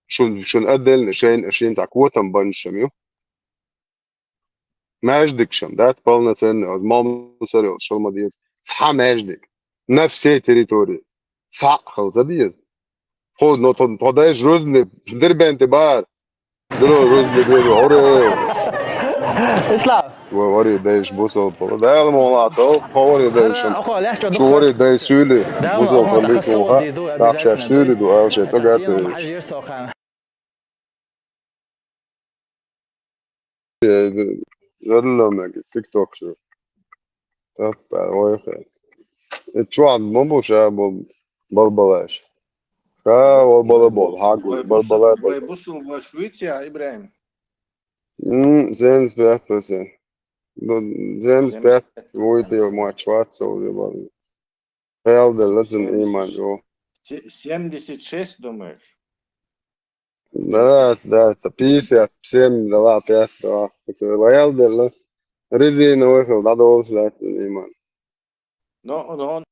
što adel, što tako tam bunch, jo. Majdik šam, da, полноценный, az mam saril, što ma diz, ca majdik, na vse teritorije, ca hal za diz. Ход, но тодеш розне, дербенте бар, درو روز بدرو أوري اسلام ووري دايش بوصل طول ده المولاتو قوري دايشم انا اخو لاش شو وري دخل داي سولي دام بوصل اخو طول تخصو ليكم دي دو راح ابيزاتنا سولي دوي دو ألشي تاتينا محل تقاتل يرسو خان يلا تيك توك شو تبع وايخي تشو عند مبو شابو بلبلاش شا والبلبل حاقول بلبلا Vai بلبل busul va Švicija, Ibrahim. زين سبيعت بس زين سبيعت 75%. ويتي وماتش واتسو يبالي خيال ده لازم إيمان جو 76, думаешь? لا 50 لا 5 خيال ده резина выехал, надо ждать إيمان Но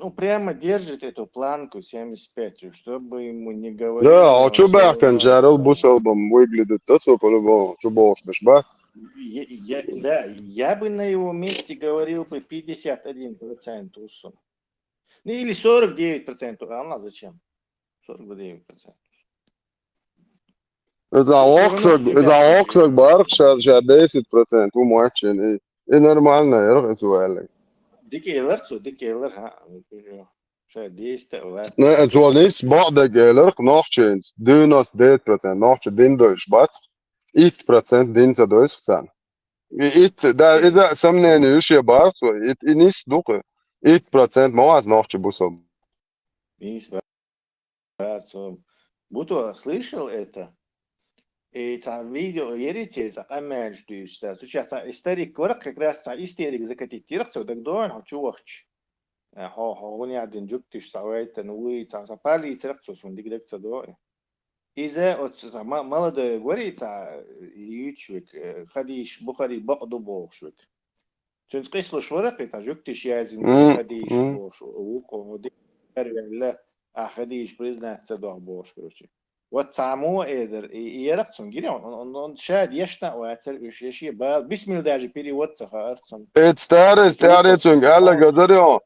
он прямо держит эту планку 75, чтобы ему не говорили, لا он شو все بقى كان равно جارل останется. بوصل بمويجلد التصو كله شو بوش مش بقى Да, я бы на его месте говорил бы 51% усом. Ну или 49%, а она зачем? 49%. Все равно себя إذا слушает. أقصد بارك شاد 10% هو معشن إيه نورمالنا يرغب سؤالك Dikeyler ha. Şöyle değişti var. Ne zonis بعد gelir nachchens dünas 10% nach din durch bats 1% din za durch san it da إذا سمناني يش يا بارس it inis duque 1% مواز nach busol Есть var. Будто слышал это. И там видео, ерите, там аммаж дүйшті. Сейчас историк көрік, как раз истерик закатить тирықсы, так доан, хочу вахч. Он ядын жүктіш савайты, нуы, пали тирықсы, сон дигдекцы доан. إذا молодой говорится, ючвик, ходишь, бухари, бақду болшвик. Чөн қислыш варак, это жүктіш язин, ходишь болш, уқо, дикарвелі, ходишь, признаться доан болш, короче. Вот само эдер яраксон гире он шад яшта ватер ушеши ба бисмилlah даже перевод цахарсон it stares un alla gazario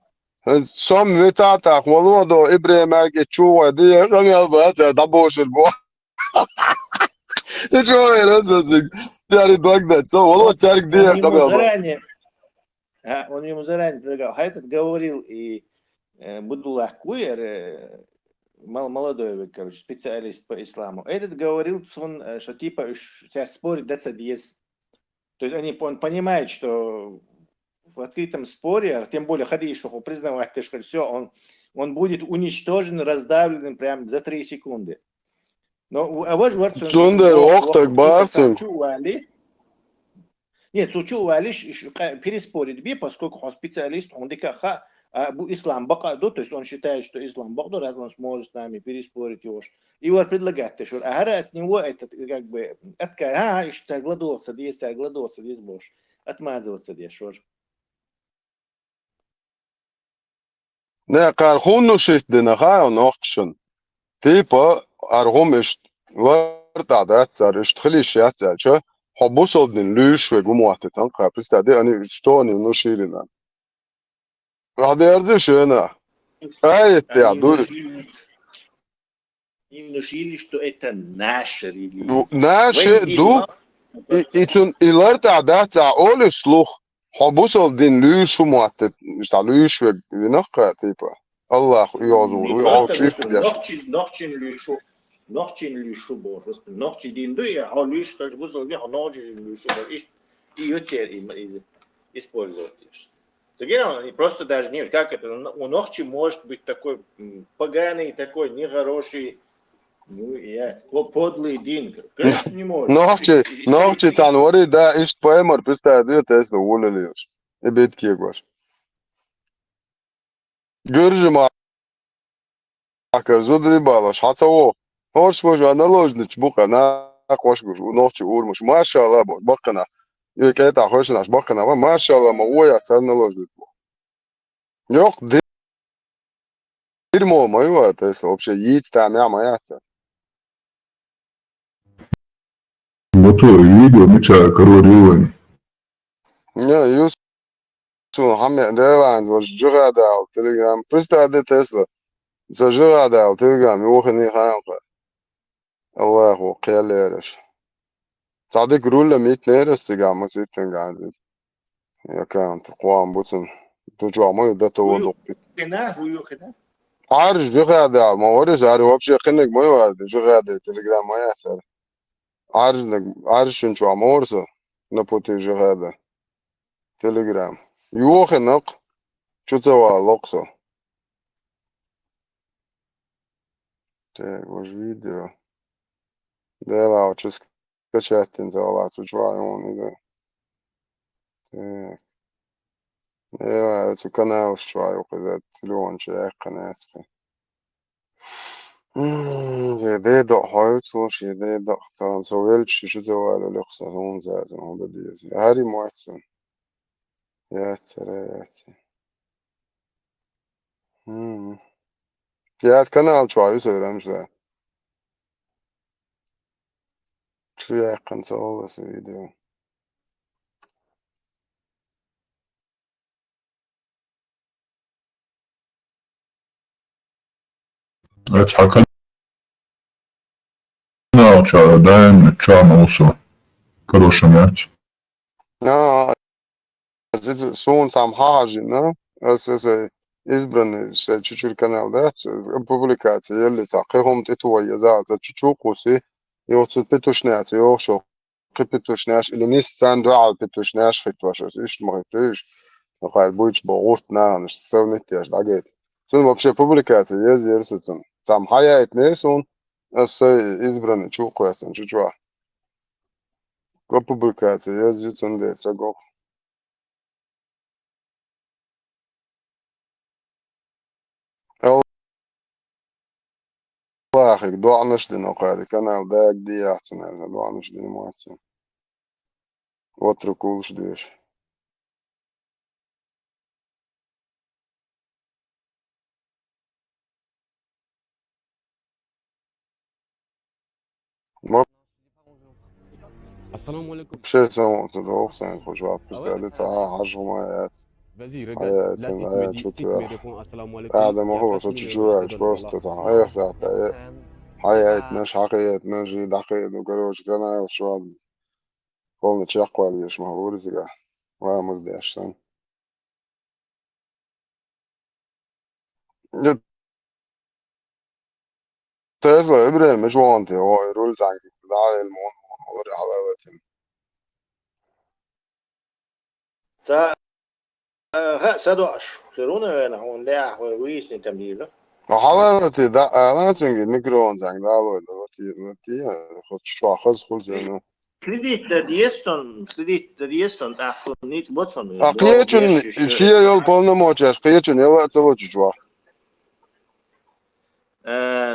som vitata والله إبراهيم قال شو دي رجع بس دبوش البو شو يرد يعني بغداد والله تارك دي قبل он ему заранее предлагал а этот говорил и Будулах Куер молодой, короче, специалист по исламу. Этот говорил, что типа сейчас спорит децадиес. То есть он понимает, что в открытом споре, тем более хадишуху признавать, что все, он будет уничтожен, раздавлен прям за 3 секунды. Но вот нет, сучували переспорит би, поскольку он специалист, он дикаха, ислам бакаду, то есть он считает, что ислам бакаду, раз он сможет с нами переспорить его. И вот предлагает, что от него этот как бы еще гладоваться, здесь будешь отмазываться, здесь что. Ne qarxunu şitdina ha noqshun. Tipa argum ist larda da tsar ist khlish ya tsacha habusodin lüshwe gumuatetan qapistade ani stoni no shirina. Raderdi schöna. Ayet ya du Им внушили, что это наша религия. Nashe du itun ilarda da tsa ol sluch habusodin lüshwe muatet sta lüshwe vinaqqa tipa. Allah yazur Не ve просто alçif yaş. нохчин лишу бор, нохчин динду я, а лиш так бузол не, а нохчин лишу бор, и ее теперь использовать. Не просто даже не, как это, у нохчи может быть такой поганый, такой нехороший, ну я, подлый дин, конечно не может. Нохчи танвори да ist поэмар представляю, тест уволились. И бедки гош. Görücüm akar zudri balaş hatsa hoş boş analojni çbuka na hoş boş nohçi urmuş maşallah boş bakana yeketa hoşnaş bakana ama maşallah ma oya sarnalojni yok dirmo moyu var tesla вообще yiğit tane ama yatsa Batu video micha karori ya Yusuf Hamid Devan var jugada telegram presta de tesla za jugada telegram yo khani khayan الله قياليرش صادق رولا 100 ليرة استقامة ستين قاعد يا كانت قوام بوتن تجوا ما يدا توضق هو كده عارش جغادا ما ورش عارف وبشي خنك ما يوارد جغادا تليجرام ما يحصل عارش انشو عمورسا نبوتي جغادا تليجرام يوخي نق شو توا لقصة تاك وش فيديو ديلا وشس كشاتين زوالات وشوايون إذا تاك ديلا تو كنال شوي وكذا تلون شي قناة det är dock höjt så sker det dock tar så väl så var det också hon så att hon det här i morgon ja ja kanal شوي så det så jag kan så så video حكينا دايم نتشام also хорошая мяч. ja sun sam haži ne se izbrani se čučur kanal da publikacija je li sa kahom tetu je za čučukusi jo se petošnjac jo šo petošnjac ili nis san dua petošnjac fitwaš is mogtiš قال بوش بغوتنا مش سويت ياش دقيت sun вообще publikacija je zjersicom sam hayat nesun se izbrani čukujasan čučua ko publikacija je zjecon de sa go واحد دوعنش دي نقاري كان داك دي احسن دوعنش دي مواتسن واتركولش ديش السلام عليكم. بشي سوون تدوخ سين خوشوا بزدادي ساعة عشرهم آيات Vas-y, regarde, là, si tu me réponds assalamu alaikum, هذا ما هو صوت جواج بوستة ايه ساعة حياة مش حقيقة مش دقيقة وقروش كنا وشو قولنا تشاقوا ليش ما هو رزقه ومزدي عشان تسلا إبراهيم مش وانتي هو يرول زانك دعاية المون وري حلاوتهم سادوش خيرونا نحن لا ويس نتميله حلاوتي دا أنا تنجي ميكروون زانك دالو لتي خد شو خذ زينو Kredit diyeston ta nit botson. قيتشن شيء يل полномочияш قيتشن يلا تلوجوا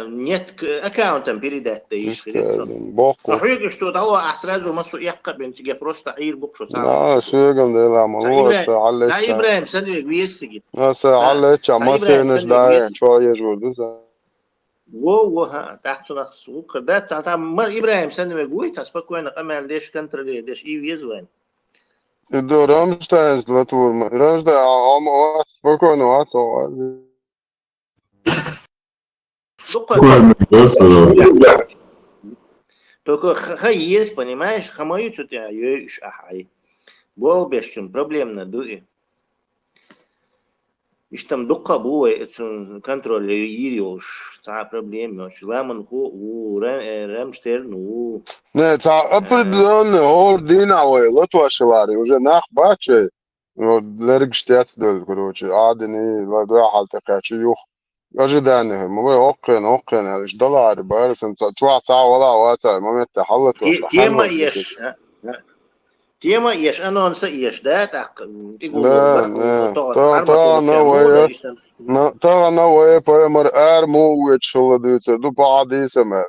нет аккаунтом передать даешь. боку Ахуй что того сразу массу яққа бен тебе просто ир букшо сам. شوغم ديلا مالو سعلت Ибраим садвек весиги. سعلت ما سينش دا شوية جودة во ها تحت نخسوق ده تا ما إبراهيم سنة مجوي تسبقوا أنا قمل ليش كنترولي ليش إيه يزوين دو رامشتاينز لاتور رامشتاين عم وات سبقوا وات только есть понимаешь хамаю что ты ешь ахай бол бешчун проблемно дуи İşte dokka bu için kontrol yiriyor. Sağ problem yok. Zaman bu remşterin o. Ne ta определенно ординовые латвашилари уже нах баче. Лергштят дол, короче, адени ладва халтакачи юх. ожидания. Мы окен, ждала, барсен, чуа цавала, ваца, момент حلت تيما يش أنا أنسى يش ده لا تا نوعه پایمر مو وچل دویچه دو پادی سمر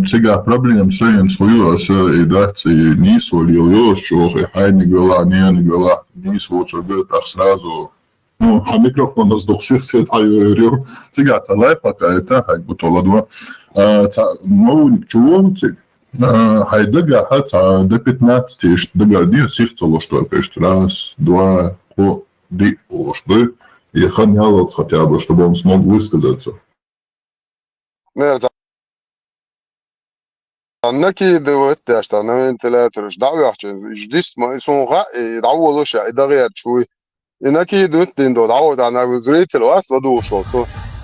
Сега проблем с этим случилось, и дать не свалил что хай не гвела, не гвела, не случилось, так сразу. Ну, а микрофон раздохся, все говорил. Сега талай пока это, хай бутола два. Ну, чего хайдага хата до 15 догоди сихцало что пишет раз, два, ди, ошды, и ханяло хотя бы, чтобы он смог высказаться. نرجع نكيد وقتاش أنا أنت لا ترش دعوة عشان جديس ما يسون غا يدعوا له شيء ده غير شوي إنكيد وقتين دو دعوة أنا بزريت الواس بدو شو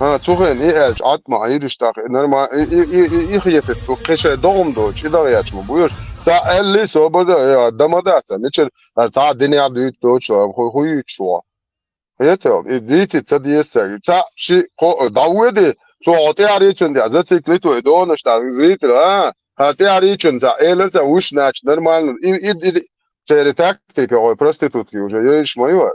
ها تسوغن إيش عاد ما يرشتاق نرما يخيفت وقش دوم دوش إذا غير شو بيوش سا اللي سو بده يا دم ده سا مثل سا الدنيا دوت دوش هو يشوا هيتو ديتي تصدي سا سا شيء دعوة دي سو عطي عليك ده زت سكرتو دون اشتاق زريت هاتي عليك ده إيلر ده وش ناتش نرمال سير تاكتيك أو prostitutki уже يش ما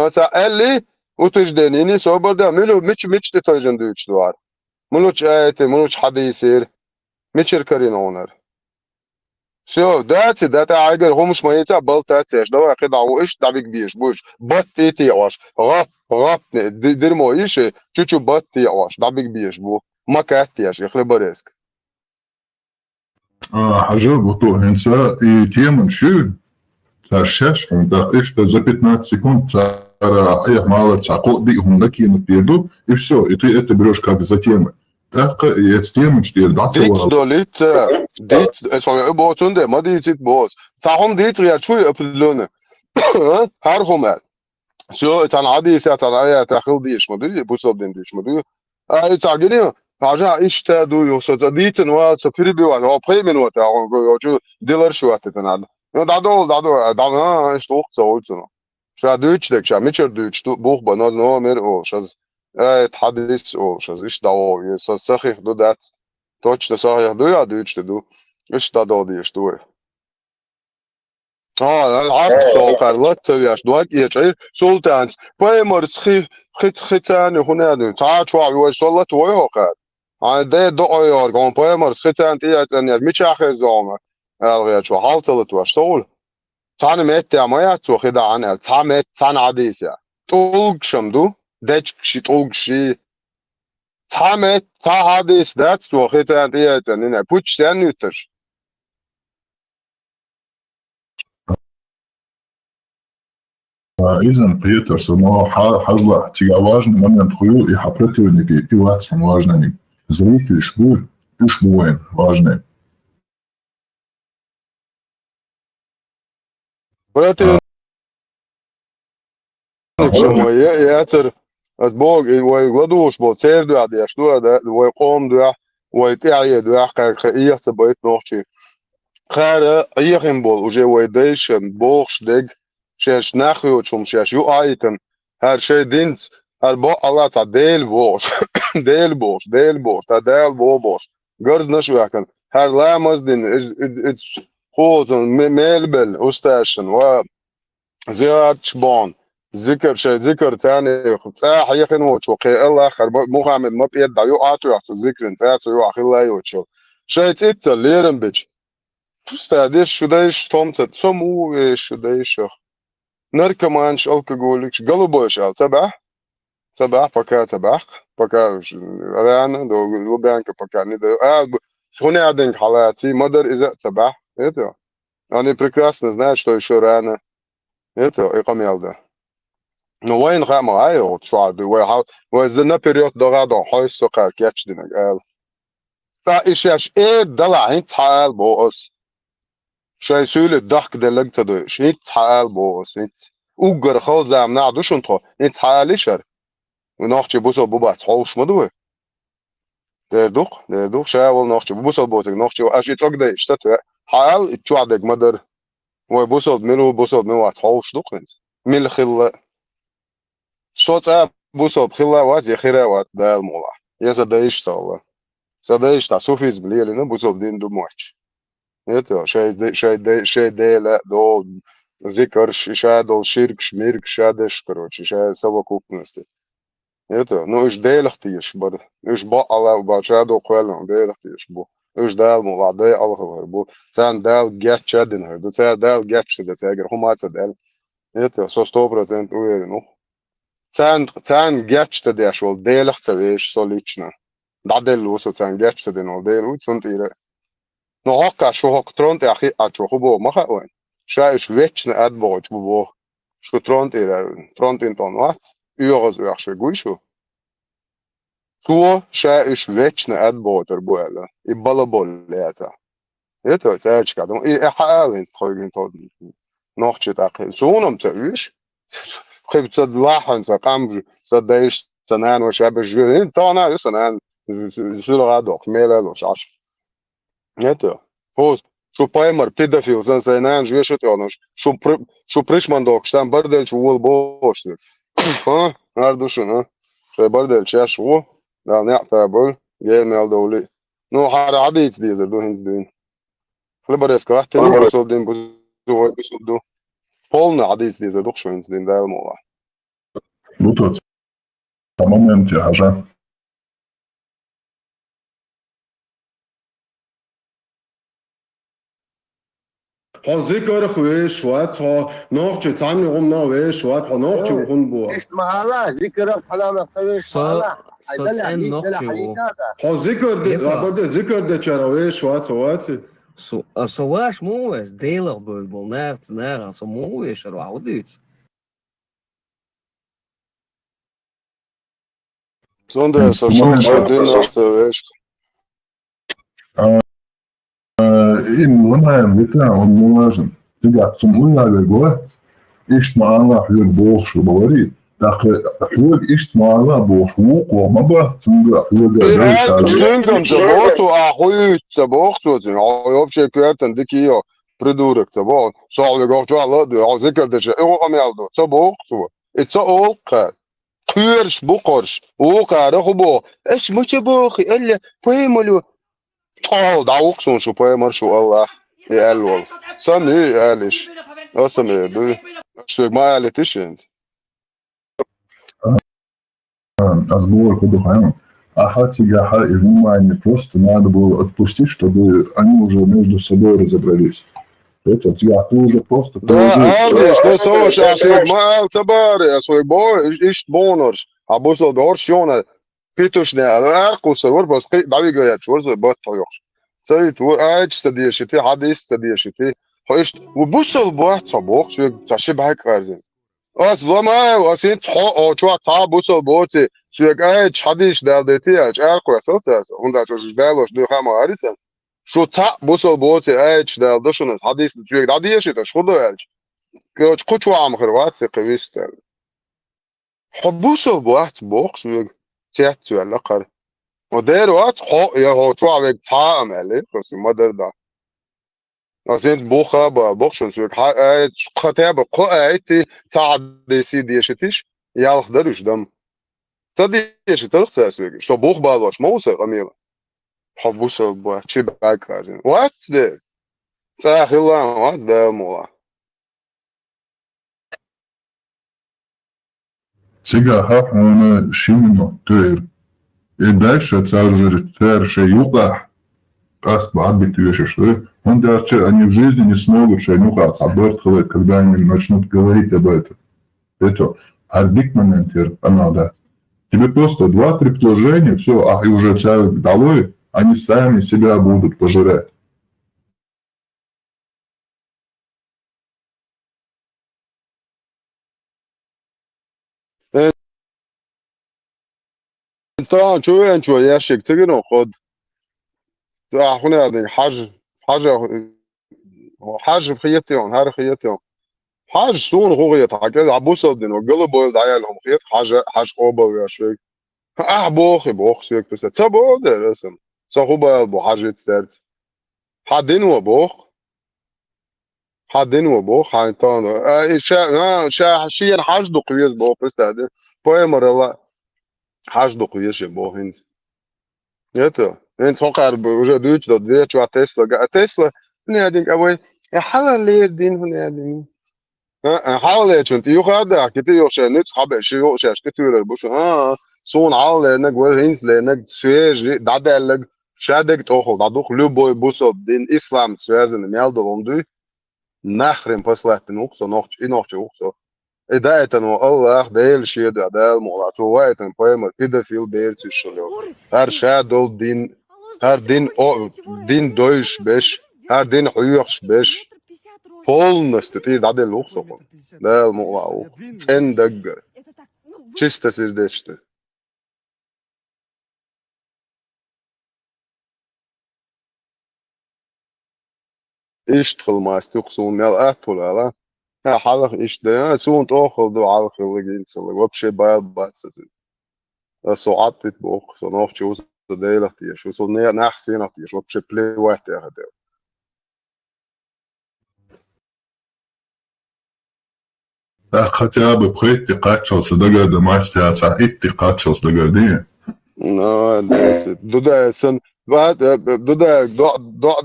سا اللي وتجدنيني سو بده ملو مش تتوجن دوش دوار ملوش آية ملوش حدا يصير مش كارين اونر شو داتا عاجر هو مش ميتا بلتاتش دوا كده وإيش دعبك بيش بوش بطيتي واش غاب دير مو إيش تشو بطي واش دعبك بيش بو ما كاتيش يخلي بريسك حاجة بطو هنسا تيمن شو ترشش да что за 15 секунд их мало цако бигом накинут перду и все, и ты это берешь как за темы. Так, и это темы, что ديت دوليت ديت اسمع بوتون ده ما ديت بوت صاحهم ديت يا شوي ابلونه هارهم شو تان عادي ساتان ايا تاخذ ديش ما دي بوصل دين ديش ما دي اي تعجني حاجه ايش تادو يوسو ديت نوا سفير بي وانا بريمن وتا جو ديلر شو اتتنا دادو ايش وقت سويتنا شو دوتش دك شو ميتشر دوتش بوخ بنا نو مير او شاز تحدث او شاز ايش داو يس صحيح دو دات توتش صحيح دو يا دوتش دو ايش دادو ديش دو العصر سو خرلت ياش دوك يجير سلطان بايمر سخي خيتان هنا دو تا شو وصلت ويو خد ده دو يار قام بايمر خيتان تياتن يا ميشاخ زوما الغير شو حالتلت واش سول تان مت يا ما تو خدا عن تامت تان عديسيا طوق شمدو دچ شي طوق شي تامت تا عديس دات تو خيتان تياتن هنا بوتش تان يتش Izan Pieters, no hazla, cik važni moment huju i protivniki i vacam važnani. Zritelj šbur i šbujen važne. Protivnik شما ياتر البوغ ويغلدوش بو تسير دو عدي اشتو ده ويقوم دو ويتعي دو حقا ايه تبايت نوحشي خار ايخن بول وجي ويديشن بوغش ديگ شاش ناخيو شم شاش يو ايتن هر شي دينت هر بو الله تا ديل بوش ديل بوش تا ديل بوش غرز نشو يكن هر لامز دين خوتن ميلبل استاشن و زيارتش بون ذكر ثاني صح يخن وشو قي الله اخر محمد ما بيد يو اتو يحسب ذكر انت يو اخي الله يوشو شيت ات ليرن بيج استادش شو دايش تومت سمو شو دايش نركمانش الكحوليك قلبوش على سبع пока تبع пока رانا دو بانك пока не даю هنا один حالاتي مدر اذا تبع это они прекрасно знают что еще рано это и камелда No wain rama ayo try was the period dorado hoys so ka catch din gal ta ishash dala hit hal boos shay sule dak de lagta do shit hal boos it ugar khol zam na do shunto it halishar وناخچ بوسو بوبات خوش مدو der doch shay wol naخچ بوسو botig naخچ ash itrog de shtat hal itchwadeg madar و بوسو ملو wat خوش dukhens mil khil صوت بوسو بخلا وات يخيرا وات دا المولا يا صدايش صالة صدايش تا سوفيز بليلنا بوسو بدين دو ماتش это شاي لا دو ذكر شادو شرك شميرك شادش короче شاي совокупности это ну ايش ديلختيش بر ايش با على باشادو قالن ديلختيش بو ايش دال مولا دي الله بو سان دال جات شادن هر دو سان دال جات شد تاجر هما تدل это 100% уверен Цан гячта дешвол делахта веш солично. Дадел усо цан гячта денол дел уцунт ире. Но хока шо хок тронт ахи ачо хубо маха ой. Шайш вечна адбоч бубо. Шо тронт ире тронт интон ват. Югоз яхше гуйшу. То шаиш вечно отботер буэла. И балабол это. Это цачка. И حالين تخرجين تود. نوخش تاقي. سونم تعيش. خيب صد لاحن سقام صدايش سنان وشاب الجيل. طبعا هذا سنان. سول غادوك ميلا لوش عش. Это. Вот. Что поймар педофил сенсейнан жвешет януш. Что пришман док сам бардел чувол бошник. А? Ардушин, а? Что бардел чаш во? Да, не фабл. Геймел доли. Ну, хар عديت ديزر دو هنز دين. خلبرس كاحت لي بسول دين بسول دو. Полный عديت ديزر دوك شو هنز دين ده الموضوع. بوتو تمام يا حاجة. ذكر خويش وات نوخش تعمل غم ناويش وات نوخش وغن بوا اسمها ذكر حلال خويش صوت نوخشو ذكر ده ذكر ده چراويش وات صواش موش ديلر بول نارت نار så موش رو عوديت Sonde så sjön din ويش именно это он не важен. Тебя цумуя лего, ишь мала хлеб бог говорит. Так хлеб ишь мала бог луко, маба цумга хлеб да. Штунгам заботу, а хуй забог созин. А вообще квартен дикио придурок забот. Сал лего жала, а зикр деше. О амелдо, забог су. Это олка. Курш букорш. О кара хубо. Эш мучебохи, элля поемолю. Da också så på marsch Allah i elva. Sen nu ärligt. Alltså med du. Steg mig ärligt inte. Сбор ходохаем. А хатига ха и внимание просто надо было отпустить, чтобы они уже между собой разобрались. Это я тоже просто. Да, ärligt. Det så så steg mig tabar. Så boy, ist bonus. Abusal gorshona. Pitushne, arkusor bas davi gayat شورز بات طيوش سيد وقاعد استديشتي حديث استديشتي هايش وبوصل بوات صبوخ شو تشبه هيك غازين اصلا ما واسين او شو صعب بوصل بوتي شو قاعد حديث دالدتي اج اركو اساس هوندا شو دالوش دو خما عارفين شو صعب بوصل بوتي اج دالدشون حديث شو داديشت شو دوالج كوش كوشو عم خروات قويستل حبوصل بوات بوخ شو تيات ولا قر ودير وقت حق يا هو تو avec ça عملي بس ما دردا أزين بوخا بوخشون سوق خطاب قاعد تعد سيدي شتيش يا خدرش دم تدي شترخ ساسوق شو بوخ بالاش موسى قميله حبوس بوا شي باك عايزين وات ده صح الله وات ده مولا Сега ха шимно тер. И дальше царь юга, каст бабитюши, что он даже они в жизни не смогут шайнука обертывать, когда они начнут говорить об этом. Это арбик момент, надо. Тебе просто 2-3 предложения, все, а и уже царь долой, они сами себя будут пожирать. طبعا شو ياشك تجنو خد هنا هذا حاجة بخيتهم هار خيتهم حاجة سون هو خيط حاجة عبوس الدين وقلب بولد عيالهم خيط حاجة قوبل ياشك بوخ سيك بس تبو ده رسم صخوبة بو حاجة تسترت حدين وبوخ حاجتان شيء حاجة دقيقة بو بس ده بويمر الله حاجة دقيقة بو هند Это. Viens vakar уже дуть до двечу а Tesla neadink away. حاول ليه الدين neadink. حاول يشنت يخدع كتير يوشى نت خبر شيء يوشى كتير البوش صون على انك وهينز لانك سويج دادلك شادك تاخذ دادوخ любой بوسو دين اسلام связан ميالدو лонду нахрен послать нуксо нохч и нохч уксо. И да это но Allah дейл шед да мола то это поэма педофил бейрти шолё. Her şey dol din her din doish beş her din huyuş beş полностью ты даде луксо. Да мола. Sen дагга. Чисто сердечно. اشتغل ما استقصون مال أطول على ها حلق إشتغل سون تأخذ دو على خلقين سلق وبشي بايد باتسين ساعات بتبوق صناف شو صديلة تيش وصل نحسين تيش وبشي بلاي واحد هذا хотя бы прийти качался догарды мастера идти качался догарды. No, deset. Dodaje sam, dodaje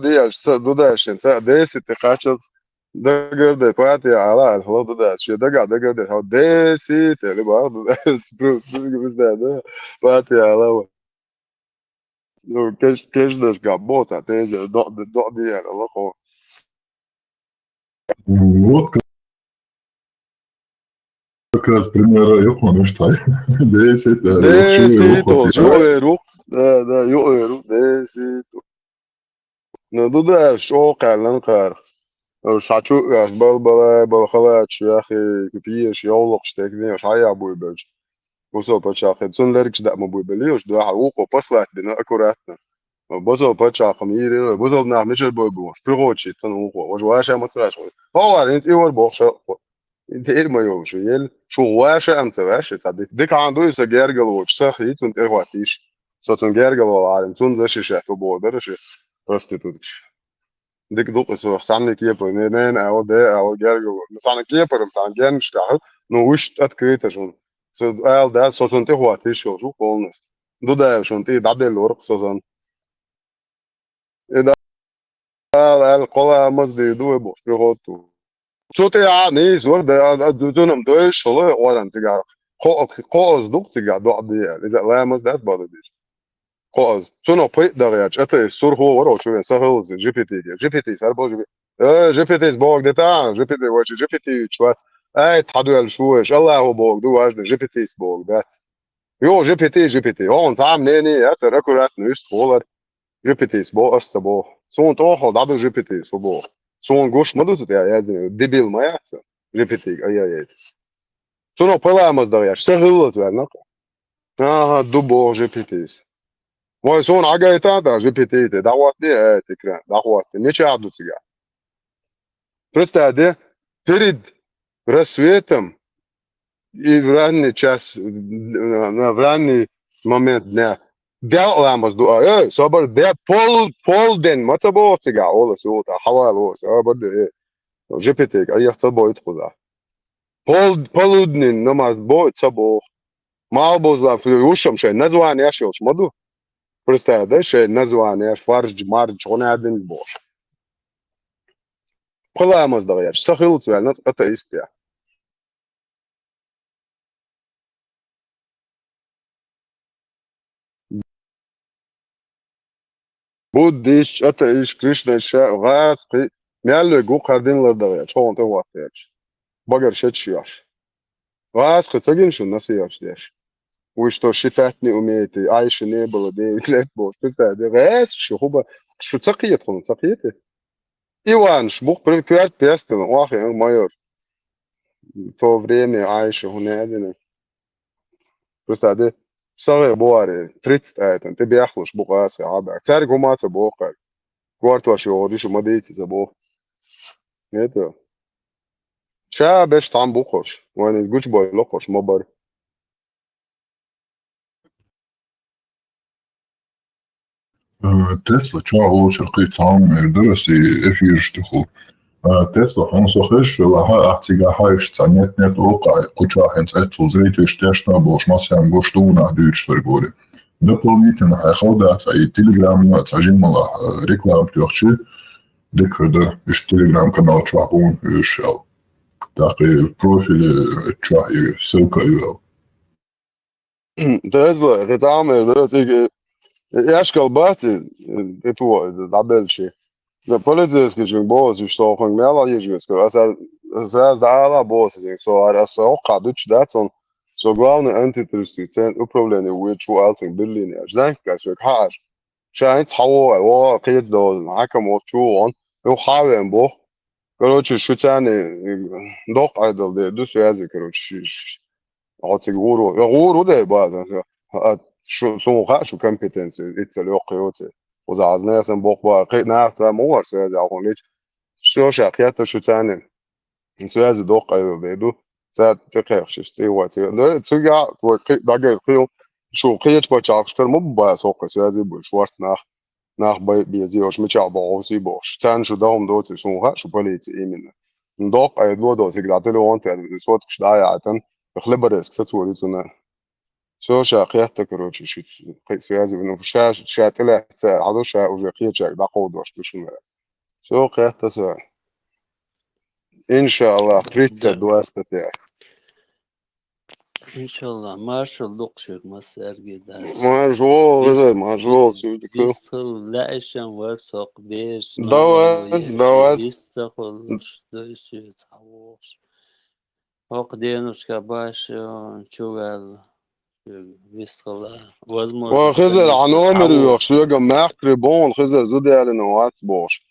diyaš, dodaje sen, deset kaçız da gördü parti ala, hala dodaje şey da gördü, ha deset, ele var dodaje, bizde de parti ala. No, keş da gabota, teze, diye ala ko. Вот как раз примера yok что 10 Deset yok, da yok, deset. No, dodaje şu kalan kar. شعشوق بالخلاص يا أخي كبيش يولق شتكني مش هيا أبوي بلج بوصل بتشاخد سون لركش ده مبوي بليوش ده حقوق وبصلت بنا أكوراتنا بوصل بتشاخ ميري بوصل نعمل شو بوي بوش بروتشي تنوقو وجواشة ما تراش هو أنت إيور بوش أنت إيه ما يوم شو يل شو واشة أم تراش تصدق ديك عنده يسجل جلوش صحيح أنت إيه واتيش صوتون جرجل والعالم سون ده شيء شهته بودرش prostitutiش dik duk is so sanne kieper nee au de au gergo sanne kieper san gen stachel no wischt at kreta schon so al da so sonte hoat is schon polnes do da schon ti dadel lorq so son ida al qola mazdi do bo sprotu so te a nee zor da dunam do sholo oran tigar qoz duk tigar do adi is la maz das badu قاز سونا بيت دغياج أتى سور هو ورا شو سهل جي بي تي سر بوج جي بي تي بوق دتا جي بي تي واش جي بي تي شوات أي تحدوا شوش الله هو بوق دو واش جي بي تي بوق دات يو جي بي تي هون تعم نيني أتى ركورات نيست فولر جي بي تي بوق أستبو سون توخل دابل جي بي تي سبو سون gosh مدو تيا يا ديبيل ما يحسن جي بي تي أي سونا بلا مز دغياج سهل تبعنا دو جي بي تي Moj son agaj tada GPT davati tekrar davati ne çağırdı tiga. Представьте, перед рассветом и в ранний час, в ранний момент дня делаем дуа. Собор де полдень мацабо tiga олос ута хавал олос. Собор GPT аях цабо итхуда. Полуднин намаз бо цабо. Мал бозла ушам шей название яшилш моду. Представляете, что название фарш, марш, он один бош. Пхалаемоз давай, сахил цвел, это истия. Буддиш, это иш Кришна, газ, мялле гу кардинлар давай, что он то вот яч. Багар шечяш. Газ, кцагин шун насияш деш. Вы что считать не умеете, а еще не было, да и лет бош. Представляете, газ, что хуба, что цакиет он, цакиете. Иван, шбух приквert пестен, ох, майор. В то время Айша Гунедина. Представляете, صغير بواري 30 آية أنت بيخلص بقاسي عبا تعرف ما تبوقع قارت وش يوديش ما ديتي تبوق نيتو شا باش تعم بوقش وين تقولش باي لقش ما بار تسلا чего شرقي تعم درسي إفيرش تخو تسلا خمسة خش لها أحتيجا هايش تانيت نت أوقع كوشا هنس أتل زريتش تشنا بوش مسيان قشتونا ديش ترقوري дополнительно хайхалдаться и телеграм цажимала реклам тёрчи декрда иш телеграм канал чвабун ишел так и профиль чва и ссылка его تسلا رتعمل دلوقتي ايش قلباتي اتو دبلشي Da policijaski bozi što on mela ježinsko, a sad dala bozi, so a se oka duč dacon, so glavne antiteroristiske cent upravljanje u Ču Alting Berlin, ja zanka so kaž. Šajn cawo o qiyad do haka mo Ču on, u haven bo. Короче, шутяне док айдал де ду связи, короче. А ти гуру де база. А шо хашу компетенции, это лёгкое. وزعزناه سن بوق بقى ناس موار سيد عقوليش شو شاقيات شو تاني سوازي دوق أيضا بيدو ساعد تقيق شستي واتي لا تسجع دقيق خيو شو قيت بتشاقشتر مو بسوق سوازي بشوارت nach bei sie aus mit ja aber sie bosch dann schon darum dort so ha شو بوليتي إيمن ندوق أي دو دو سيقدر له أنت صوت كشدايا عتن بخلبرس كسر وليتنا شو شاقيات تكروتش شو سوازي إنه شاتله هذا شا وجاقية شاق دقود واش بشون شو قيات تسوى إن شاء الله بريتة دواسته تاعي İnşallah marşalluk çıkmaz ergeder. مجهول سيدك Bisıl leşen var sok beş دوت دوت istakıl ştöysi tavus. Ok denuska baş çuval bisıla. Возможно, وخزر عن конечно, عمر tavus. يخشوا يجا معكري بون خزر زود على نوات بوش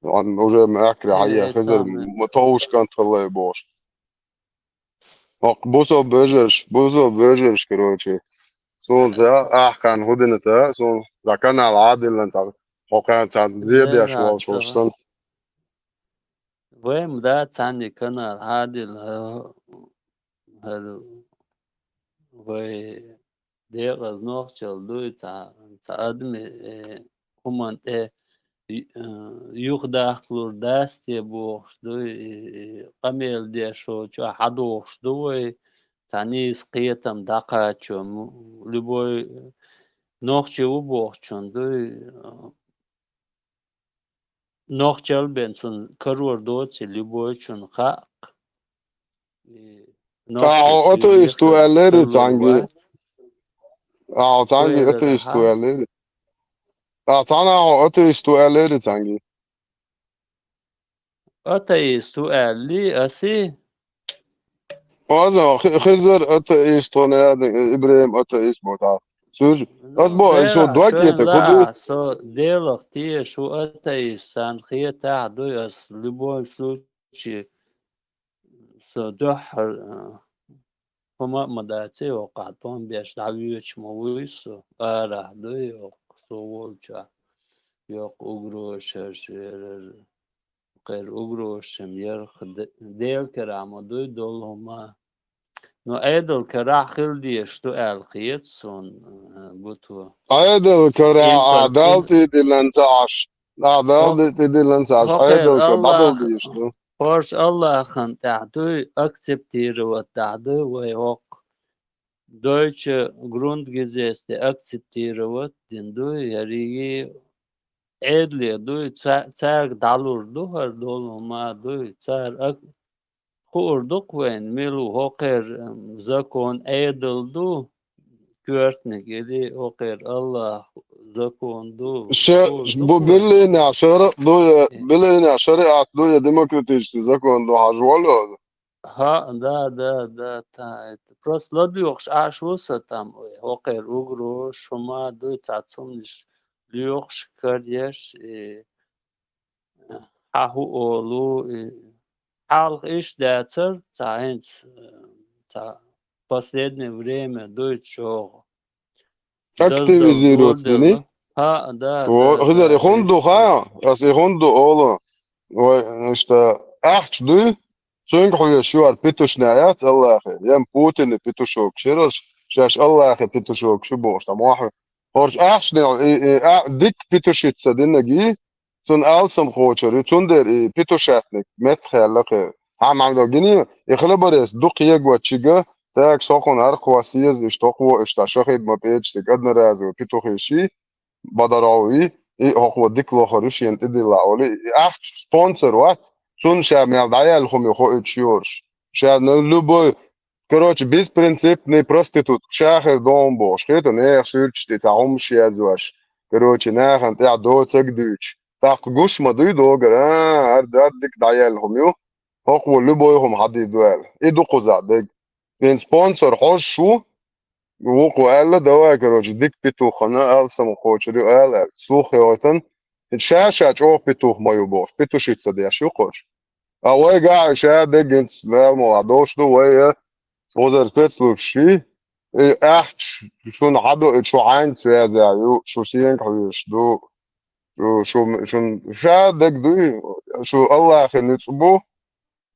عن وجا معكري عيا خزر Tamam. مطوش كان طلع بوش بوسو بوجرش كروتشي سون زا كان هدنتا سون كان على عادل انت وكان زيادة شو Zeratsıga. شوستن Vem da tani kanal hadil hal ve deras nochchal du ta admi human يخدخلور دستی بوخش دوی قمیل دیشو چو حدوخش دوی تنیس قیتم دقا چو لبوی نوخچه و بوخش چون دوی نوخچل بینسون کرور دوچی لبوی چون خاق نوخچه اتو سوزیخ استواليري تلور تانجي وات تانجي دوی اتو رها استواليري تانا اتو استواليري تانجي اتای سؤال لی اسی هذا خزر اتو استونادي ابراهيم اتو اسمه تعال سوج اصبو شو غير دواكيتا شوين كودو لا سو ديلق تي شو أتاي سان خيه تعدو يس لبون سوشي سو دحر هما مداتي وقعتون بيش دعويش مويسو آره دو يوق سوولشا يوق أغروش هرشير غير أغروش يرخ ديل كرامو دول هما نو ايدل كراح خلدي شتو القيت سون بوتو ايدل كرا انفل عدالتي دي لنزاش عدالتي دي لنزاش هقر ايدل الله كبدل دي شتو فرش الله خن تعدو اكسبتير وتعدو ويوق Deutsche Grundgesetz akzeptieren wird, den du yarigi edli du tsar dalur du har dolu ma du tsar ak khurduk wen milu hoqer zakon edel du görtne geli hoqer Allah zakon du بو khurduk wen بيرلين عشرة دوية بيرلين عشرة دوية ديمقراطيش تزكون دو حجوالو ha da ta просто лодюхш аш вуса там hoqer ugro shuma du tatsumnish lyuxsh kardiеш hahu olu halk ish датер таинц та последнее время дойчо активизировать голдела دني ha da وغزر يخوندو خايا بس يخوندو اولو واشتا احش دو سونك خويا شوار بيتوش نايات الله اخي يم بوتين بيتوشوك شيرش شاش الله اخي بيتوشوك شو بوش تم واحد هورش احش ديك بيتوشيت سدنا جي سون السم خوچر تون در بيتوشاتنك مت خيالك هم عم جني يخلبرس دوق يجوا تشيغا تاك سوكون ارقواسيز اشتقوا اشتاشخيد ما بيتش تقدر رازو بيتوخيشي بدراوي هو ديك لوخرش ينتدي لاولي احش سبونسر وات سون شاب مال دايال خو يخو اتشيورش شاب لوبو короче без принципный проститут шахер дом бош это не сюрчти таум шиазуаш короче нахан та до цагдуч так гуш мадуй догер ар дик даял хумю هو لوبو هم حدي دوال ايدو قزا دك بين سبونسر خوش شو وقو قال دوا короче ديك بيتو خنا السم خوچري قال سلوخ يوتن الشاشه جو بيتو مايو بوش بيتو شيتس دي شو خوش اوه قاع شاد جنس لا موضوعش دو وهي وزر بيتلوشي احش شون عدو شو عين سوازا يو شو سين حوش دو شو شادك دوي شو الله خنصبو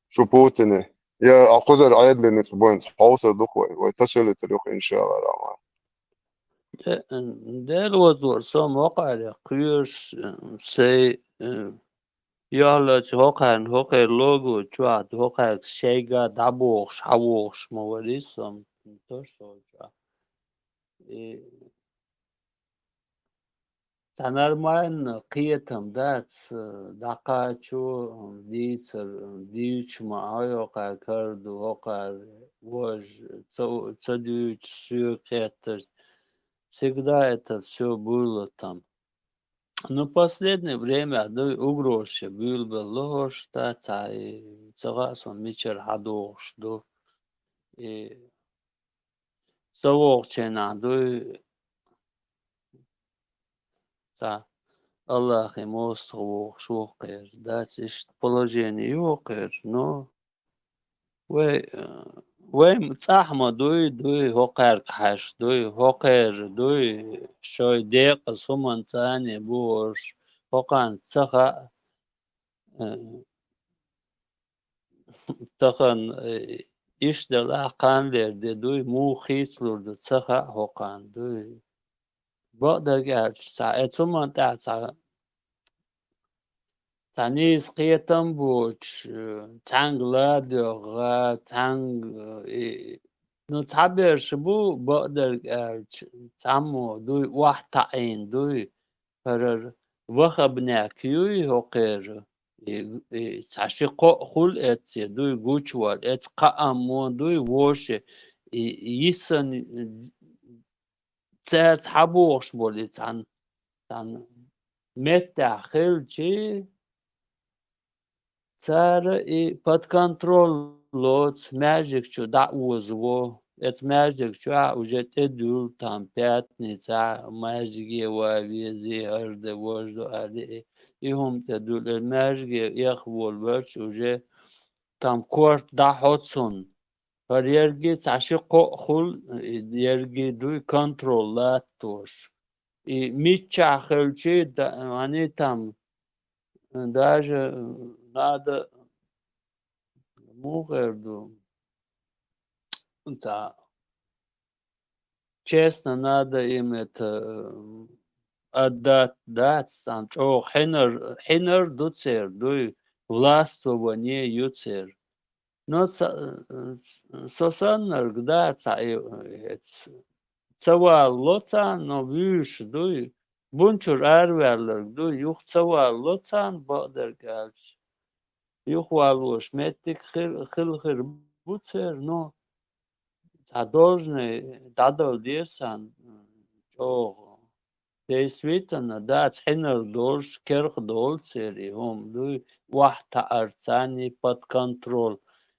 شو بوتيني يا أقصر عيد لنصبوين حوصل دخوي ويتصل التاريخ إن شاء الله الرحمن ده الوضوء سام وقع لقيوش سي يلا هوكان هوكا لوجو جواد هوكا شيغا دابوش حووش موريسم توشوجا تنرمان قيتم دات دقا شو ديتر ديش ما هوكا كردو هوكا وج цадюч сюкетер всегда это все было там. Но в последнее время угрозы был бы ложь, и согласно мечер hadош, до и совокчена, та Аллах ему совок шокер, да, положение йокер, но وين صاحما دوي هوكر كحش دوي هوكر دوي شوي ديق سومن ثاني بورش هوكان تسخا تخن işler akanlar دوي مو خيسلور دو تسخا هوكان دوي بقدر قاعد ساعات سومن تاع تانيس قيتم بوش تانغ لا دوغا تانغ نو تعبر شبو بقدر تعمو دوي واحد تعين دوي فرر وخبنا كيوي هوقير تعشي خول اتسي دوي قوشوال ات قامو دوي ووش يسن تعبوش بولي تان متى خلشي цара и под контроль лот смяжик что да узво это смяжик что уже тедул там пятница мажги вавези арде вожду арде и هم тедул мажги يخول برش уже там корт да хотсон فر يرجي تعشق خل يرجي دوي контроль латош и митча خلشي они там даже надо мугерду да честно надо им это отдать там что хинер дуцер дуй властвование юцер но сосаннер да цава лоцан но виш дуй бунчур арверлер дуй юх цава лоцан бадер галч يخوالوش متك خل بوتسر но должны дадал десан о действительно да цхинер долж керх долцери هم дуй вахта арцани под контроль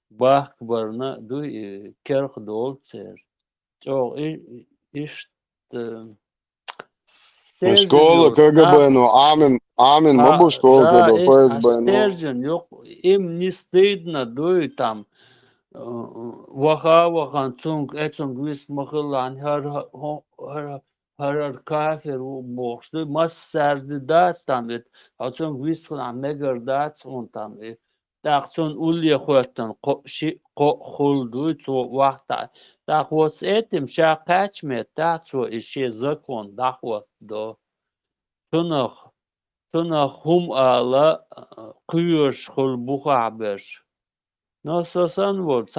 бахбарна дуй керх долцер о иш школа КГБ ну амин могу школа КГБ ФСБ стержень им не стыдно дуй там وخا цунг эцунг вис махлан هر کافر و بخشده ما سرد دست هم هاتون ویسخل هم مگر دست اون هم دقتون اولی خودتون خلدوی تو وقت دقوت ایتیم شا قچمت دقتو ایشی زکون دقوت دو تنخ هم آلا قیوش خل بخابش ناساسان بود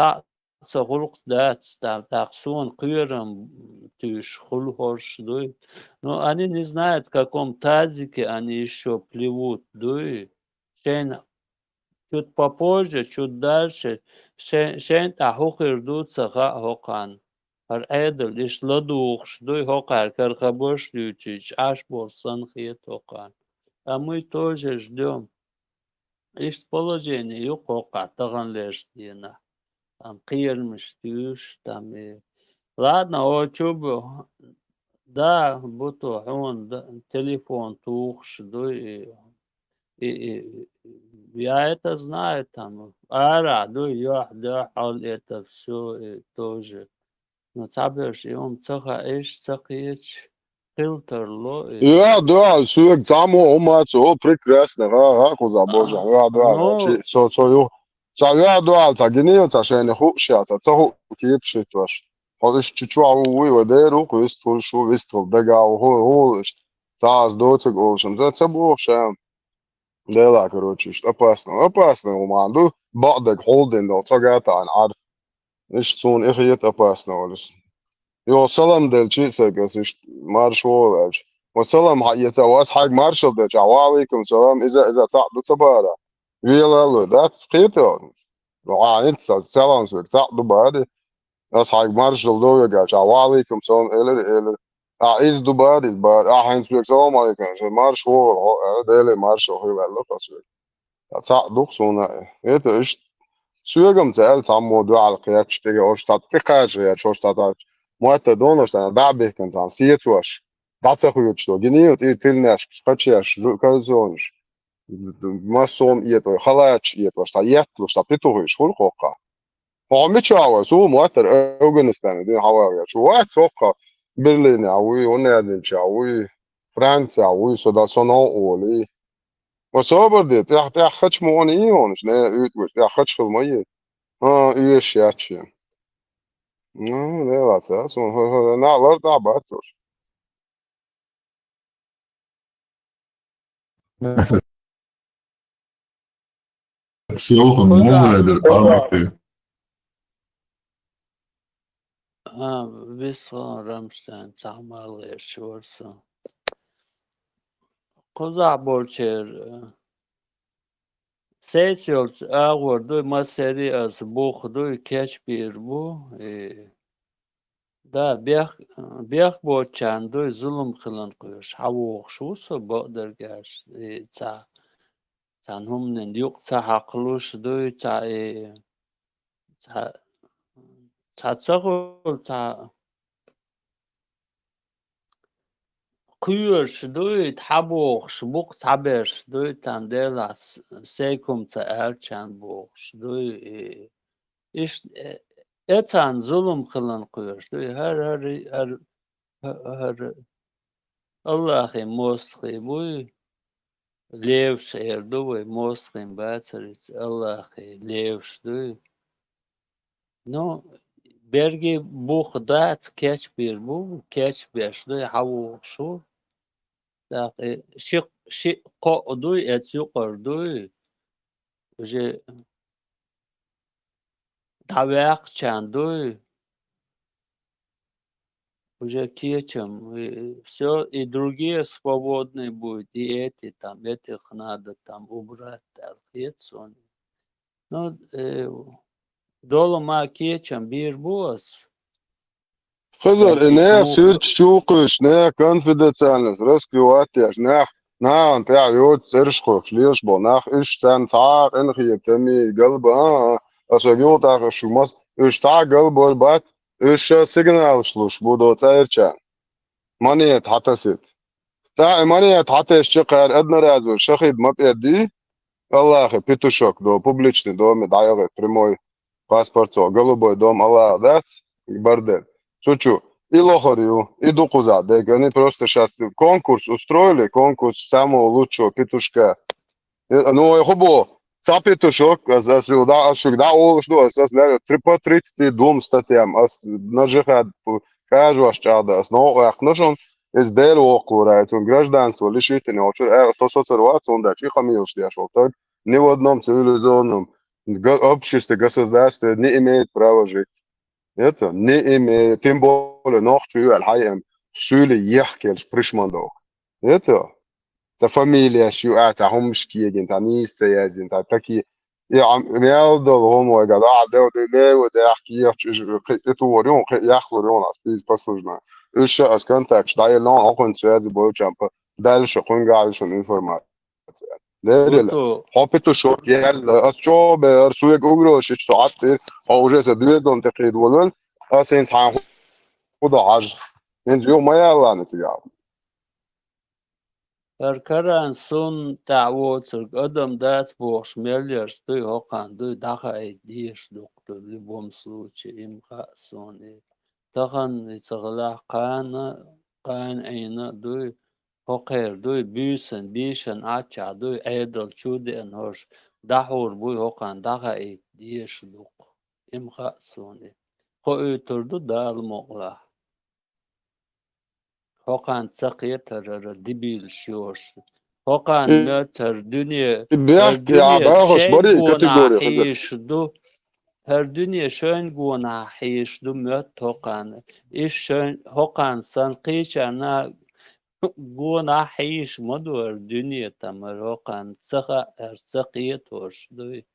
خلق دست تقسون قيرم тыш хулхорш дуй. Но они не знают, в каком тазике они еще плывут дуй. Чуть попозже, чуть дальше. Шен тахухир дуца хокан. Ар эдл иш ладухш дуй хокар кархабош лючич аш борсан хит хокан. А мы тоже ждем. Иш положение юк хока таган лештина. Там қиырмыш тюш, там ладно, о чубу, да, буто он телефон тухш, я это знаю там, ара, я это все тоже. Но цабеш и он цаха эш цахич, filterlo. Ja, da, süeg samo umac, o prekrasno, kako za Boža, ja, da, znači, ja, da, ta genioca še ne hušja, ta cahu kiepšit vaš. Hodiš čičua u vederu, ko istful šu, istful bega u holišt, cās doceg olšam, za cabu šem. Dela, короче, опасно, уманду, بعدك holding, da, tagata an arf. Ish tun ichiyet опасно, olis. Jo, salam del chisegas, ish marshal, ish. وسلام يتواس حق مارشال ده وعليكم سلام إذا تعدوا تبارا ويلا that's قيته انت سلام سوك تعدوا باري that's حق مارشال ده يا وعليكم سلام إلر عايز دباري حين سوك سلام عليكم مارشال ده مارشال هو لا تسوك تعدوا سونا إيه إيش سوكم تعال تعمو دو على قياك تيجي أوش تعتقاش يا شوش تعتقاش موتا دونوش أنا دعبه كنت عم سيتوش Dacahujut što geniot ir tilnēš, skačieš, kalzonš, masom ieto, halēč ieto, šta jetlu, šta pituhuš, hulkoka. Mičāva, sūmu atar Afganistānu, din havāja, šo vēt soka, Berlīnē, ui, Unēdiņšā, ui, Francā, ui, sodā sonā oli. وصابردت يا خدش مونيون شنو يتوش يا خدش المية ايش ياتشي لا لا تاس نا لا تعبت Silvan mūvēdi ir pamati. Visu Ramstein samālies šos. Kozaborčer seçiyoruz ağırdı maseri az buğdu keşbir bu. Da biyah borçandı zulüm kılan koyuş. Hava okşusu bağdır ça Can humnen yok ça hakluş du ça çağır ça kuyur du tabuq şbuk taber du tam delas sekum ça erçan bu du iş etan zulüm kılan kuyur du her Allah'ı mosqi bu Levş erdu ve mosqin batsarit Allah'ı levş du no bergi bu dat keç bir bu keç beşli havu şu da şık qodu et yuqardu je davaq chandu уже кечем все и другие свободные будут и эти там этих надо там убрать сон ну долма кечем bir boz Хызар, не сырч чуқыш, не конфиденциальность, раскрыватяш, не антя йод цершко, шлиш бо, нах иш тен цар, энхи теми галба, асагиот ах шумас, иш та галбор бат, иш сигнал шлуш, будо церчан. Манет хатасит. Та манет хаташ чиқар адна разу, шахид мапеди, Аллах, петушок, до публичный дом, даёвый прямой паспорт, голубой дом, Аллах, дац, барден. Шучу. И лохарю, и дукуза. Они просто сейчас конкурс устроили, конкурс самого лучшего петушка. Ну, я хобо, са петушок, да, олшду, по 30 дом статьям, нажихат, кажу, аж чада, но ахнашон, из делу окурает, он гражданство лишительный, очер, то соцервация, он дачи хамилш, я шел так, ни в одном цивилизованном обществе, государстве не имеет права жить. Это не имеет, тем более ночью الحقيقة سولي يحكي الشبرشماندو. Это فاميليا شو هم مشكية انت نيسة يا زين انت تكي يا عم يالدل هم وجدع ده وده وده يحكي يتوريون يخلوريون أسبيز بسوجنا. إيش أسكنتكش داي لون أكون سياسي بوجامب دالش كون قاعدشون إنفورمات. لا حبيتو شو يال أشوف برسوي جوجل شيء ساعات أو جالس دويدون تقيد ولول أسين صح خدا عج من يوم ما يلا نتيجة Karan sun تعوض قدم دات بوش مليار ستوي هوقان دو داخل ديش دكتور لبوم سوتش إمقا سوني تخن يتغلق قانا قان أين دوي هقير دوي بيشن أتشع دوي أيدل شودي أنهرش دحور بوي هقان دغا ديش دوق إمخاء سوني خو تردو دال مغلا هقان تسقية ترر دبيل شورش هقان متر دنيا بيحكي يا دنيا باخش تشين بري قونا كاتيجوري خزر حيش دو هر دنيا شön قونا حيش دو مت هقان إيش شön هقان سنقيش أنا قونا حيش مدور دنيا تمر هقان سقا سقية ورش دوي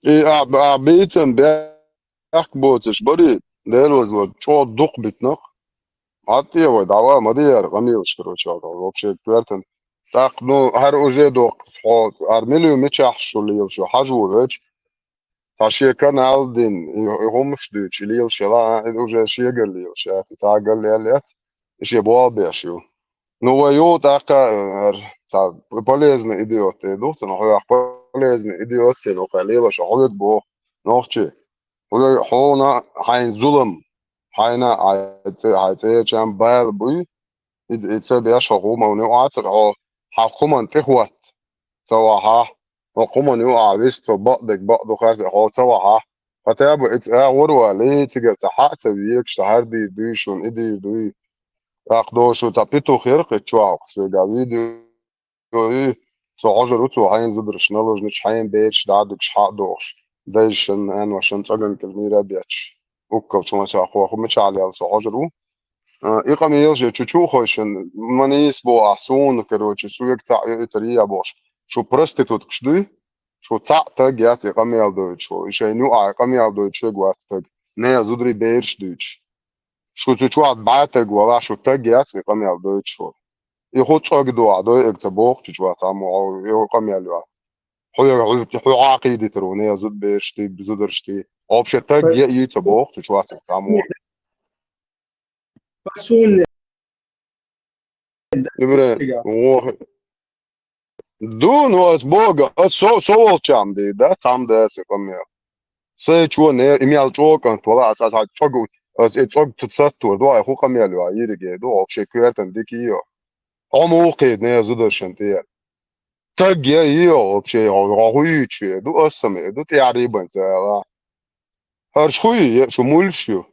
إيه بيتن بيحكي بوتش بري ديلوز شو دق بتنق حتى هو دعوة مدير غميلش كروش هذا وبشي كويرتن تاق نو هر اوجه دق حال ارميليو متشح شو ليل شو حجو وجه تاشي كان aldin يهمش دوتش ليل شلا اوجه شي قال ليل شات تاقل ليلت شي بوابي شو نو يو تاقا تا полезный идиот идут но هو полезный идиот но قليل شو حوت بو نوختي هو حونا حين ظلم حينا عايزة كان بال بوي يتسابي أشهر ما ونوعات أو حكومة تخوت سواها حكومة نوع بيست بعض خارج أو سواها فتابو وروا ليه تيجي صحة تبيك شهر دي بيشون إدي دوي أقدوشو تابيتو خير كتشوا سوى فيديو إيه سو عجر وتو هين زبر شنالوج نش هين بيتش دادك شحق دوش دايشن أن وشن تجن كلميرة بيتش وكل شو ما شاخو أخو مش على سو عجرو إقام يلجي تشو خوشن منيس بو أحسون كروتش سويك تاع إتريا بوش شو برستيتوت كشدي شو تاع تاجيات إقام يلدوت شو إيش نوع إقام يلدوت شو جوات تاج نيا زودري بيرش دوتش شو تشو عاد بعتك ولا شو تاجيات إقام يلدوت شو يخوت صاق دو عدو إكتبوك تشو تعمو إقام يلوا حو عقيدة ترو نيا زود بيرشتي بزودرشتي أو بش تاج يتبوك تشو تعمو بسون يبرن دون was boga so cham de da tam de se kom ja se chu ne imel chu kan to la sa chogu as et chog tutsat to do khu kam ya lo yiri ge do op she kwerten diki yo omo qid ne zudo shanti tag ya yo op she hu chu do asme do تقريبا za har shui shu mul shu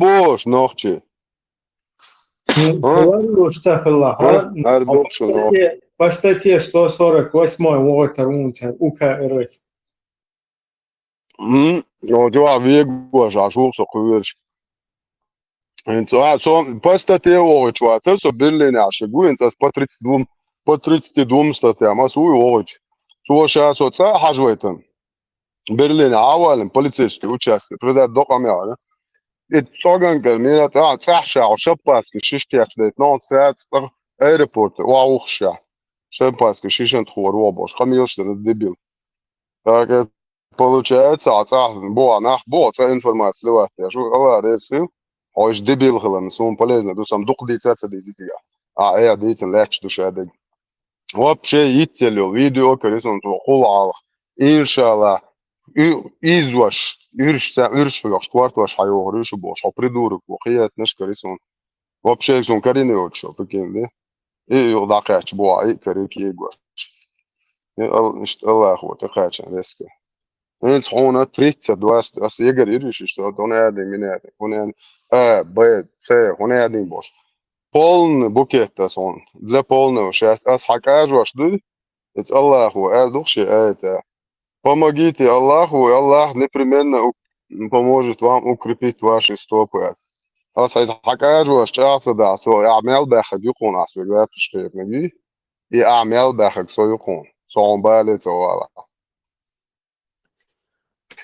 bosh nochchi говорю, Штафелла, по статье 148 ОТР УК РФ. Jo, вегу жажу со куверш. So по статье овоч, а со Берлине ашигу, инца по 32 статья, ма суй овоч. So ша со ца хажуетен. Берлине авален полицейский участок, предат докамя. Et sorgan gelmira ta tsahsha o shapas ke shishti afdet no tsat airport wa ukhsha shapas ke shishan tkhor wa bosh khamiyos дебил. Так получается, бо нах бо ца информация леват. Я шо ала ресы. Ой, дебил хлам, сум полезно, до сам дух дицаца дизига. Я дицен легч душа дег. Вообще иттелю видео, корисом то холал. Иншаллах. Изваш, ирш кварт ваш хайо рыш бош, а придурок, вахият наш корисом. Вообще сум карине очо, прикинь, и юдакач бо, и карик егваш. Allah هو تقاعد ريسك انت هون تريت دواس اس يقدر يريش شو دون هذا من هذا هون بيت سي هون هذا бош полный букет он для полного счастья ас хакаж ваш ды это Аллаху души это помогите Аллаху и Аллах непременно поможет вам укрепить ваши стопы ас хакаж ваш часто да со اعمال بخد يكون اسوي لا تشتري نجي и اعمال بخد سو يكون سو بالي سو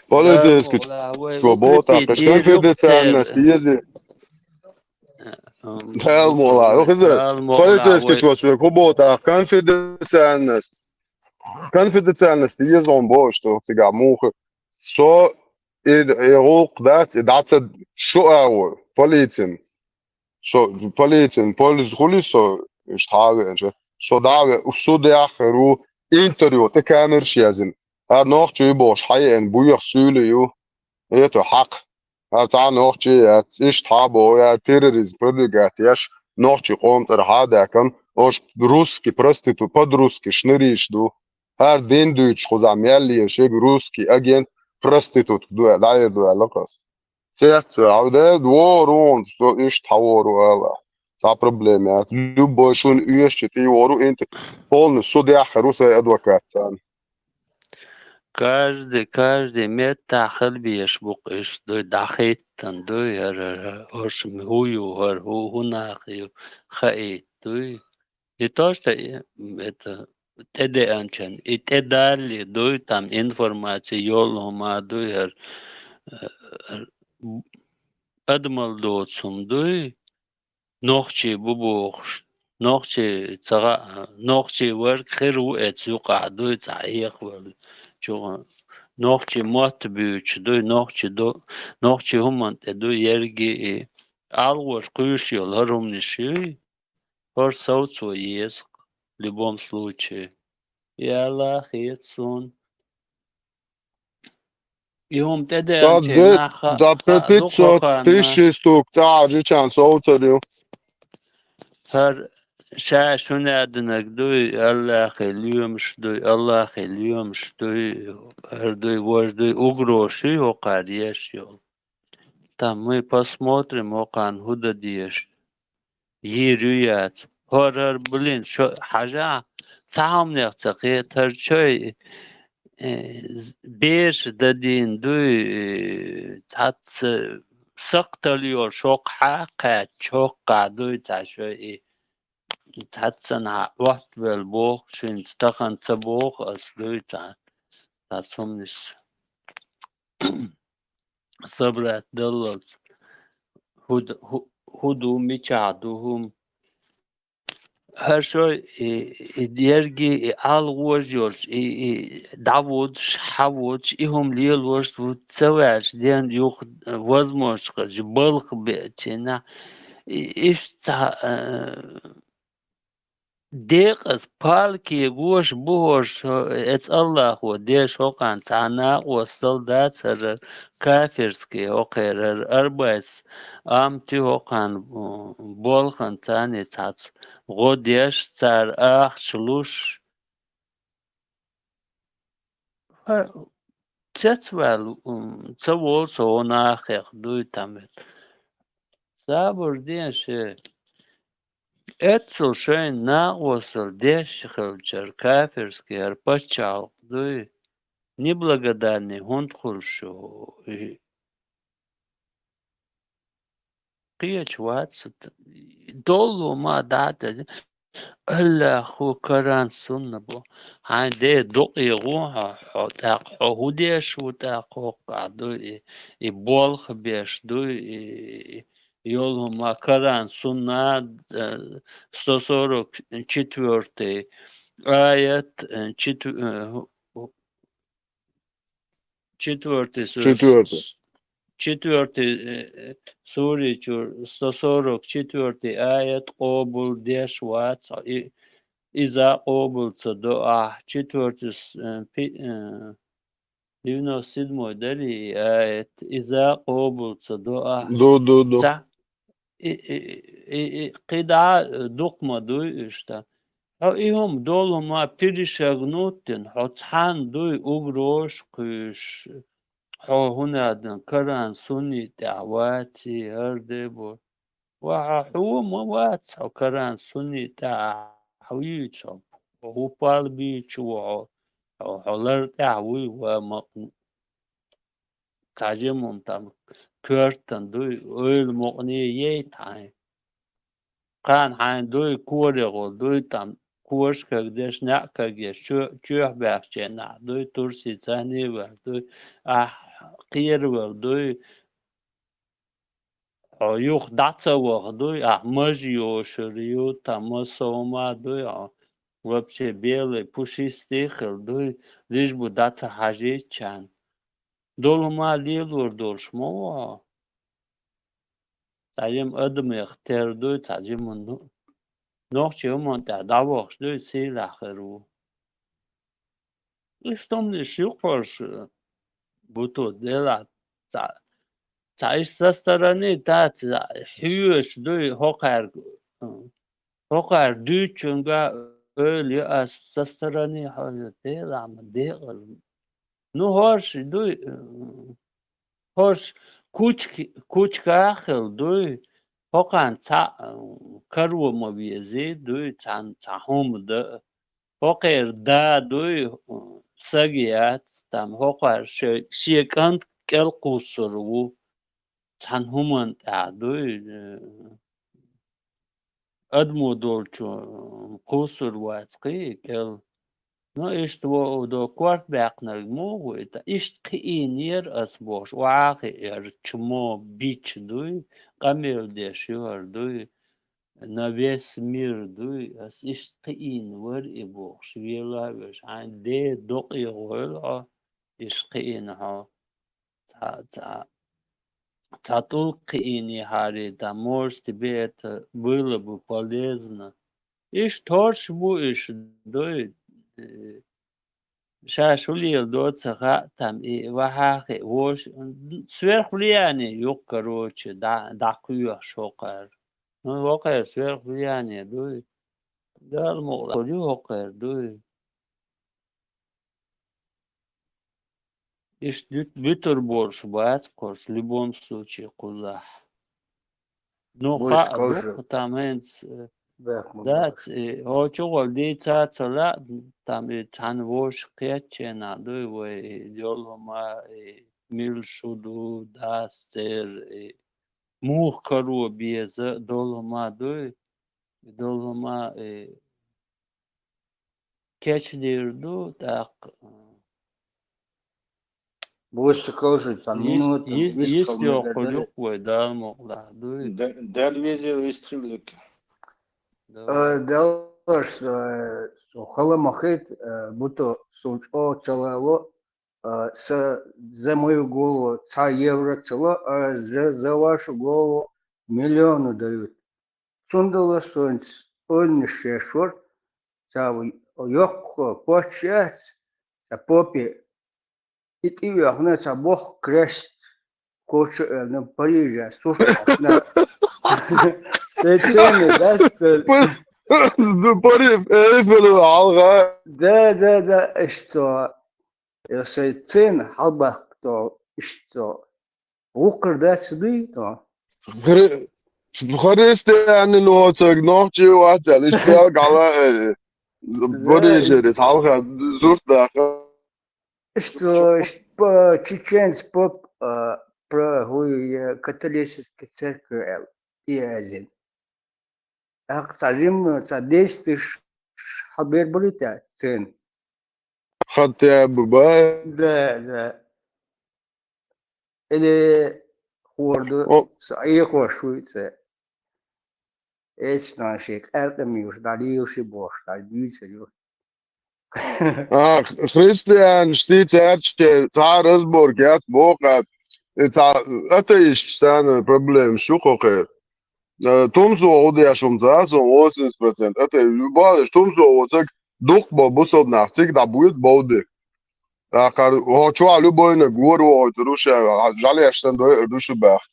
Полицейский работа, кашкан федеральность езди. Далмола, полицейский человек работа, конфиденциальность езон бо, что сега муха, со и рук дать шо аур, полицин, полис хулисо, штаге, со дага, судях ру интервью, те камер шязин. Nog tjue boos, hij en boeig zullen je het hak. تعال نوخشي إيش تحابو يا تيروريزم بروديجات ياش نوخشي قوم ترحادا كم أوش روسكي برستيتو بود روسكي شنريش دو هر دين دويتش خزام يالي يشيب روسكي أجين برستيتوت دو داير دو علاقاس سيات عودة دورون إيش تحورو هلا صار بروبليمات لوبو شون إيش تي ورو أنت полный суд я хороший адвокат сам. Каждый мет тахал биеш букиш, дой дахиттан, дой орш мхую, хунахию, хаит, дой. И то, что это ТДНчен, и те дали, дой там информации, йолома, дой адмал доцум, дой, нохчи бубухш. نوخشي تغا نوخشي ورك خير وقت يقع دوي تعيق ولا شو نوخشي موت بيوش دوي نوخشي هم انت دوي يرجي алгош кующил هرمنشي هر صوت ويس в любом случае يلا خيتسون يوم تدرنشي ناخا Da 500 tысяч штук, да, речан соутерю. هر شاشون ادنك دوي الله خليهمش دوي الله خليهمش دوي هر دوي وش دوي угроши وقاديش يول там мы посмотрим окан худа диш يريات هر блин شو حاجة تعم نختقي ترشوي بيش دادين دوي تات سقطليور شوق حاقة شوق قادوي تشوي تحسن وقت بالبوخ شين تستخن تبوخ أصلي تاسمنش صبرت دلت هدو ميشعدوهم هر شوي يرجي الوجوش دعوتش حوتش إهم ليلوش وتسويش دين يوخ وزموش جبالخ بيتنا إيش ديق از پالکی گوش بوش ات الله و دیش هوقان تانا وصل دات سر کافرسکی هوقر اربایس ام تی هوقان بولخن تانی تات غو دیش تار اخ شلوش تتوال تول سو ناخخ دوی تامت صبر دیش Этцел шейн на осел дешхел черкаферский арпачал, дуй неблагодарный гунд хуршу. Кияч ватсут долу ма дата الله خو كران سنة بو هاي دي دوق يغوها حتاق حهوديش وتاقو قعدو يبولخ بيش دو يولهم ما كران سنة 144 آية 4 سوري 144 آية قبول ديش وات إذا قبلت دعاء 97 دلي آية إذا قبلت دعاء دو قدعة دقمة دوي إشتا إيهم دول ما بيرشغنوتن حتحان دوي أبروش قيش هنا كران سني دعواتي هردبو وحو موات كران سني دعويتشو وهو بالبيتشو وحولر دعوي وما تعجمهم تام كرتن دوي أول مغني يتعين كان حين دوي كوريغو دوي تام كوش كردش نعكرجش شو بحشنا دوي ترسي تاني دوي قير دوي يوخ داتا دوي مجيو شريو تامسوما دوي وبشي بيلي بوشي ستيخل دوي ليش بو داتا حاجي چان دولما ليلور دولش مو تعلم أدم يختار دوي تعلم نوخشي همان دعوخش دوي سيل آخرو إيش تمني شيقرش بوتو ديلا تعيش سستراني تات حيوش دوي هقر دوچونگا öyle as سستراني حاجتي رعم ديغل نو هورش دوي هورش كوچ كاخل دوي هقان تا كرو مبيزي دوي تهم ده هقر دا دوي ساقيات تام هقر شيكانت كل قصرو تنهمن دوي أدمو دولچو قصر واتقي كل نو إشت دو كوارت باقنر مو ويتا إشت قينير أسبوش وعاقي تشمو بيتش دوي قميل ديشيور دوي نبيس مير دوي أس إشت قين ور إبوش ويلا بش عن دي دقي غول إشت قين ها تطول قيني هاري دا مورس تبيت было бы полезно إيش торш بو إيش دوي شاشولي دوت سخاء تام إيه وحاقي وش سوير خلياني يوك كروش داقيو شوقر وقر سوير خلياني دوي دا المغلا خلي وقر دوي إيش بيتر борщ бац кош в любом случае кулах ну ха тамент да очо ди цацала там тан вош кечена дуй вы диолома мил шуду дастер мух кару без долома дуй долома кечдирду так Больше кожи, там минуты. Есть ли охолюк вы, да, могла. Дал везел вистрелик. Дал, что халамахет, будто сучо целало, за мою голову 100 евро цело, а за вашу голову миллионы дают. Сундала солнце, он шешор, цавый, ёк, почать, а попе. Итиве ахнеца бог крест коч на Париже слушай сечене да Париж Эйфель алга да что сечен халба то что укрда сюда то Христиан нотог ночи ватал спел гала Париже это алга зурта что чеченец поп про католической церкви и один. Так скажем, содействуешь хабер болита цен. Хотя бы Да. Или хорду саихо шуйце. Это нашик, это мюш, далилши бош, далилши. Христиан steht erste Tagesburg jetzt Boga. Это ist проблем шухохер. Тумсо одяшум за 80%. Это любая тумсо вот так дух бабусов нахцик да будет бауды. Чуа любой на гору от Руша жалештен до Рушбах.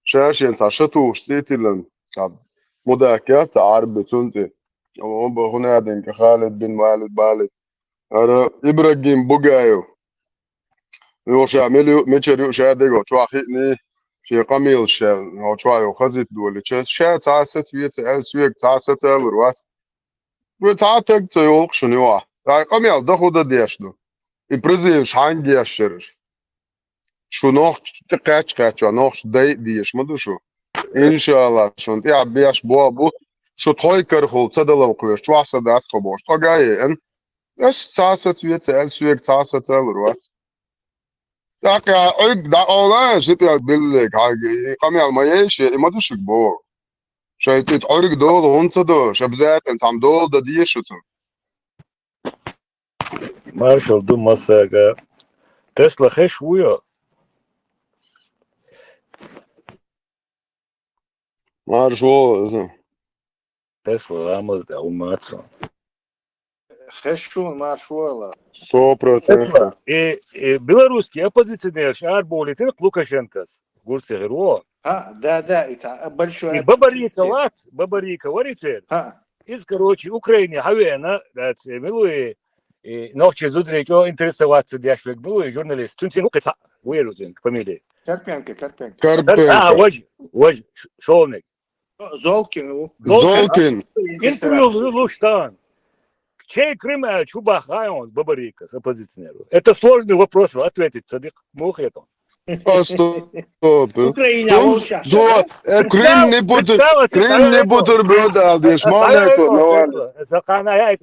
Шашен сашату штитилен. مداكات عربي تونتي هنا دين خالد بن بالد أنا إبراهيم بوجايو يوشع ميشريو شاديغو شواخيني شي قميل شا هو شوايو خزيت دولي شا تعست ويت سويك تعست الروات وتعتق تيولق شنو قميل دخود ديشدو إبرزي شان ديشرش شو نوخ تقاش نوخ ديش مدوشو إن شاء الله شون بياش بو شو تخوي كرخول تدلو قويش تواسا دات خبوش تقاي إن إيش تعست ويت سويك تعست الروات تاكا عيد دا أولا شبيا بيلك هاي قميل ما يشي ما دوشك بو شايتيت عرق دول وانت دو شبزات انت عم دول دا ديشتو مارشال دو مساقا تسلا خش ويا مارشال تسلا عمل دا وماتسا خشون маршуала. 100%. Белорусский оппозиционер Арболит и Лукашенко. Гурсе Геро. Да, это большой. И Бабарика, варите? Из, короче, Украины, Хавена, милуи, и ночью зудрить, интересоваться дяшлик, милуи, журналист. Тунтин Укица, вырузин, фамилии. Карпенко. Вож, Шолник. Золкин. Интервью Луштан. Чей Крым, Чубахайон, Бабарика, оппозиционеру? Это сложный вопрос, ответить, Садик Мухетон. Украина волшебная. Крым не бутерброд алдеш, маленько, навалис. Саханая,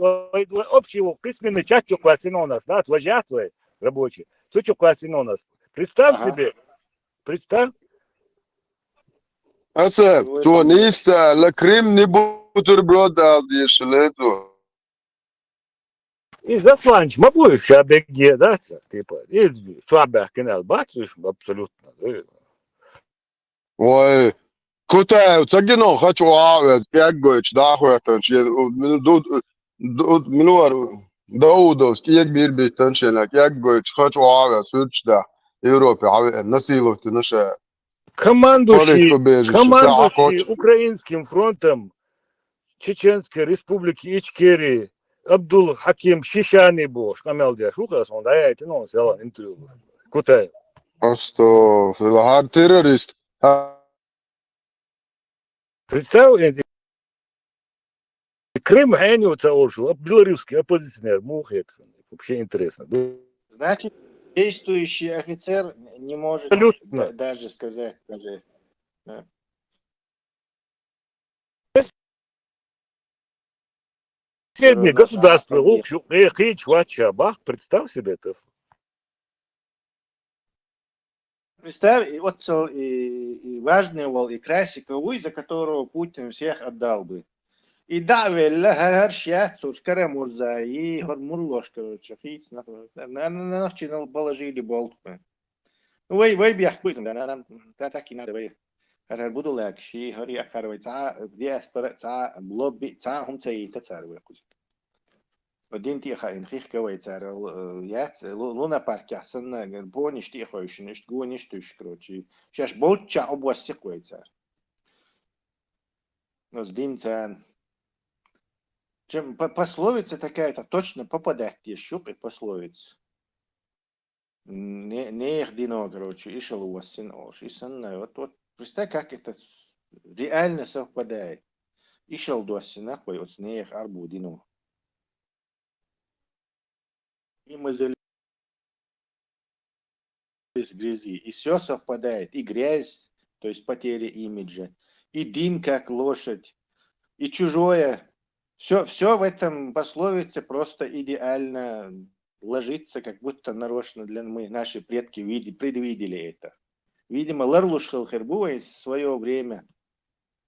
общего письменной частью классинонас, да, отвожатые рабочие. Сучу классинонас. Представь себе, представь. Аса, то ниста, ла Крым не бутерброд алдеш, лето. И засланч, могу еще обеги, да, типа, и слабых канал, бачишь, абсолютно. Ой, куда, цагино, хочу авец, пягоч, да, хуятан, минуар, Даудовский, як бирби, танченак, пягоч, хочу авец, сучда, Европе, насиловки, наша. Командующий Украинским фронтом Чеченской Республики Ичкерии Абдул Хаким Шишани Бош, Камелдия Шухас, он дает, ну, взял интервью. Куда? Астафируллах, террорист. Представь, Крым хранится уже, белорусский оппозиционер, Мухет. Вообще интересно. Значит, действующий офицер не может даже сказать, даже. Да. Соседнее государство, Бах, представь себе это. Представь, вот и важный вол, и красиковый, за которого Путин всех отдал бы. И да, Харшья, Цурскара Мурза, и Гормурлош, короче, на положили болт. Вы бьях пытом, да, так и надо, вы. Буду легче, Хари Акаровой, диаспора, лобби, хумцей, тацарвы. Один тиха in Хихковой царь, Луна парк, ясна, бониш тихо еще, не гонишь тыш, короче. Сейчас болча области кой царь. Но с динцан. Чем пословица такая, точно попадать еще и пословица. Не их дино, короче, и шалуасин, и санна. Вот представь, как это реально совпадает. И шалдуасин, нахуй, вот с неих арбу дино. И мы залезли в грязи, и все совпадает. И грязь, то есть потеря имиджа, и дым, как лошадь, и чужое. Все в этом пословице просто идеально ложится, как будто нарочно наши предки предвидели это. Видимо, Ларлушхал Хербуа в свое время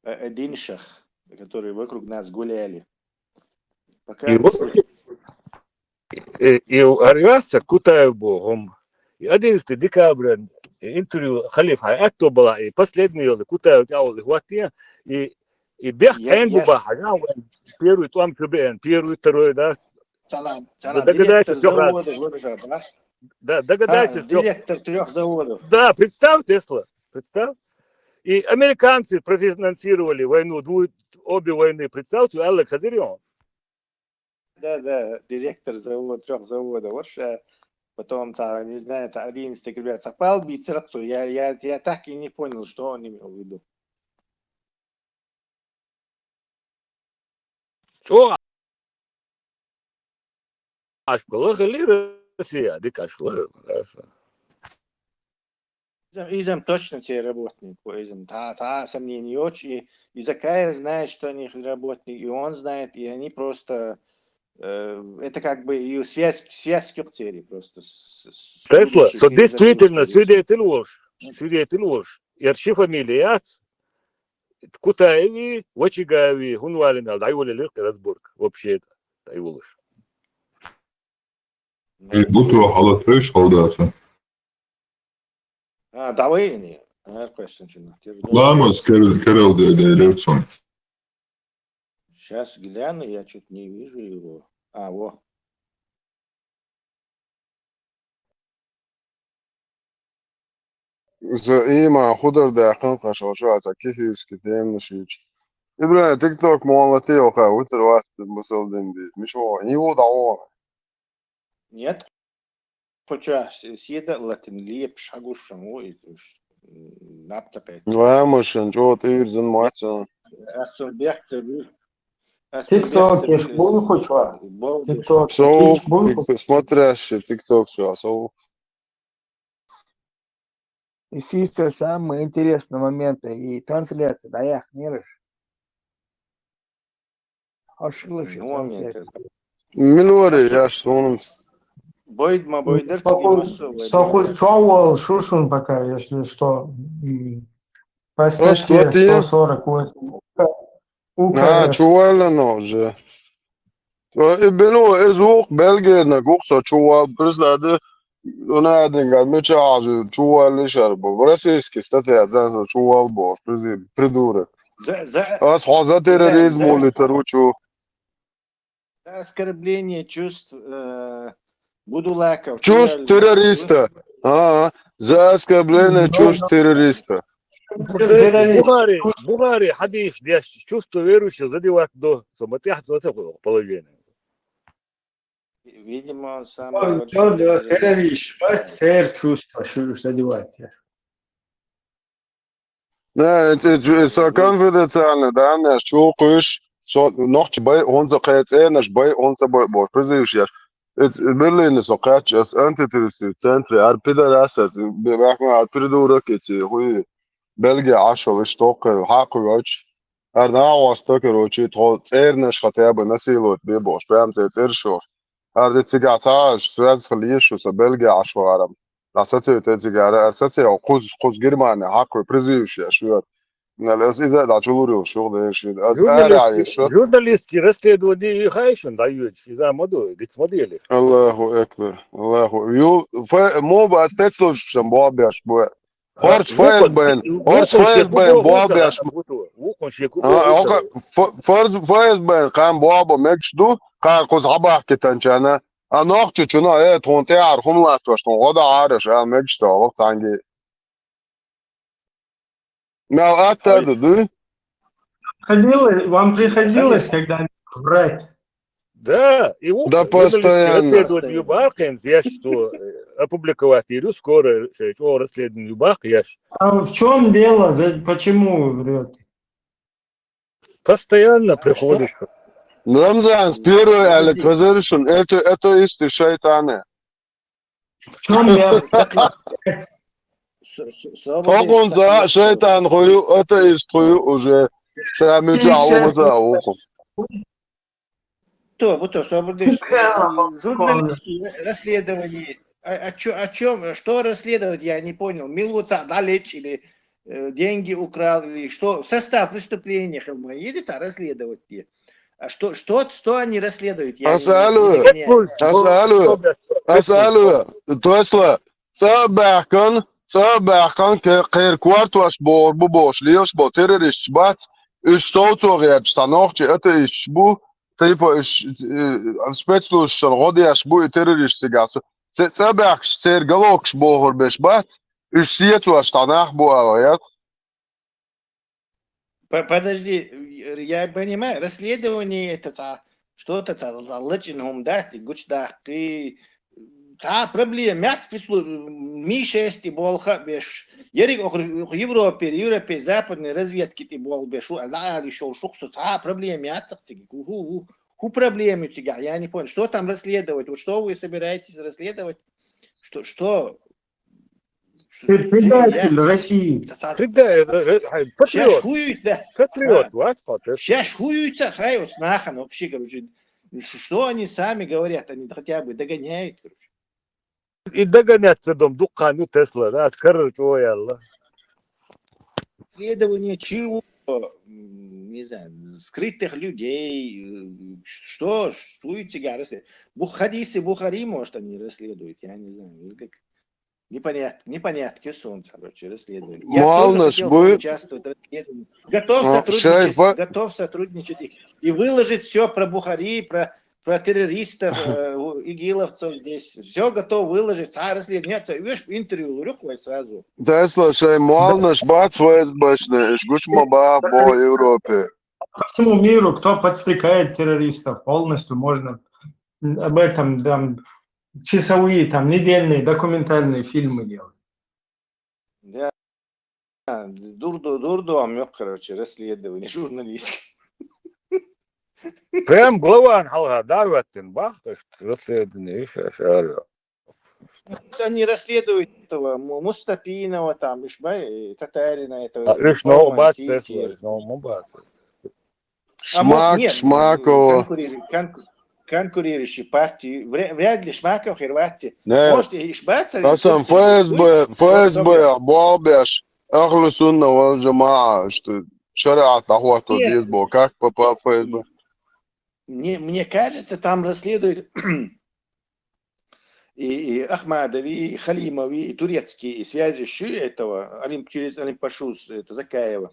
Диншах, которые вокруг нас гуляли. Пока и арваться Кутаев Богом. 11 декабря интервью Халиф Хайатто была, и последний Кутаев делал хватия, и бег Хэнбуба, первый там КБН, первый, второй, да. Догадайся, догадайся. Директор 3 заводов. Да, представь, Тесла, представь. И американцы профинансировали войну, обе войны, представьте, Алекс Хазарион. Да, директор 3 заводов. Вот что потом, не знаю, 11 ребят, совпал бицерцу. Я так и не понял, что он имел в виду. Что? Аж положили Россия, дикашла. Изам точно те работник, изам сомнений очень. И Закаев знает, что они работник, и он знает, и они просто это как бы и связь в кюртери просто. Тесла, что действительно свидетель ложь. И арши фамилия, Кутаеви, Вачигаеви, Гунвалина, дайволи легкий разборка. Вообще это дайволыш. Бутро халатреш халдаса. Давай не. Ламас Керел Левсон. Сейчас гляну, я чуть не вижу его. Во. إيما خضر داخل قشاشة كيف كتير نشيج إبراهيم تيك توك مولتي وخا وتر واحد مسلم دي مش هو يوضعوا Нет, почему сида латин лепш агушам ой, наптапет. لا مش نجو طير زن معتنا Астон бехте, TikTok еш бун хочва. TikTok سو еш бун. смотришь тик ток все сو И систер самые интересные моменты и трансляции, да, я не рыш. Ошилыши трансляции. ملوري ياش سونم Бойд ма бойдер Сохуй шоу шушун пока, если что. По Что статье ты? 148. شو ولا نوجه بلو ازوق بلغنا قوقسا شو برس لده انا دنگال مچا شو ولا شربو برسيسكي استاتي زان شو البوش придурок اس حوزه терроризм улитеручу за оскорбление чувств будулаков. чувств террориста. За оскорбление чувств террориста. Бухари, хадиш, дяш, чувство верующего задевать до самотяхт половины. Видимо, он сам... Террорист, сэр чувство, что задевать. Да, это конфиденциально, да, наш чукуш, noch bei unser KZ, наш bei unser boş, призываешь. Berlin соқач as антитеррористический центр, ар пидорасат, бахма ар придурок эти, хуй Бельгия ашал, штока, хакуч, ар нааваста, короче, то цернаш хотя бы насилует бебош, прям цершо. Ар децигатаж, связь халишу с Бельгия ашварам. Асоцию тецигара, асоцию куз Германия, хакуй призываешь, шуят. إذا دعوا شغل إيش журналистки расследования хайшен дают إذا مدو ديت موديلي الله أكبر الله يو مو بعد بتسلوش شم بوابيش بو هرش فايز بين بوابيش فرز فايز بين قام بوابا مكشدو قال قز عبا كتنشانا أنا أختي شنا إيه تونتي عارفهم لا توشتون غدا عارش أنا مكشتا وقت عنجي ما да? Вам приходилось когда-нибудь врать? Да, и да постоянно. Расследование Юбахин, я что опубликовать иру скоро, что расследование Юбах, я. А в чем дело? Почему вы врете? Постоянно приходишь. Рамзан, с первой Александришин, это есть шайтаны. В чем дело? Как он за шайтан хою, это есть хою уже. То, журналистские расследования. О чем? Что расследовать, я не понял. Милуца далеч или деньги украл, или что? Состав преступления, едете расследовать. А что они расследуют? Асалу. Тосла. Sabahkan غير كوارت واش بوش ليش بو terrorist بات ايش صوتو غير ستانوخجي اتا ايش بو تيبو ايش سبيتلوش شرغودي ايش بو terrorist سيغاسو sabahش تير غلوكش بوهر بيش بات ايش سيتو اش تانах بو алаят. Подожди, я понимаю, расследование это что-то лычинхум дати, гучдахки. Проблема, мяц спецслужб, Ми-6 болха беш, ерик Европе, западной разведки ты бол бешу, а еще шуксу, проблема мяцах тиги, ху проблемы тига, я не понял, что там расследовать, вот что вы собираетесь расследовать, что? Предатель России. Сейчас хуют, сейчас хуются, хают нахан, вообще, короче, что они сами говорят, они хотя бы догоняют, короче. И догоняться дом Дукану Тесла, да, открыть, ой, Аллах. Исследование чего? Не знаю, скрытых людей, что и тягар расследуют. Хадисы Бухари, может, они расследуют, я не знаю, как непонятки солнца, короче, расследуют. Я тоже хотел участвовать в расследовании. Готов сотрудничать и выложить все про Бухари, про про террористов, игиловцев здесь. Все готов выложить. Расследование. Видишь, интервью рукой сразу. Tesla šai malnaš bats ФСБшный, гушма по Европе. По всему миру, кто подстрекает террористов, полностью можно об этом там часовые, там недельные документальные фильмы делать. Да. Дурдом, короче, расследование журналистское. Прям глава халга даваттен бахташ расследование еще шарю. Они расследуют этого Мустапинова, там, Ишбай, Татарина, этого. Шмакова. Конкурирующие партии. Вряд ли Шмаков, Хорватия. Может, Ишбаца. Асам ФСБ, Бабеш, Ахлу Сунна вал Джамаа, что шариат ахвату дизбо, как попал ФСБ? Мне кажется, там расследуют и Ахмадови, и Халимови, и турецкие связывающие этого, через Алимпашус, это Закаева.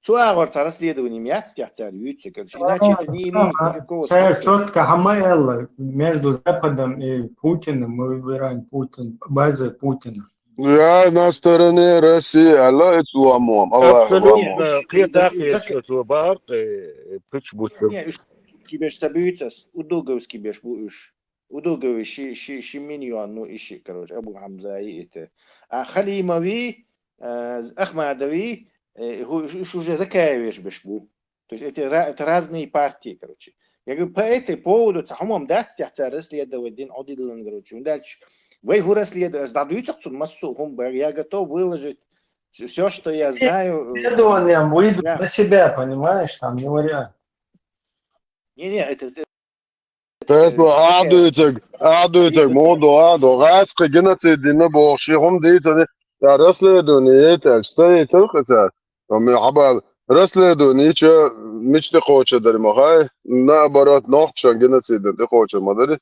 Суаворца расследование мяцких царюются, иначе это не имеет никакого смысла. Четко Хамаэлла между Западом и Путиным, мы выбираем Путин, базы Путина. Я на стороне России, Аллах это ламом. Абсолютно. Клетак еще туабар, почему? Кибеш табюцас, удуговский беш буш. Удуговый шиминьон, ну ищи, короче, Абу Хамза и это. А Халимови, Ахмадови, уже Закаевич беш бу. То есть это разные партии, короче. Я говорю, по этой поводу, самому дать расследовать день одидлан, короче. Дальше, вы его расследуете, сдадуете массу, я готов выложить все, что я знаю. Расследованием выйдут на себя, понимаешь, там не вариант. Не, это Tesla aduyacak modu ado gaz genociidina boqshihum deytani расследование это стоит только там абал расследование че мечты хочет дармахай наоборот нохчан геноцид ты хочешь модели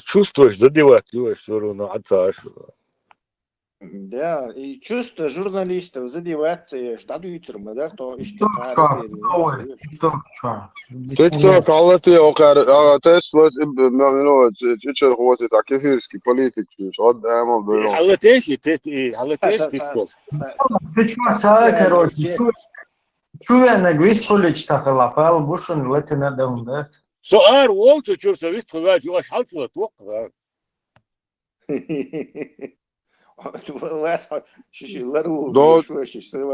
чувствуешь задевать его все равно отца. Да, и чувство журналистов задеваться, ждать утром, да, то что расследование. TikTok аллати окар Tesla ну чичер хватит акефирский политик что амал да. Аллатеши TikTok. Короче, чуя на гвистолич тахала, пал бушун латина даунда. Соар волту чурса вистхала, чуаш халтла тоқра.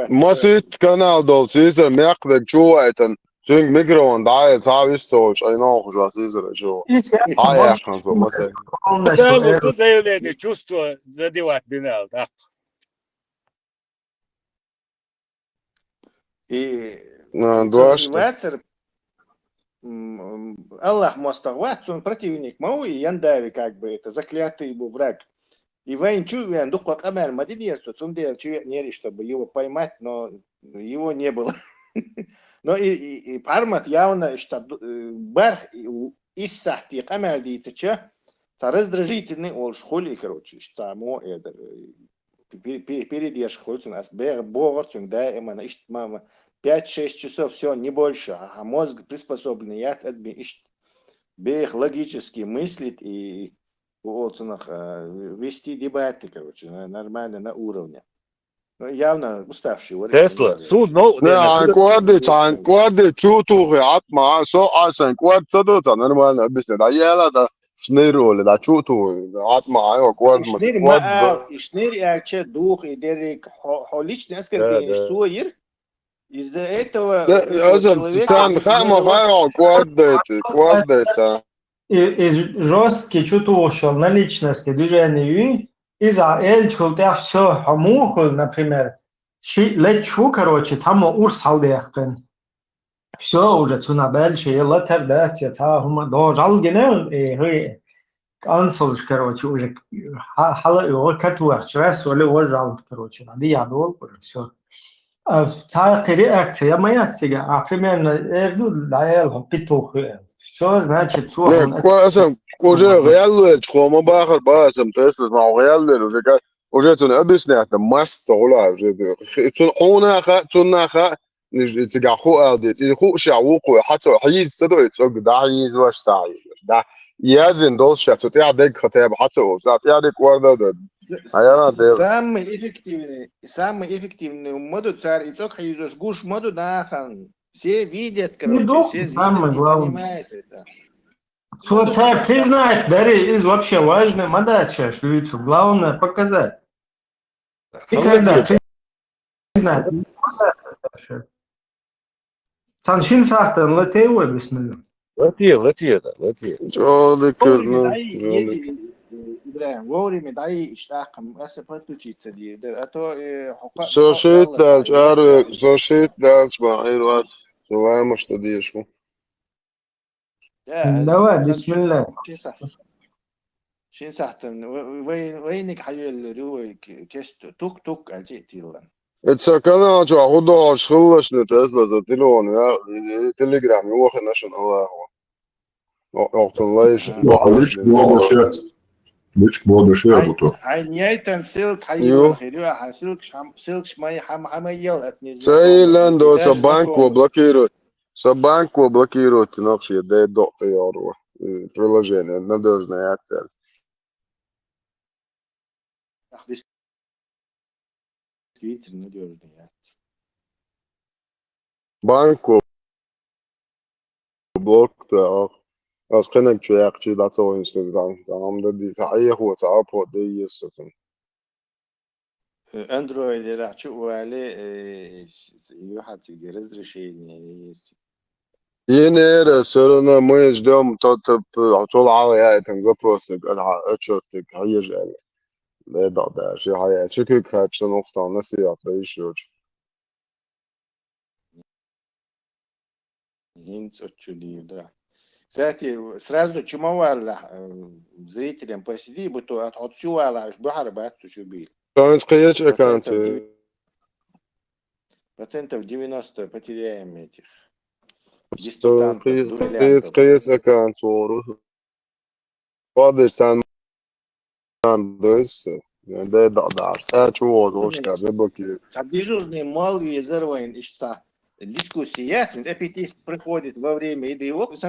Масит канал дол сизер мякдек чуайтен синг микрофон дае цавистолч айнох уже сизер шо аяхан со масет Тут заявление чувство задевать динал, так. И дуашта Аллах мостагват, он противник мау и яндави как бы это заклятый его враг. И воин чувствует, духот камер мадинерство, он делал чувствует, чтобы его поймать, но его не было. Но и пармат явно, что бар иссахти камер дитача, раздражительный ол школе, короче, что само это передержь хоть у нас борцунг, да, именно мама 5-6 часов, все, не больше, а мозг приспособленный, я бег логически мыслит и вот вести дебаты, короче, нормально на уровне. Но явно уставший. Tesla, суд, но... Да, квады чутухи атма, со асен квад садота, нормально объяснить. Да ела, да шнырили, да чутухи, атма, айо квад. И шныр, и дух, и дерек, личный оскорбление, что ир. Из-за этого человека... И жесткий чутушил на личности движения из-за эльчултя все хамуху, например, лечу, короче, там урс халдеяхкен. Все уже цуна дальше, и латер дать, там дожал генел, и консулш, короче, уже хала его катуах, стресс или вожал, короче, надо ядол, все. Царь реакция моя сега, а примерно эрду даел питуху. Все значит, уже реально, что мы бахар басом, Tesla, но реально уже тут объяснять, масса ула уже. Цунаха نجي تيجا خو أدي تيجي خو شعوق حتى حيز تدو يتوق دا حيز واش ساعي دا يازن دول شاتو تعدك خطاب حتى وزات تعدك وردا ده أيانا ده Самый эффективный моду царь и только идешь гуш моду нахан. Все видят, Не короче, все самое видят и главное. понимают это. Что царь признает, Дарья, из вообще важная модача, что это главное показать. И когда признать, Саншин Сахтан, Латеева, бисмилля. Латье. جوا ذكرنا вовремя дай иштахам асапатучиться дир а то سوشيت دالش أروي سوشيت دالش ما أيروات سلام مش تديشو давай, бисмилля. شين ساعتن وينك حيو الروي كشت توك أجيتيلن اتسكنا جو عودو شغلش نتأسلا زتلون يا تليجرام يوخي نشن الله وقت الله يش Ličk bodo še je to. Aj njajten silk حيو خيروا silk شماي حم يل سيلان دو سبانكو блокируют нахшие да до яру приложение надежное отель действительно надежный. банку блок да als ken ik je dat zo in stuk dan omdat die تحيه هو تعب دي يسكن اندرويد راح تشوفوا عليه واحد разрешение ينير سرنا مش دوم تطب طول على запросы отчетик هيجي لا ده شيء هي شكل كاتش نقطة نسي أطيش Нинц отчули, да. Кстати, сразу чумовала зрителям посиди, будто отчувала, аж бахарбат чубил. Танец каеч аканты. Процентов 90 потеряем этих диспутантов, дуэлянтов. Каеч акант вору. Падаешь сам дойс. Да. Сачу вору, что не блокирует. Дежурный мол визервайн ищца. Дискуссия, аппетит приходит во время еды, вот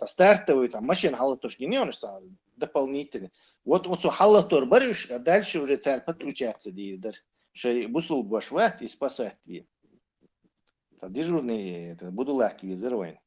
стартовый там машина халатушки не он что дополнительно. Вот что халатур баришь, а дальше уже царь подключается дидер, что бусул башват и спасать ее. Дежурный это буду лаки визервайн.